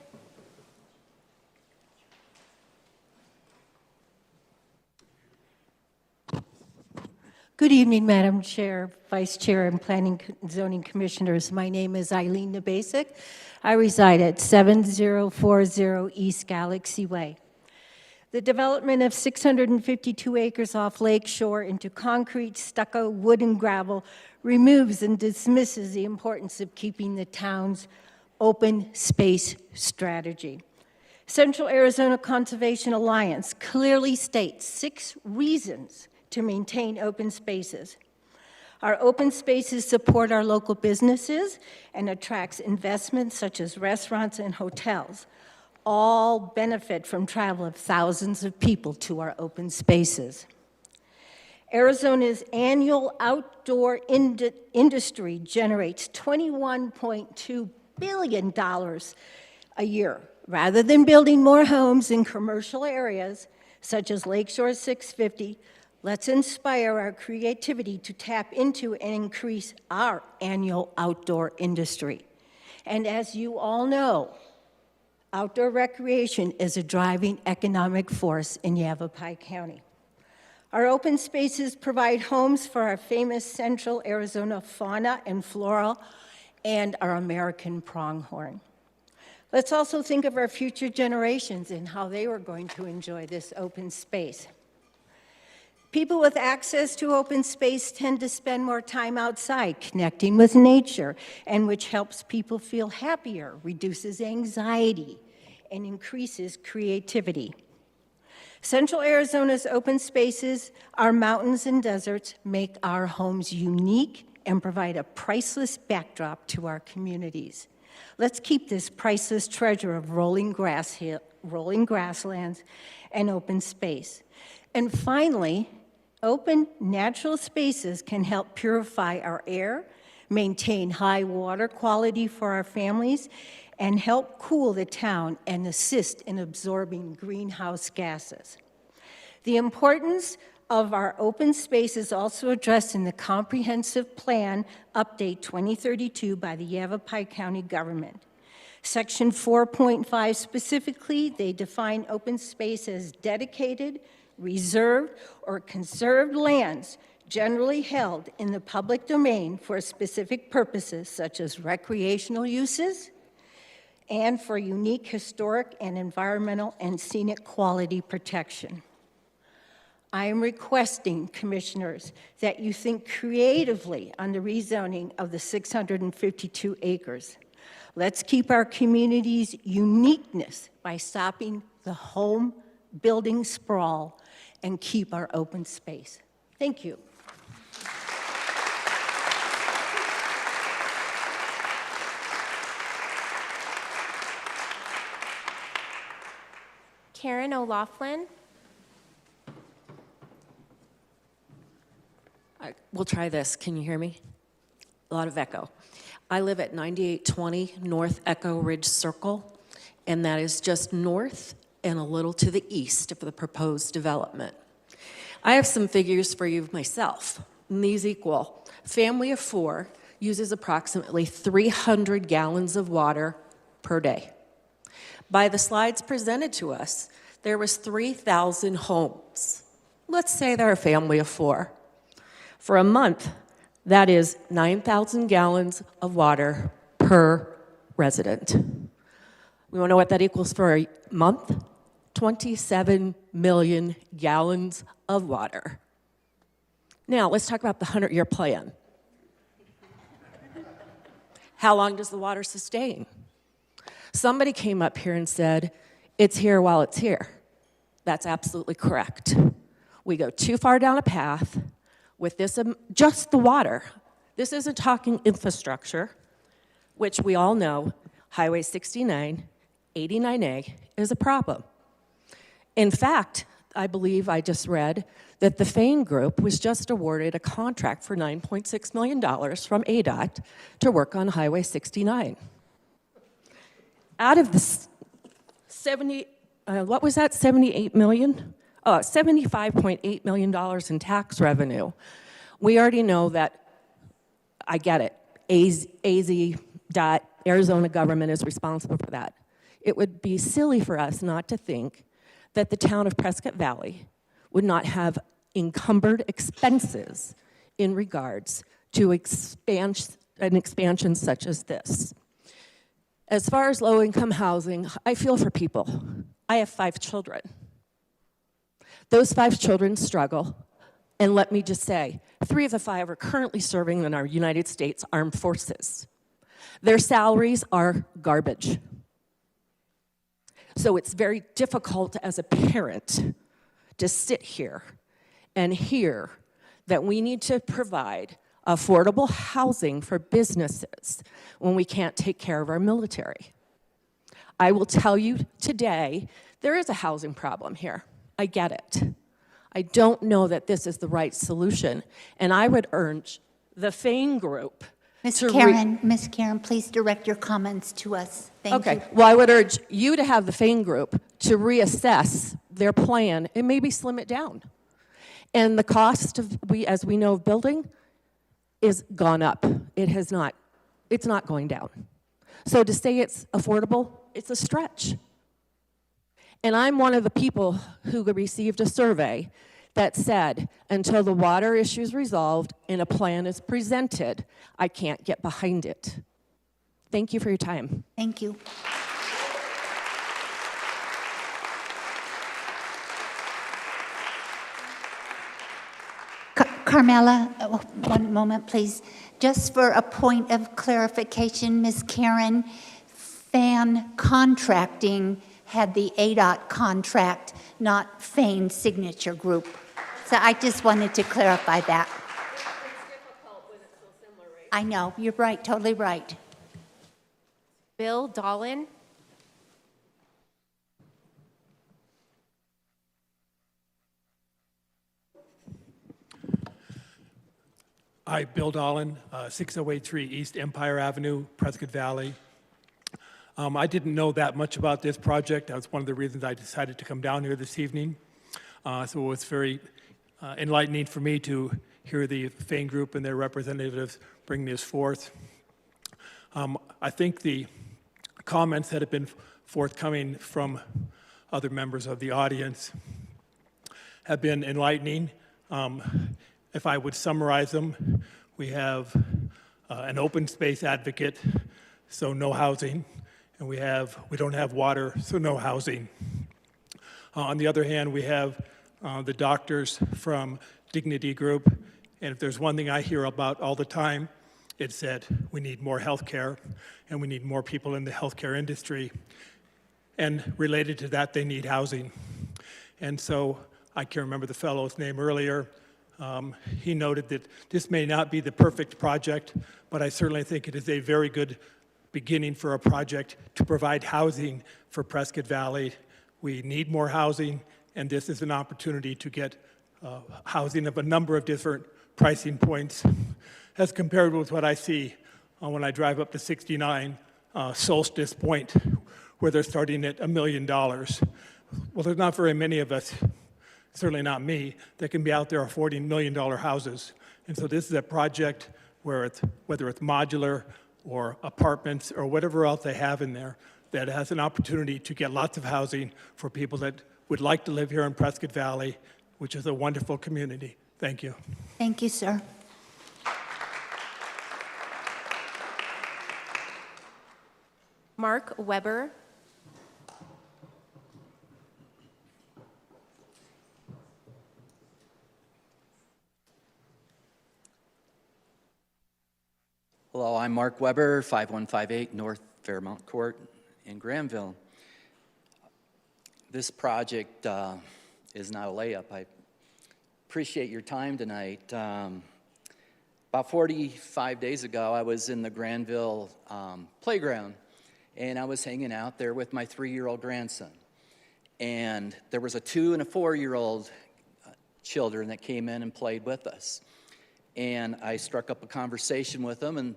Good evening, Madam Chair, Vice Chair, and Planning and Zoning Commissioners. My name is Eileen Nabasic. I reside at 7040 East Galaxy Way. The development of 652 acres off Lakeshore into concrete, stucco, wood, and gravel removes and dismisses the importance of keeping the town's open space strategy. Central Arizona Conservation Alliance clearly states 6 reasons to maintain open spaces. Our open spaces support our local businesses and attracts investments such as restaurants and hotels. All benefit from travel of thousands of people to our open spaces. Arizona's annual outdoor industry generates $21.2 billion a year. Rather than building more homes in commercial areas, such as Lakeshore 650, let's inspire our creativity to tap into and increase our annual outdoor industry. And as you all know, outdoor recreation is a driving economic force in Yavapai County. Our open spaces provide homes for our famous Central Arizona fauna and flora and our American pronghorn. Let's also think of our future generations and how they were going to enjoy this open space. People with access to open space tend to spend more time outside connecting with nature, and which helps people feel happier, reduces anxiety, and increases creativity. Central Arizona's open spaces, our mountains and deserts, make our homes unique and provide a priceless backdrop to our communities. Let's keep this priceless treasure of rolling grasslands and open space. And finally, open natural spaces can help purify our air, maintain high water quality for our families, and help cool the town and assist in absorbing greenhouse gases. The importance of our open space is also addressed in the Comprehensive Plan Update 2032 by the Yavapai County government. Section 4.5 specifically, they define open space as dedicated, reserved, or conserved lands generally held in the public domain for specific purposes such as recreational uses and for unique historic and environmental and scenic quality protection. I am requesting, Commissioners, that you think creatively on the rezoning of the 652 acres. Let's keep our community's uniqueness by stopping the home building sprawl and keep our open space. Thank you. Karen O'Laughlin. We'll try this. Can you hear me? A lot of echo. I live at 9820 North Echo Ridge Circle, and that is just north and a little to the east of the proposed development. I have some figures for you myself, and these equal. Family of 4 uses approximately 300 gallons of water per day. By the slides presented to us, there was 3,000 homes. Let's say they're a family of 4. For a month, that is 9,000 gallons of water per resident. We want to know what that equals for a month? 27 million gallons of water. Now, let's talk about the 100-year plan. How long does the water sustain? Somebody came up here and said, it's here while it's here. That's absolutely correct. We go too far down a path with this, just the water. This isn't talking infrastructure, which we all know, Highway 69, 89A is a problem. In fact, I believe I just read that the Fain Group was just awarded a contract for $9.6 million from ADOT to work on Highway 69. Out of the 78 million? $75.8 million in tax revenue. We already know that, I get it, Arizona government is responsible for that. It would be silly for us not to think that the town of Prescott Valley would not have encumbered expenses in regards to an expansion such as this. As far as low-income housing, I feel for people. I have 5 children. Those 5 children struggle, and let me just say, 3 of the 5 are currently serving in our United States Armed Forces. Their salaries are garbage. So it's very difficult as a parent to sit here and hear that we need to provide affordable housing for businesses when we can't take care of our military. I will tell you today, there is a housing problem here. I get it. I don't know that this is the right solution, and I would urge the Fain Group Ms. to Karen, please direct your comments to us. Thank you. Okay, well, I would urge you to have the Fain Group to reassess their plan and maybe slim it down. And the cost of, as we know, of building is gone up. It's not going down. So to say it's affordable, it's a stretch. And I'm one of the people who received a survey that said, until the water issue is resolved and a plan is presented, I can't get behind it. Thank you for your time. Thank you. Carmela, one moment, please. Just for a point of clarification, Ms. Karen, Fan Contracting had the ADOT contract, not Fain Signature Group. So I just wanted to clarify that. It's difficult when it's so similar, right? I know, you're right, totally right. Bill Dolan. Hi, Bill Dolan, 6083 East Empire Avenue, Prescott Valley. I didn't know that much about this project. That was one of the reasons I decided to come down here this evening. So it was very enlightening for me to hear the Fain Group and their representatives bring this forth. I think the comments that have been forthcoming from other members of the audience have been enlightening. If I would summarize them, we have an open space advocate, so no housing, and we don't have water, so no housing. On the other hand, we have the doctors from Dignity Group, and if there's one thing I hear about all the time, it's that we need more health care, and we need more people in the healthcare industry. And related to that, they need housing. And so I can't remember the fellow's name earlier. He noted that this may not be the perfect project, but I certainly think it is a very good beginning for a project to provide housing for Prescott Valley. We need more housing, and this is an opportunity to get housing of a number of different pricing points as compared with what I see when I drive up to 69 Solstice Point, where they're starting at $1 million. Well, there's not very many of us, certainly not me, that can be out there affording $1 million houses. And so this is a project where whether it's modular or apartments or whatever else they have in there, that has an opportunity to get lots of housing for people that would like to live here in Prescott Valley, which is a wonderful community. Thank you. Thank you, sir. Mark Weber. Hello, I'm Mark Weber, 5158 North Fairmount Court in Granville. This project is not a layup. I appreciate your time tonight. About 45 days ago, I was in the Granville playground, and I was hanging out there with my 3-year-old grandson. And there was a 2- and a 4-year-old children that came in and played with us. And I struck up a conversation with him, and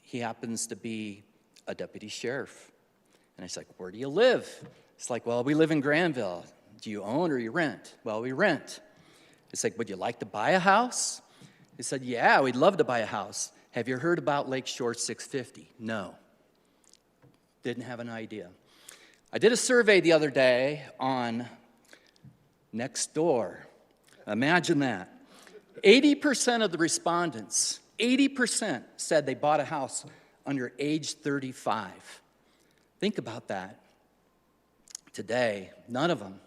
he happens to be a deputy sheriff. And I was like, where do you live? It's like, well, we live in Granville. Do you own or you rent? Well, we rent. It's like, would you like to buy a house? He said, yeah, we'd love to buy a house. Have you heard about Lakeshore 650? No. Didn't have an idea. I did a survey the other day on Nextdoor. Imagine that. 80% of the respondents, 80% said they bought a house under age 35. Think about that. Today, none of them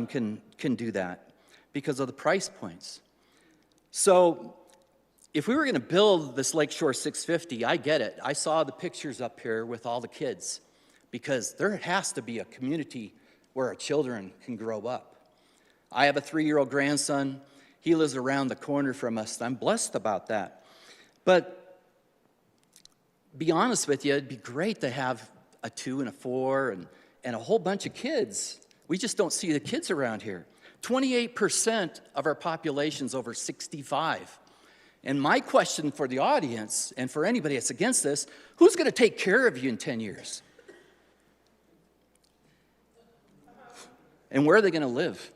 can do that because of the price points. So if we were going to build this Lakeshore 650, I get it. I saw the pictures up here with all the kids because there has to be a community where our children can grow up. I have a 3-year-old grandson. He lives around the corner from us. I'm blessed about that. But be honest with you, it'd be great to have a 2 and a 4 and a whole bunch of kids. We just don't see the kids around here. 28% of our population's over 65. And my question for the audience and for anybody that's against this, who's going to take care of you in 10 years? And where are they going to live?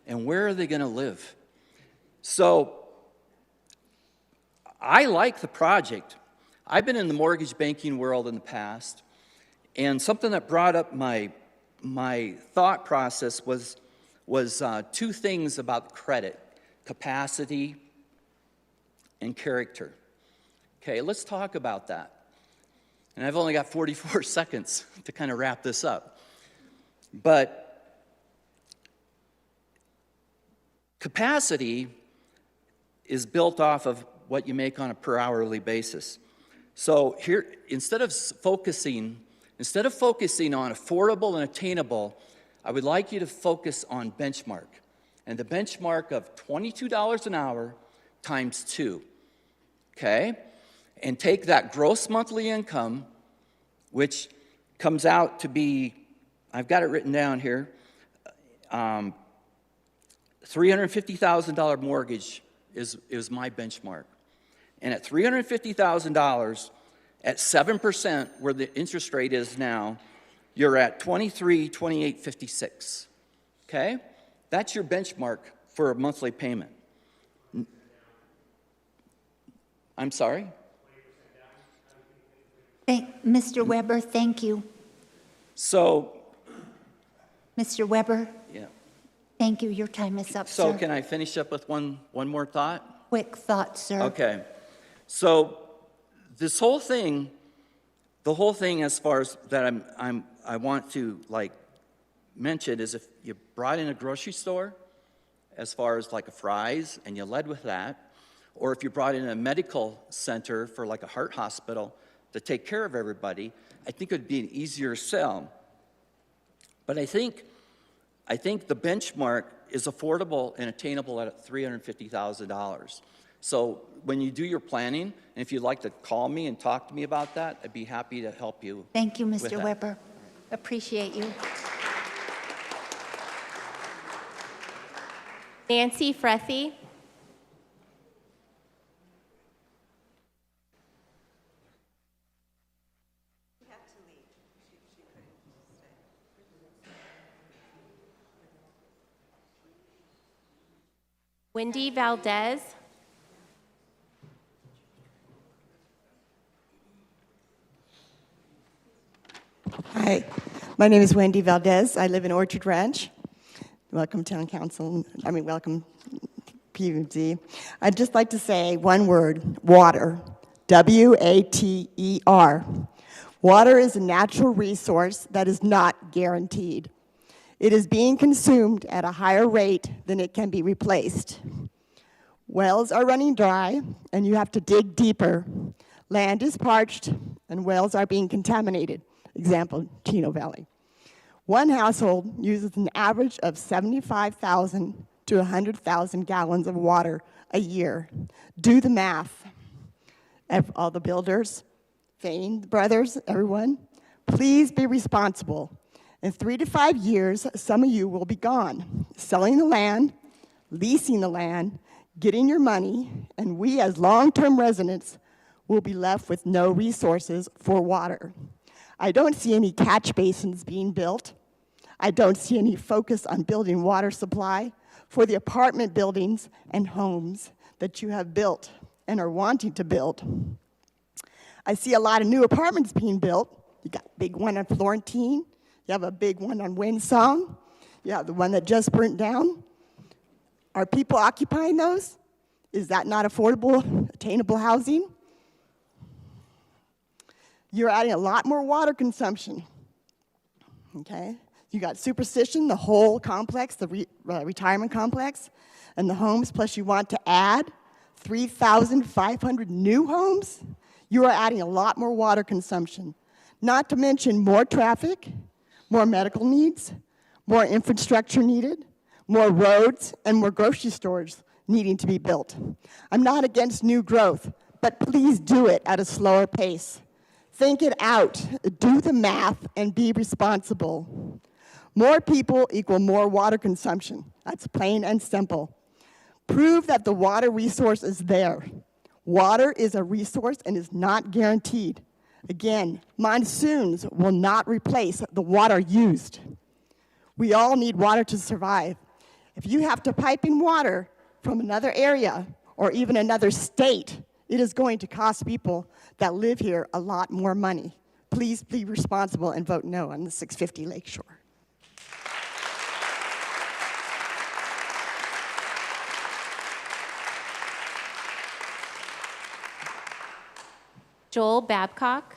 And where are they going to live? So I like the project. I've been in the mortgage banking world in the past, and something that brought up my thought process was 2 things about credit: capacity and character. Okay, let's talk about that. And I've only got 44 seconds to kind of wrap this up. But capacity is built off of what you make on a per hourly basis. So here, instead of focusing on affordable and attainable, I would like you to focus on benchmark. And the benchmark of $22 an hour times 2, okay? And take that gross monthly income, which comes out to be, I've got it written down here, $350,000 mortgage is my benchmark. And at $350,000, at 7%, where the interest rate is now, you're at $28.56, okay? That's your benchmark for a monthly payment. I'm sorry? Mr. Weber, thank you. So, Mr. Weber, yeah. thank you. Your time is up, So sir. can I finish up with one more thought? Quick thought, sir. Okay. So this whole thing, the whole thing as far as that I want to mention is if you brought in a grocery store as far as like a fries and you led with that, or if you brought in a medical center for like a heart hospital to take care of everybody, I think it would be an easier sell. But I think the benchmark is affordable and attainable at $350,000. So when you do your planning, and if you'd like to call me and talk to me about that, I'd be happy to help you. Thank you, with Mr. that. Weber. Appreciate you. Nancy Frethy. Wendy Valdez. Hi, my name is Wendy Valdez. I live in Orchard Ranch. Welcome, Town Council. Welcome, PUD. I'd just like to say one word: water. W-A-T-E-R. Water is a natural resource that is not guaranteed. It is being consumed at a higher rate than it can be replaced. Wells are running dry, and you have to dig deeper. Land is parched, and wells are being contaminated. Example, Chino Valley. One household uses an average of 75,000 to 100,000 gallons of water a year. Do the math. All the builders, Fain brothers, everyone, please be responsible. In 3 to 5 years, some of you will be gone, selling the land, leasing the land, getting your money, and we as long-term residents will be left with no resources for water. I don't see any catch basins being built. I don't see any focus on building water supply for the apartment buildings and homes that you have built and are wanting to build. I see a lot of new apartments being built. You got a big one on Florentine. You have a big one on Windsong. You have the one that just burnt down. Are people occupying those? Is that not affordable, attainable housing? You're adding a lot more water consumption, okay? You got Superstition, the whole complex, the retirement complex, and the homes, plus you want to add 3,500 new homes? You are adding a lot more water consumption. Not to mention more traffic, more medical needs, more infrastructure needed, more roads, and more grocery stores needing to be built. I'm not against new growth, but please do it at a slower pace. Think it out, do the math, and be responsible. More people equal more water consumption. That's plain and simple. Prove that the water resource is there. Water is a resource and is not guaranteed. Again, monsoons will not replace the water used. We all need water to survive. If you have to pipe in water from another area or even another state, it is going to cost people that live here a lot more money. Please be responsible and vote no on the 650 Lakeshore. Joel Babcock.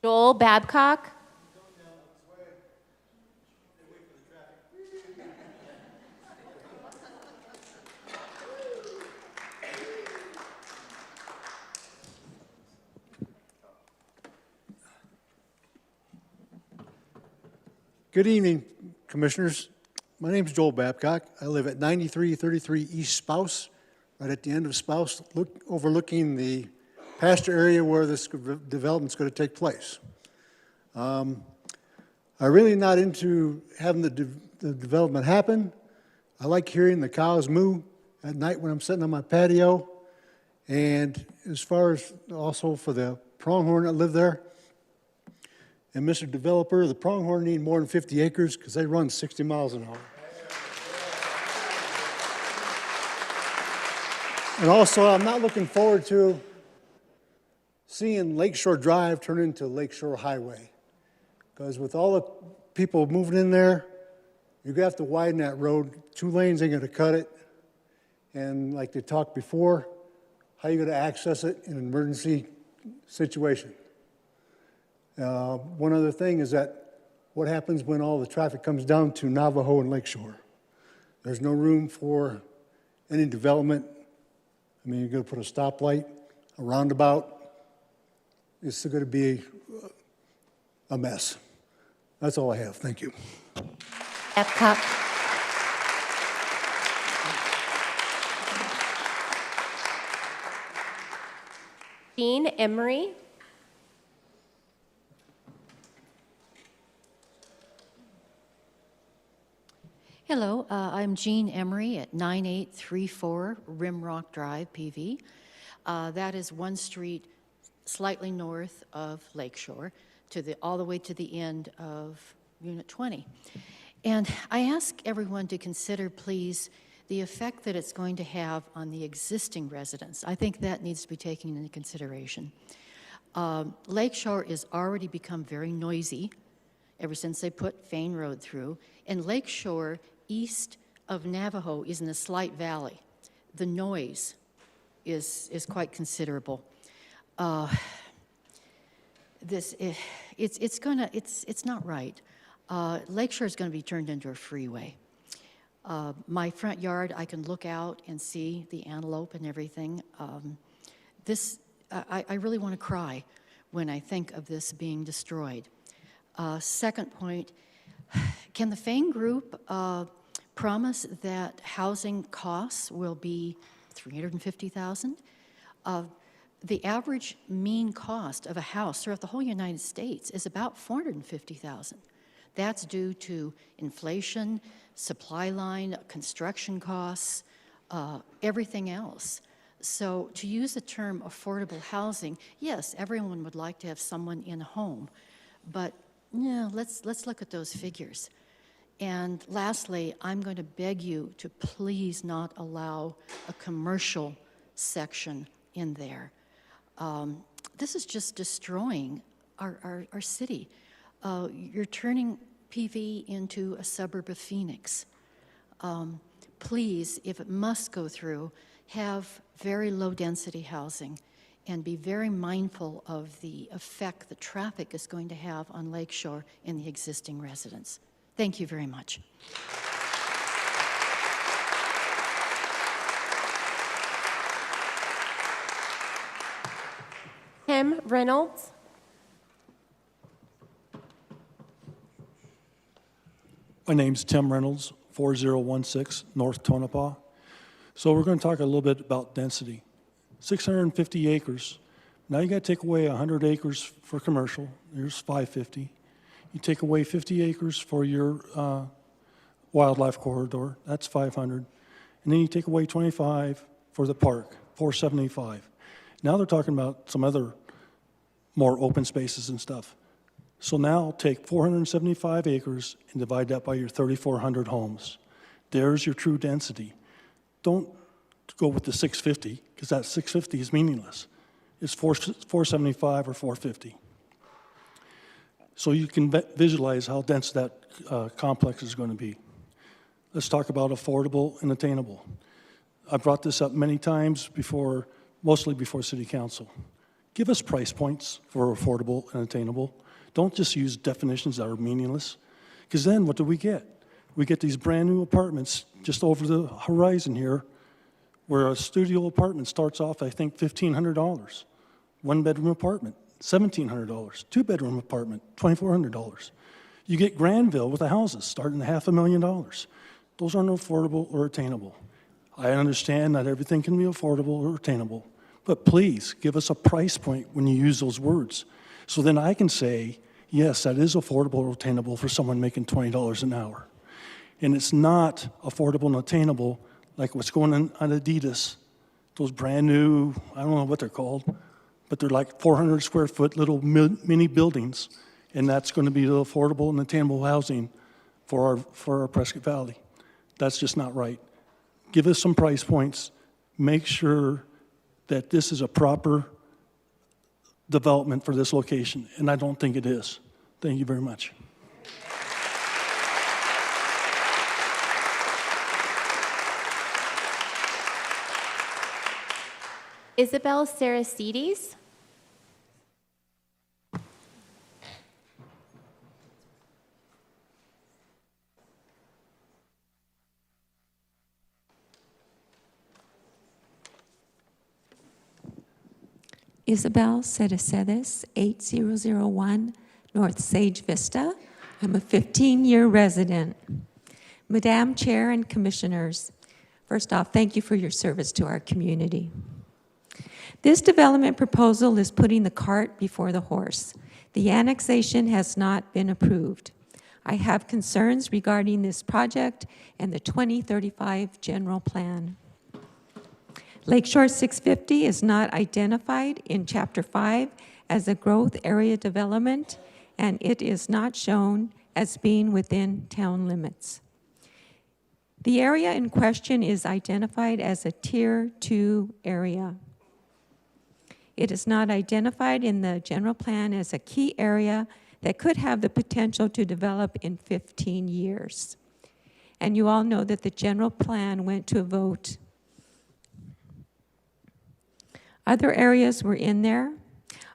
Joel Babcock. Good evening, Commissioners. My name is Joel Babcock. I live at 9333 East Spouse, right at the end of Spouse, overlooking the pasture area where this development is going to take place. I'm really not into having the development happen. I like hearing the cows moo at night when I'm sitting on my patio. And as far as also for the pronghorn that live there, and Mr. Developer, the pronghorn need more than 50 acres because they run 60 miles an hour. And also, I'm not looking forward to seeing Lakeshore Drive turn into Lakeshore Highway. Because with all the people moving in there, you're going to have to widen that road. 2 lanes ain't going to cut it. And like they talked before, how are you going to access it in an emergency situation? One other thing is that what happens when all the traffic comes down to Navajo and Lakeshore? There's no room for any development. I mean, you're going to put a stoplight, a roundabout. It's going to be a mess. That's all I have. Thank you. Epcot. Jean Emery. Hello, I'm Jean Emery at 9834 Rimrock Drive, PV. That is one street slightly north of Lakeshore, all the way to the end of Unit 20. And I ask everyone to consider, please, the effect that it's going to have on the existing residents. I think that needs to be taken into consideration. Lakeshore has already become very noisy ever since they put Fain Road through, and Lakeshore east of Navajo is in a slight valley. The noise is quite considerable. It's not right. Lakeshore is going to be turned into a freeway. My front yard, I can look out and see the antelope and everything. I really want to cry when I think of this being destroyed. Second point, can the Fain Group promise that housing costs will be $350,000? The average mean cost of a house throughout the whole United States is about $450,000. That's due to inflation, supply line, construction costs, everything else. So to use the term affordable housing, yes, everyone would like to have someone in a home, but yeah, let's look at those figures. And lastly, I'm going to beg you to please not allow a commercial section in there. This is just destroying our city. You're turning PV into a suburb of Phoenix. Please, if it must go through, have very low-density housing and be very mindful of the effect the traffic is going to have on Lakeshore and the existing residents. Thank you very much. Tim Reynolds. My name's Tim Reynolds, 4016 North Tonopah. So we're going to talk a little bit about density. 650 acres. Now you got to take away 100 acres for commercial. There's 550. You take away 50 acres for your wildlife corridor. That's 500. And then you take away 25 for the park, 475. Now they're talking about some other more open spaces and stuff. So now take 475 acres and divide that by your 3,400 homes. There's your true density. Don't go with the 650, because that 650 is meaningless. It's 475 or 450. So you can visualize how dense that complex is going to be. Let's talk about affordable and attainable. I've brought this up many times before, mostly before City Council. Give us price points for affordable and attainable. Don't just use definitions that are meaningless, because then what do we get? We get these brand new apartments just over the horizon here, where a studio apartment starts off, I think, $1,500. One-bedroom apartment, $1,700. Two-bedroom apartment, $2,400. You get Granville with the houses starting at $500,000. Those aren't affordable or attainable. I understand not everything can be affordable or attainable, but please give us a price point when you use those words. So then I can say, yes, that is affordable or attainable for someone making $20 an hour. And it's not affordable and attainable like what's going on Adidas, those brand new, I don't know what they're called, but they're like 400 square foot little mini buildings, and that's going to be the affordable and attainable housing for our Prescott Valley. That's just not right. Give us some price points. Make sure that this is a proper development for this location, and I don't think it is. Thank you very much. Isabel Saracides. Isabel Cedesedes, 8001 North Sage Vista. I'm a 15-year resident. Madam Chair and Commissioners, first off, thank you for your service to our community. This development proposal is putting the cart before the horse. The annexation has not been approved. I have concerns regarding this project and the 2035 general plan. Lakeshore 650 is not identified in Chapter 5 as a growth area development, and it is not shown as being within town limits. The area in question is identified as a Tier 2 area. It is not identified in the general plan as a key area that could have the potential to develop in 15 years. And you all know that the general plan went to a vote. Other areas were in there.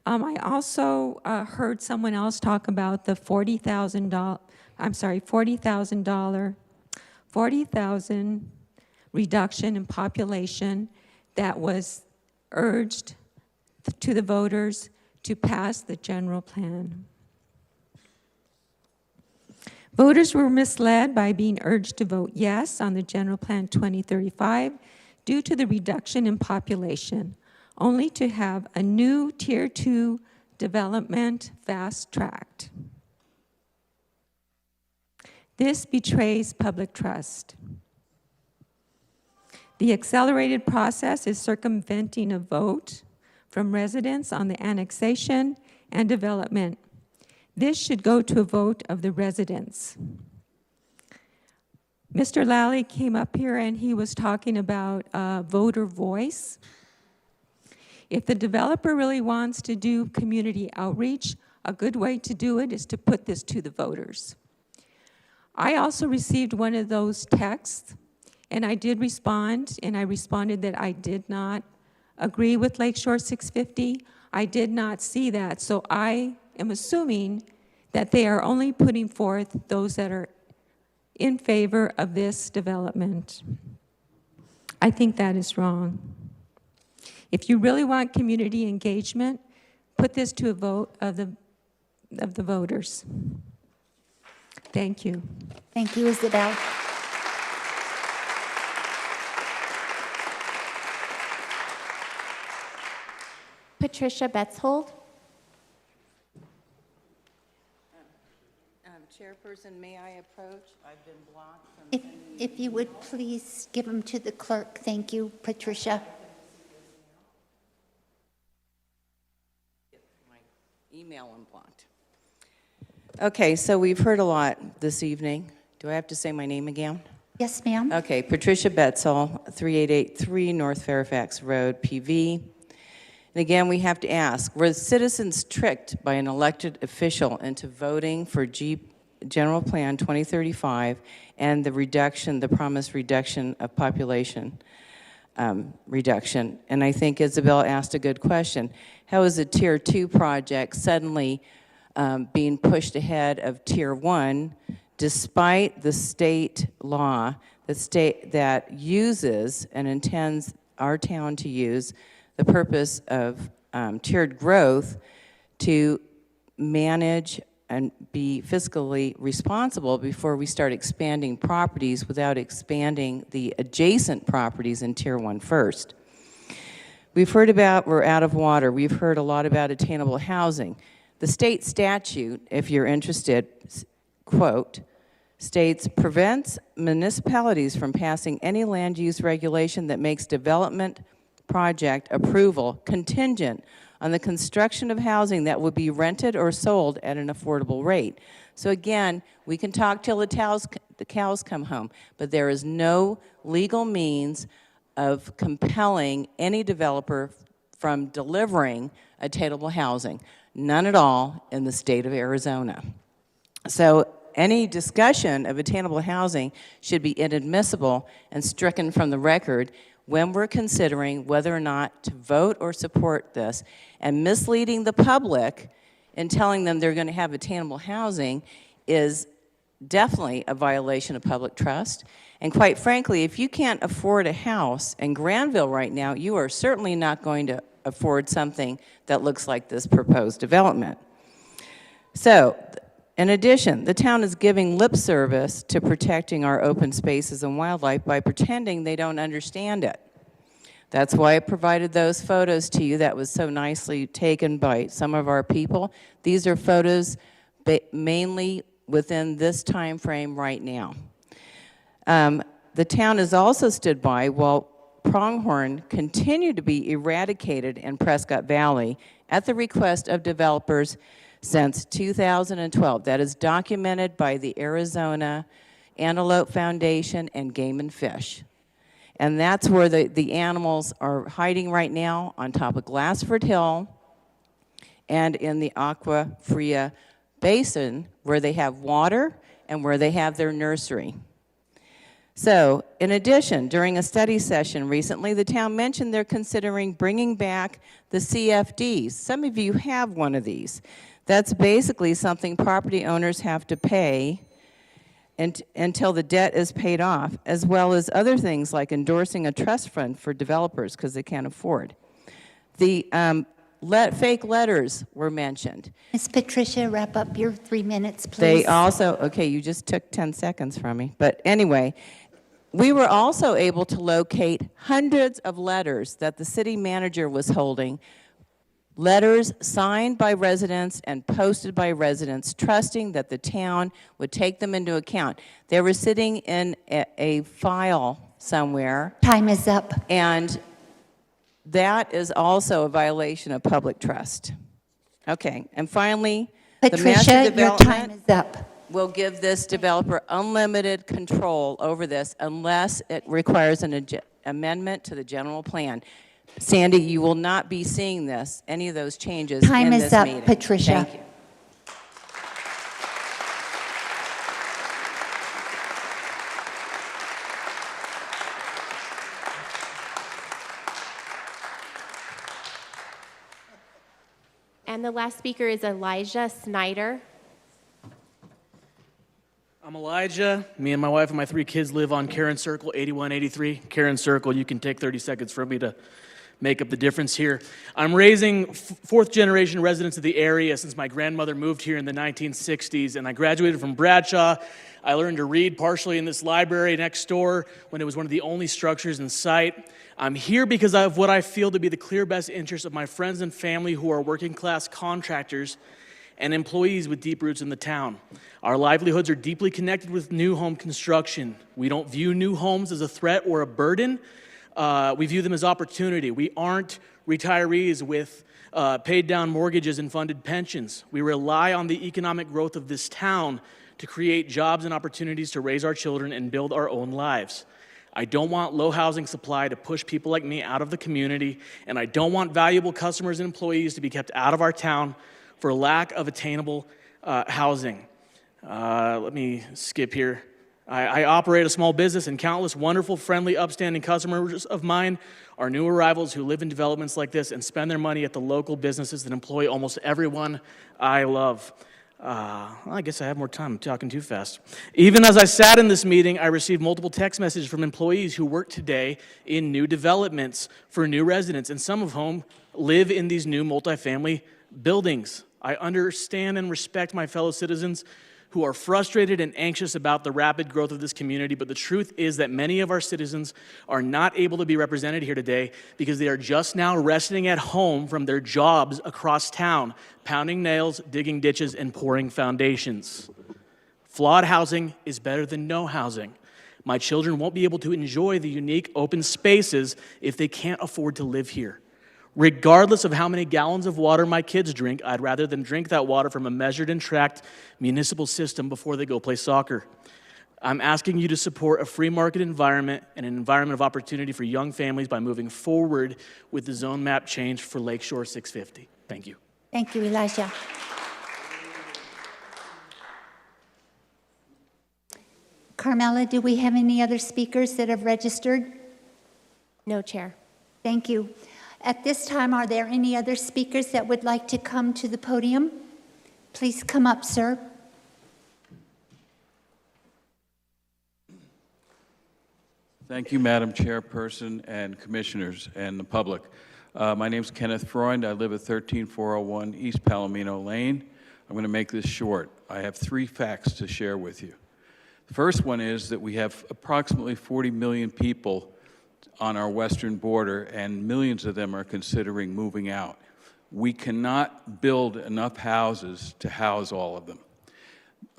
I also heard someone else talk about the $40,000 reduction in population that was urged to the voters to pass the general plan. Voters were misled by being urged to vote yes on the general plan 2035 due to the reduction in population, only to have a new Tier 2 development fast-tracked. This betrays public trust. The accelerated process is circumventing a vote from residents on the annexation and development. This should go to a vote of the residents. Mr. Lally came up here and he was talking about voter voice. If the developer really wants to do community outreach, a good way to do it is to put this to the voters. I also received one of those texts, and I did respond, and I responded that I did not agree with Lakeshore 650. I did not see that, so I am assuming that they are only putting forth those that are in favor of this development. I think that is wrong. If you really want community engagement, put this to a vote of the voters. Thank you. Thank you, Isabel. Patricia Betzold. Chairperson, may I approach? I've been blocked from If you would please give them to the clerk. Thank you, Patricia. my email unblocked. Okay, so we've heard a lot this evening. Do I have to say my name again? Yes, ma'am. Okay, Patricia Betzel, 3883 North Fairfax Road, PV. And again, we have to ask, were citizens tricked by an elected official into voting for General Plan 2035 and the promised reduction of population reduction? And I think Isabel asked a good question. How is a Tier 2 project suddenly being pushed ahead of Tier 1 despite the state law that uses and intends our town to use the purpose of tiered growth to manage and be fiscally responsible before we start expanding properties without expanding the adjacent properties in Tier 1 first. We've heard about we're out of water. We've heard a lot about attainable housing. The state statute, if you're interested, quote, states, prevents municipalities from passing any land use regulation that makes development project approval contingent on the construction of housing that would be rented or sold at an affordable rate. So again, we can talk till the cows come home, but there is no legal means of compelling any developer from delivering attainable housing. None at all in the state of Arizona. So any discussion of attainable housing should be inadmissible and stricken from the record when we're considering whether or not to vote or support this. And misleading the public and telling them they're going to have attainable housing is definitely a violation of public trust. And quite frankly, if you can't afford a house in Granville right now, you are certainly not going to afford something that looks like this proposed development. So, in addition, the town is giving lip service to protecting our open spaces and wildlife by pretending they don't understand it. That's why I provided those photos to you that was so nicely taken by some of our people. These are photos mainly within this time frame right now. The town has also stood by while pronghorn continued to be eradicated in Prescott Valley at the request of developers since 2012. That is documented by the Arizona Antelope Foundation and Game and Fish. And that's where the animals are hiding right now, on top of Glassford Hill and in the Aqua Fria Basin, where they have water and where they have their nursery. So, in addition, during a study session recently, the town mentioned they're considering bringing back the CFDs. Some of you have one of these. That's basically something property owners have to pay until the debt is paid off, as well as other things like endorsing a trust fund for developers because they can't afford. The fake letters were mentioned. Ms. Patricia, wrap up your 3 minutes, please. They also, okay, you just took 10 seconds from me. But anyway, we were also able to locate hundreds of letters that the city manager was holding, letters signed by residents and posted by residents, trusting that the town would take them into account. They were sitting in a file somewhere. Time is up. And that is also a violation of public trust. Okay, and finally, the master development will give this developer unlimited control over this unless it requires an amendment to the general plan. Sandy, you will not be seeing this, any of those changes Time in is this up, meeting. Patricia. Thank you. And the last speaker is Elijah Snyder. I'm Elijah. Me and my wife and my 3 kids live on Karen Circle, 8183. Karen Circle, you can take 30 seconds for me to make up the difference here. I'm raising 4th-generation residents of the area since my grandmother moved here in the 1960s, and I graduated from Bradshaw. I learned to read partially in this library next door when it was one of the only structures in sight. I'm here because of what I feel to be the clear best interest of my friends and family who are working-class contractors and employees with deep roots in the town. Our livelihoods are deeply connected with new home construction. We don't view new homes as a threat or a burden. We view them as opportunity. We aren't retirees with paid down mortgages and funded pensions. We rely on the economic growth of this town to create jobs and opportunities to raise our children and build our own lives. I don't want low housing supply to push people like me out of the community, and I don't want valuable customers and employees to be kept out of our town for lack of attainable housing. Let me skip here. I operate a small business, and countless wonderful, friendly, upstanding customers of mine are new arrivals who live in developments like this and spend their money at the local businesses that employ almost everyone I love. Well, I guess I have more time. I'm talking too fast. Even as I sat in this meeting, I received multiple text messages from employees who work today in new developments for new residents, and some of whom live in these new multifamily buildings. I understand and respect my fellow citizens who are frustrated and anxious about the rapid growth of this community, but the truth is that many of our citizens are not able to be represented here today because they are just now resting at home from their jobs across town, pounding nails, digging ditches, and pouring foundations. Flawed housing is better than no housing. My children won't be able to enjoy the unique open spaces if they can't afford to live here. Regardless of how many gallons of water my kids drink, I'd rather them drink that water from a measured and tracked municipal system before they go play soccer. I'm asking you to support a free market environment and an environment of opportunity for young families by moving forward with the zone map change for Lakeshore 650. Thank you. Thank you, Elijah. Carmela, do we have any other speakers that have registered? No, Chair. Thank you. At this time, are there any other speakers that would like to come to the podium? Please come up, sir. Thank you, Madam Chairperson and Commissioners and the public. My name is Kenneth Freund. I live at 13401 East Palomino Lane. I'm going to make this short. I have 3 facts to share with you. The first one is that we have approximately 40 million people on our western border, and millions of them are considering moving out. We cannot build enough houses to house all of them.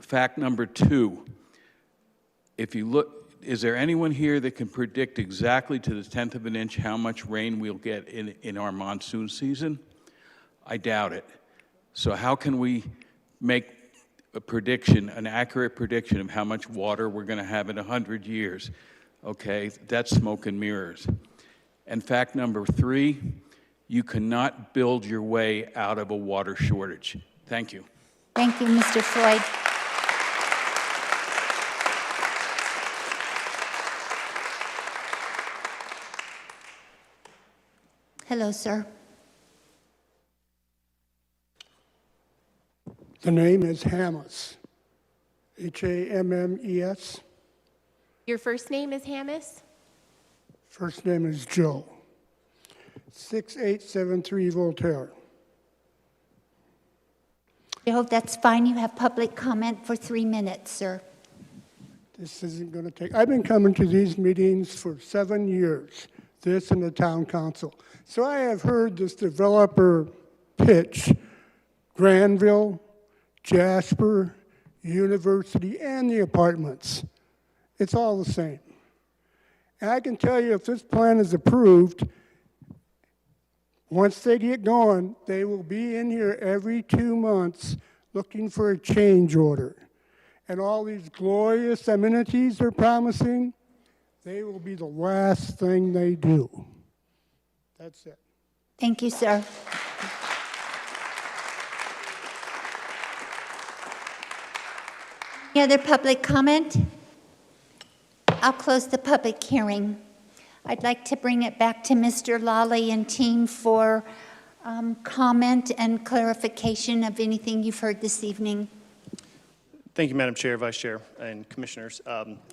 Fact number 2, if you look, is there anyone here that can predict exactly to the 10th of an inch how much rain we'll get in our monsoon season? I doubt it. So how can we make a prediction, an accurate prediction of how much water we're going to have in 100 years? Okay, that's smoke and mirrors. And fact number 3, you cannot build your way out of a water shortage. Thank you. Thank you, Mr. Floyd. Hello, sir. The name is Hammes, Hammes. Your first name is Hammes? First name is Joe. 6873 Voltaire. I hope that's fine. You have public comment for 3 minutes, sir. This isn't going to take, I've been coming to these meetings for 7 years, this and the town council. So I have heard this developer pitch Granville, Jasper, University, and the apartments. It's all the same. And I can tell you if this plan is approved, once they get going, they will be in here every 2 months looking for a change order. And all these glorious amenities they're promising, they will be the last thing they do. That's it. Thank you, sir. Any other public comment? I'll close the public hearing. I'd like to bring it back to Mr. Lawley and team for comment and clarification of anything you've heard this evening. Thank you, Madam Chair, Vice Chair, and Commissioners.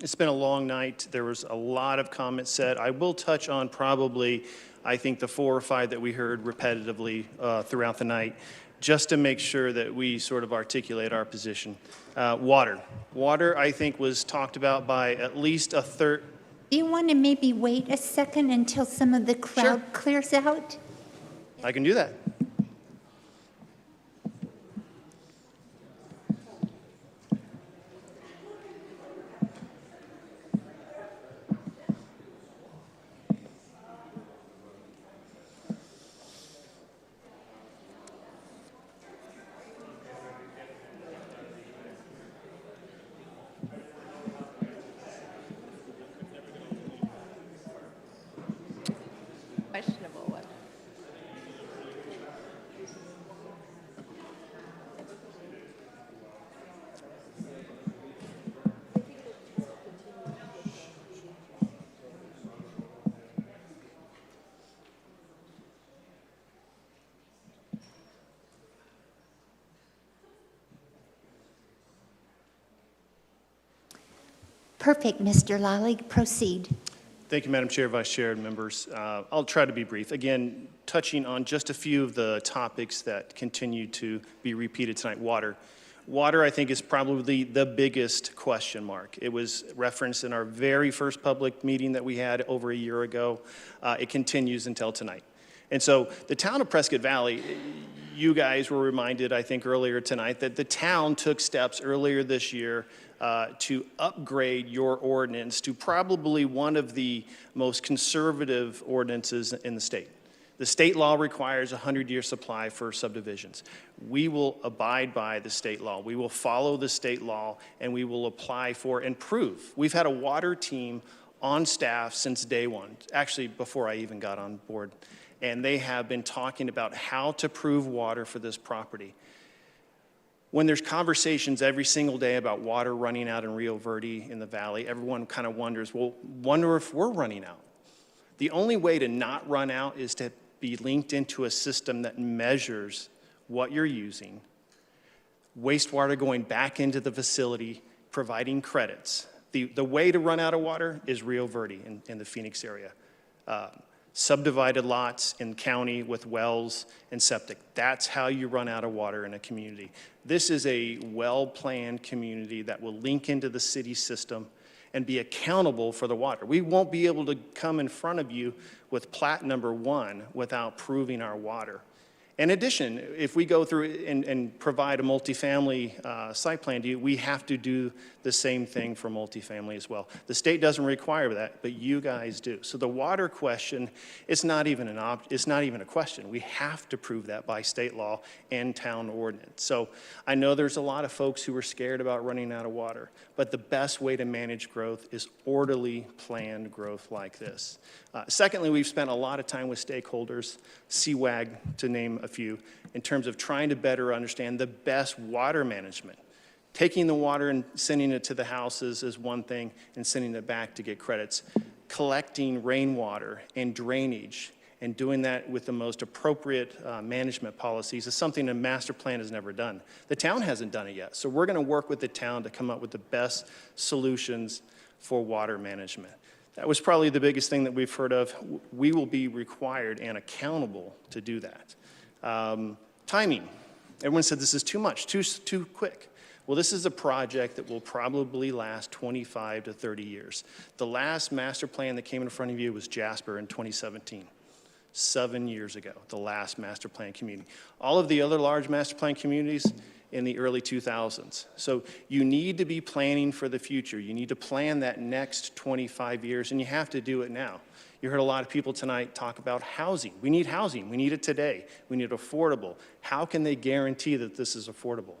It's been a long night. There was a lot of comments said. I will touch on probably, I think, the 4 or 5 that we heard repetitively throughout the night, just to make sure that we sort of articulate our position. Water. Water, I think, was talked about by at least a third. Do you want to maybe wait a second until some of the crowd clears out? I can do that. Questionable one. Perfect, Mr. Lawley. Proceed. Thank you, Madam Chair, Vice Chair, and members. I'll try to be brief. Again, touching on just a few of the topics that continue to be repeated tonight. Water. Water, I think, is probably the biggest question mark. It was referenced in our very first public meeting that we had over a year ago. It continues until tonight. And so the town of Prescott Valley, you guys were reminded, I think, earlier tonight that the town took steps earlier this year to upgrade your ordinance to probably one of the most conservative ordinances in the state. The state law requires a 100-year supply for subdivisions. We will abide by the state law. We will follow the state law, and we will apply for and prove. We've had a water team on staff since day one, actually before I even got on board, and they have been talking about how to prove water for this property. When there's conversations every single day about water running out in Rio Verde in the valley, everyone kind of wonders, well, wonder if we're running out. The only way to not run out is to be linked into a system that measures what you're using, wastewater going back into the facility, providing credits. The way to run out of water is Rio Verde in the Phoenix area. Subdivided lots in county with wells and septic. That's how you run out of water in a community. This is a well-planned community that will link into the city system and be accountable for the water. We won't be able to come in front of you with plat number 1 without proving our water. In addition, if we go through and provide a multifamily site plan to you, we have to do the same thing for multifamily as well. The state doesn't require that, but you guys do. So the water question, it's not even a question. We have to prove that by state law and town ordinance. So I know there's a lot of folks who are scared about running out of water, but the best way to manage growth is orderly, planned growth like this. Secondly, we've spent a lot of time with stakeholders, CWAG to name a few, in terms of trying to better understand the best water management. Taking the water and sending it to the houses is one thing, and sending it back to get credits. Collecting rainwater and drainage and doing that with the most appropriate management policies is something a master plan has never done. The town hasn't done it yet, so we're going to work with the town to come up with the best solutions for water management. That was probably the biggest thing that we've heard of. We will be required and accountable to do that. Timing. Everyone said this is too much, too quick. Well, this is a project that will probably last 25 to 30 years. The last master plan that came in front of you was Jasper in 2017. 7 years ago, the last master plan community. All of the other large master plan communities in the early 2000s. So you need to be planning for the future. You need to plan that next 25 years, and you have to do it now. You heard a lot of people tonight talk about housing. We need housing. We need it today. We need it affordable. How can they guarantee that this is affordable?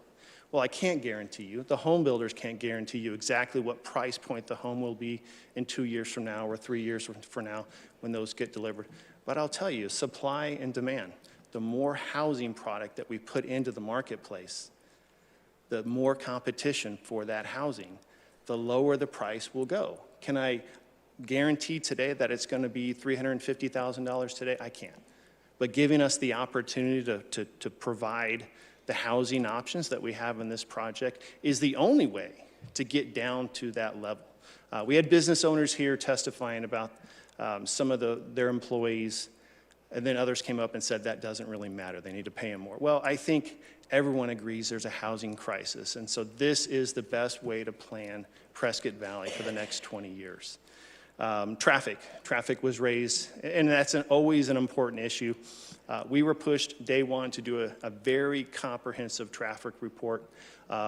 Well, I can't guarantee you. The home builders can't guarantee you exactly what price point the home will be in 2 years from now or 3 years from now when those get delivered. But I'll tell you, supply and demand, the more housing product that we put into the marketplace, the more competition for that housing, the lower the price will go. Can I guarantee today that it's going to be $350,000 today? I can't. But giving us the opportunity to provide the housing options that we have in this project is the only way to get down to that level. We had business owners here testifying about some of their employees, and then others came up and said that doesn't really matter. They need to pay them more. Well, I think everyone agrees there's a housing crisis, and so this is the best way to plan Prescott Valley for the next 20 years. Traffic was raised, and that's always an important issue. We were pushed day one to do a very comprehensive traffic report.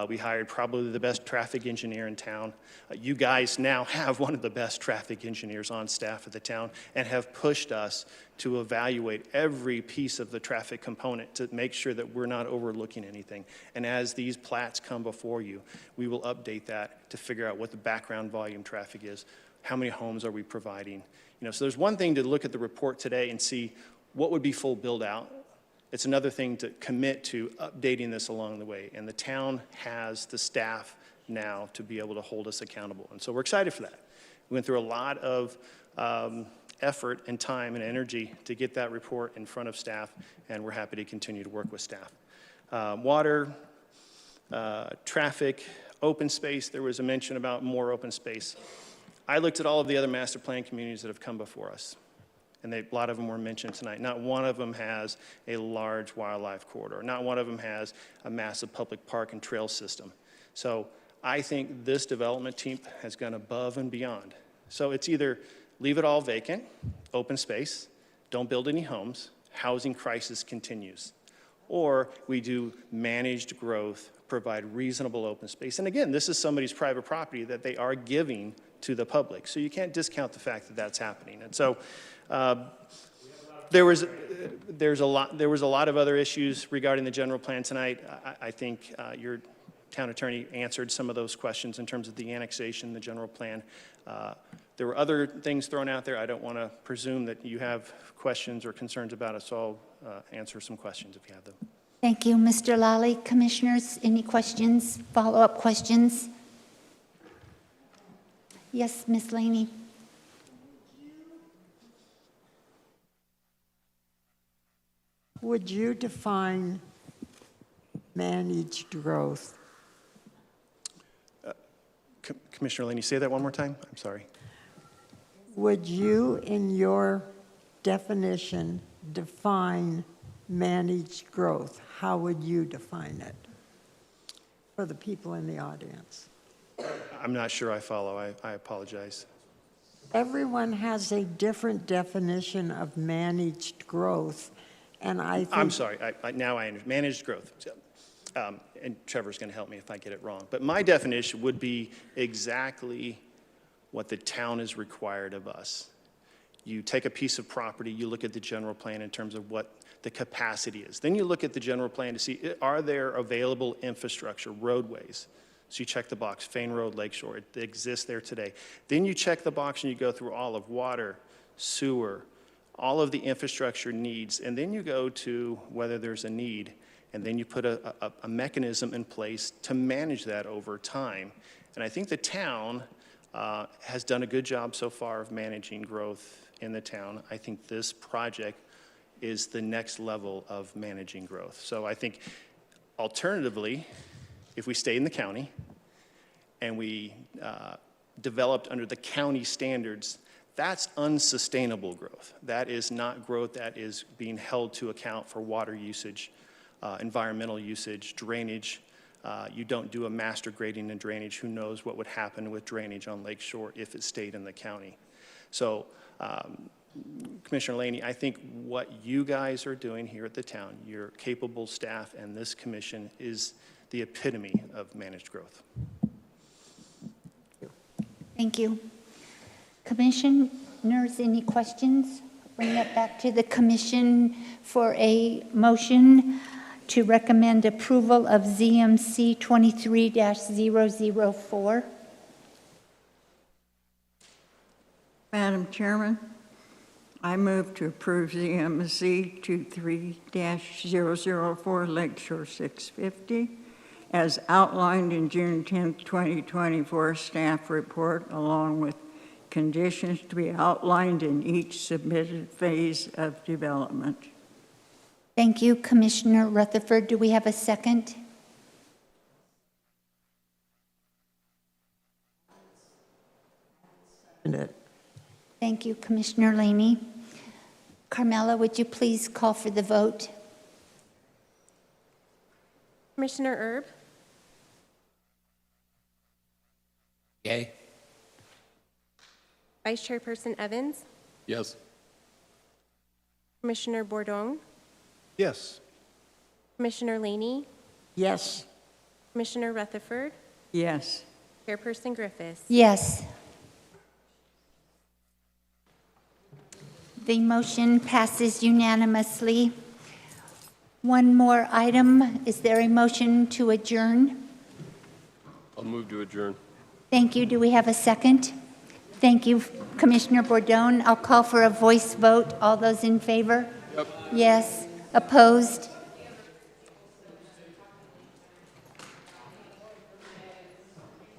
We hired probably the best traffic engineer in town. You guys now have one of the best traffic engineers on staff at the town and have pushed us to evaluate every piece of the traffic component to make sure that we're not overlooking anything. And as these plats come before you, we will update that to figure out what the background volume traffic is. How many homes are we providing? So there's one thing to look at the report today and see what would be full build out. It's another thing to commit to updating this along the way. And the town has the staff now to be able to hold us accountable. And so we're excited for that. We went through a lot of effort and time and energy to get that report in front of staff, and we're happy to continue to work with staff. Water, traffic, open space, there was a mention about more open space. I looked at all of the other master plan communities that have come before us, and a lot of them were mentioned tonight. Not one of them has a large wildlife corridor. Not one of them has a massive public park and trail system. So I think this development team has gone above and beyond. So it's either leave it all vacant, open space, don't build any homes, housing crisis continues, or we do managed growth, provide reasonable open space. And again, this is somebody's private property that they are giving to the public. So you can't discount the fact that that's happening. And so there was a lot of other issues regarding the general plan tonight. I think your town attorney answered some of those questions in terms of the annexation, the general plan. There were other things thrown out there. I don't want to presume that you have questions or concerns about it, so I'll answer some questions if you have them. Thank you, Mr. Lally. Commissioners, any questions, follow-up questions? Yes, Ms. Laney. Would you define managed growth? Commissioner Laney, say that one more time. I'm sorry. Would you, in your definition, define managed growth? How would you define it for the people in the audience? I'm not sure I follow. I apologize. Everyone has a different definition of managed growth, and I think... I'm sorry. Now I understand. Managed growth. And Trevor's going to help me if I get it wrong. But my definition would be exactly what the town is required of us. You take a piece of property, you look at the general plan in terms of what the capacity is. Then you look at the general plan to see, are there available infrastructure, roadways? So you check the box, Fane Road, Lakeshore, it exists there today. Then you check the box and you go through all of water, sewer, all of the infrastructure needs, and then you go to whether there's a need, and then you put a mechanism in place to manage that over time. And I think the town has done a good job so far of managing growth in the town. I think this project is the next level of managing growth. So I think alternatively, if we stay in the county and we developed under the county standards, that's unsustainable growth. That is not growth that is being held to account for water usage, environmental usage, drainage. You don't do a master grading and drainage. Who knows what would happen with drainage on Lakeshore if it stayed in the county. So Commissioner Laney, I think what you guys are doing here at the town, your capable staff and this commission, is the epitome of managed growth. Thank you. Commissioners, any questions? Bring that back to the commission for a motion to recommend approval of ZMC 23-004. Madam Chairman, I move to approve ZMZ 23-004 Lakeshore 650 as outlined in June 10, 2024 staff report, along with conditions to be outlined in each submitted phase of development. Thank you, Commissioner Rutherford. Do we have a second? Thank you, Commissioner Laney. Carmela, would you please call for the vote? Commissioner Erb? Yay. Vice Chairperson Evans? Yes. Commissioner Bourdon? Yes. Commissioner Laney? Yes. Commissioner Rutherford? Yes. Chairperson Griffiths? Yes. The motion passes unanimously. One more item. Is there a motion to adjourn? I'll move to adjourn. Thank you. Do we have a second? Thank you, Commissioner Bourdon. I'll call for a voice vote. All those in favor? Yep. Yes. Opposed?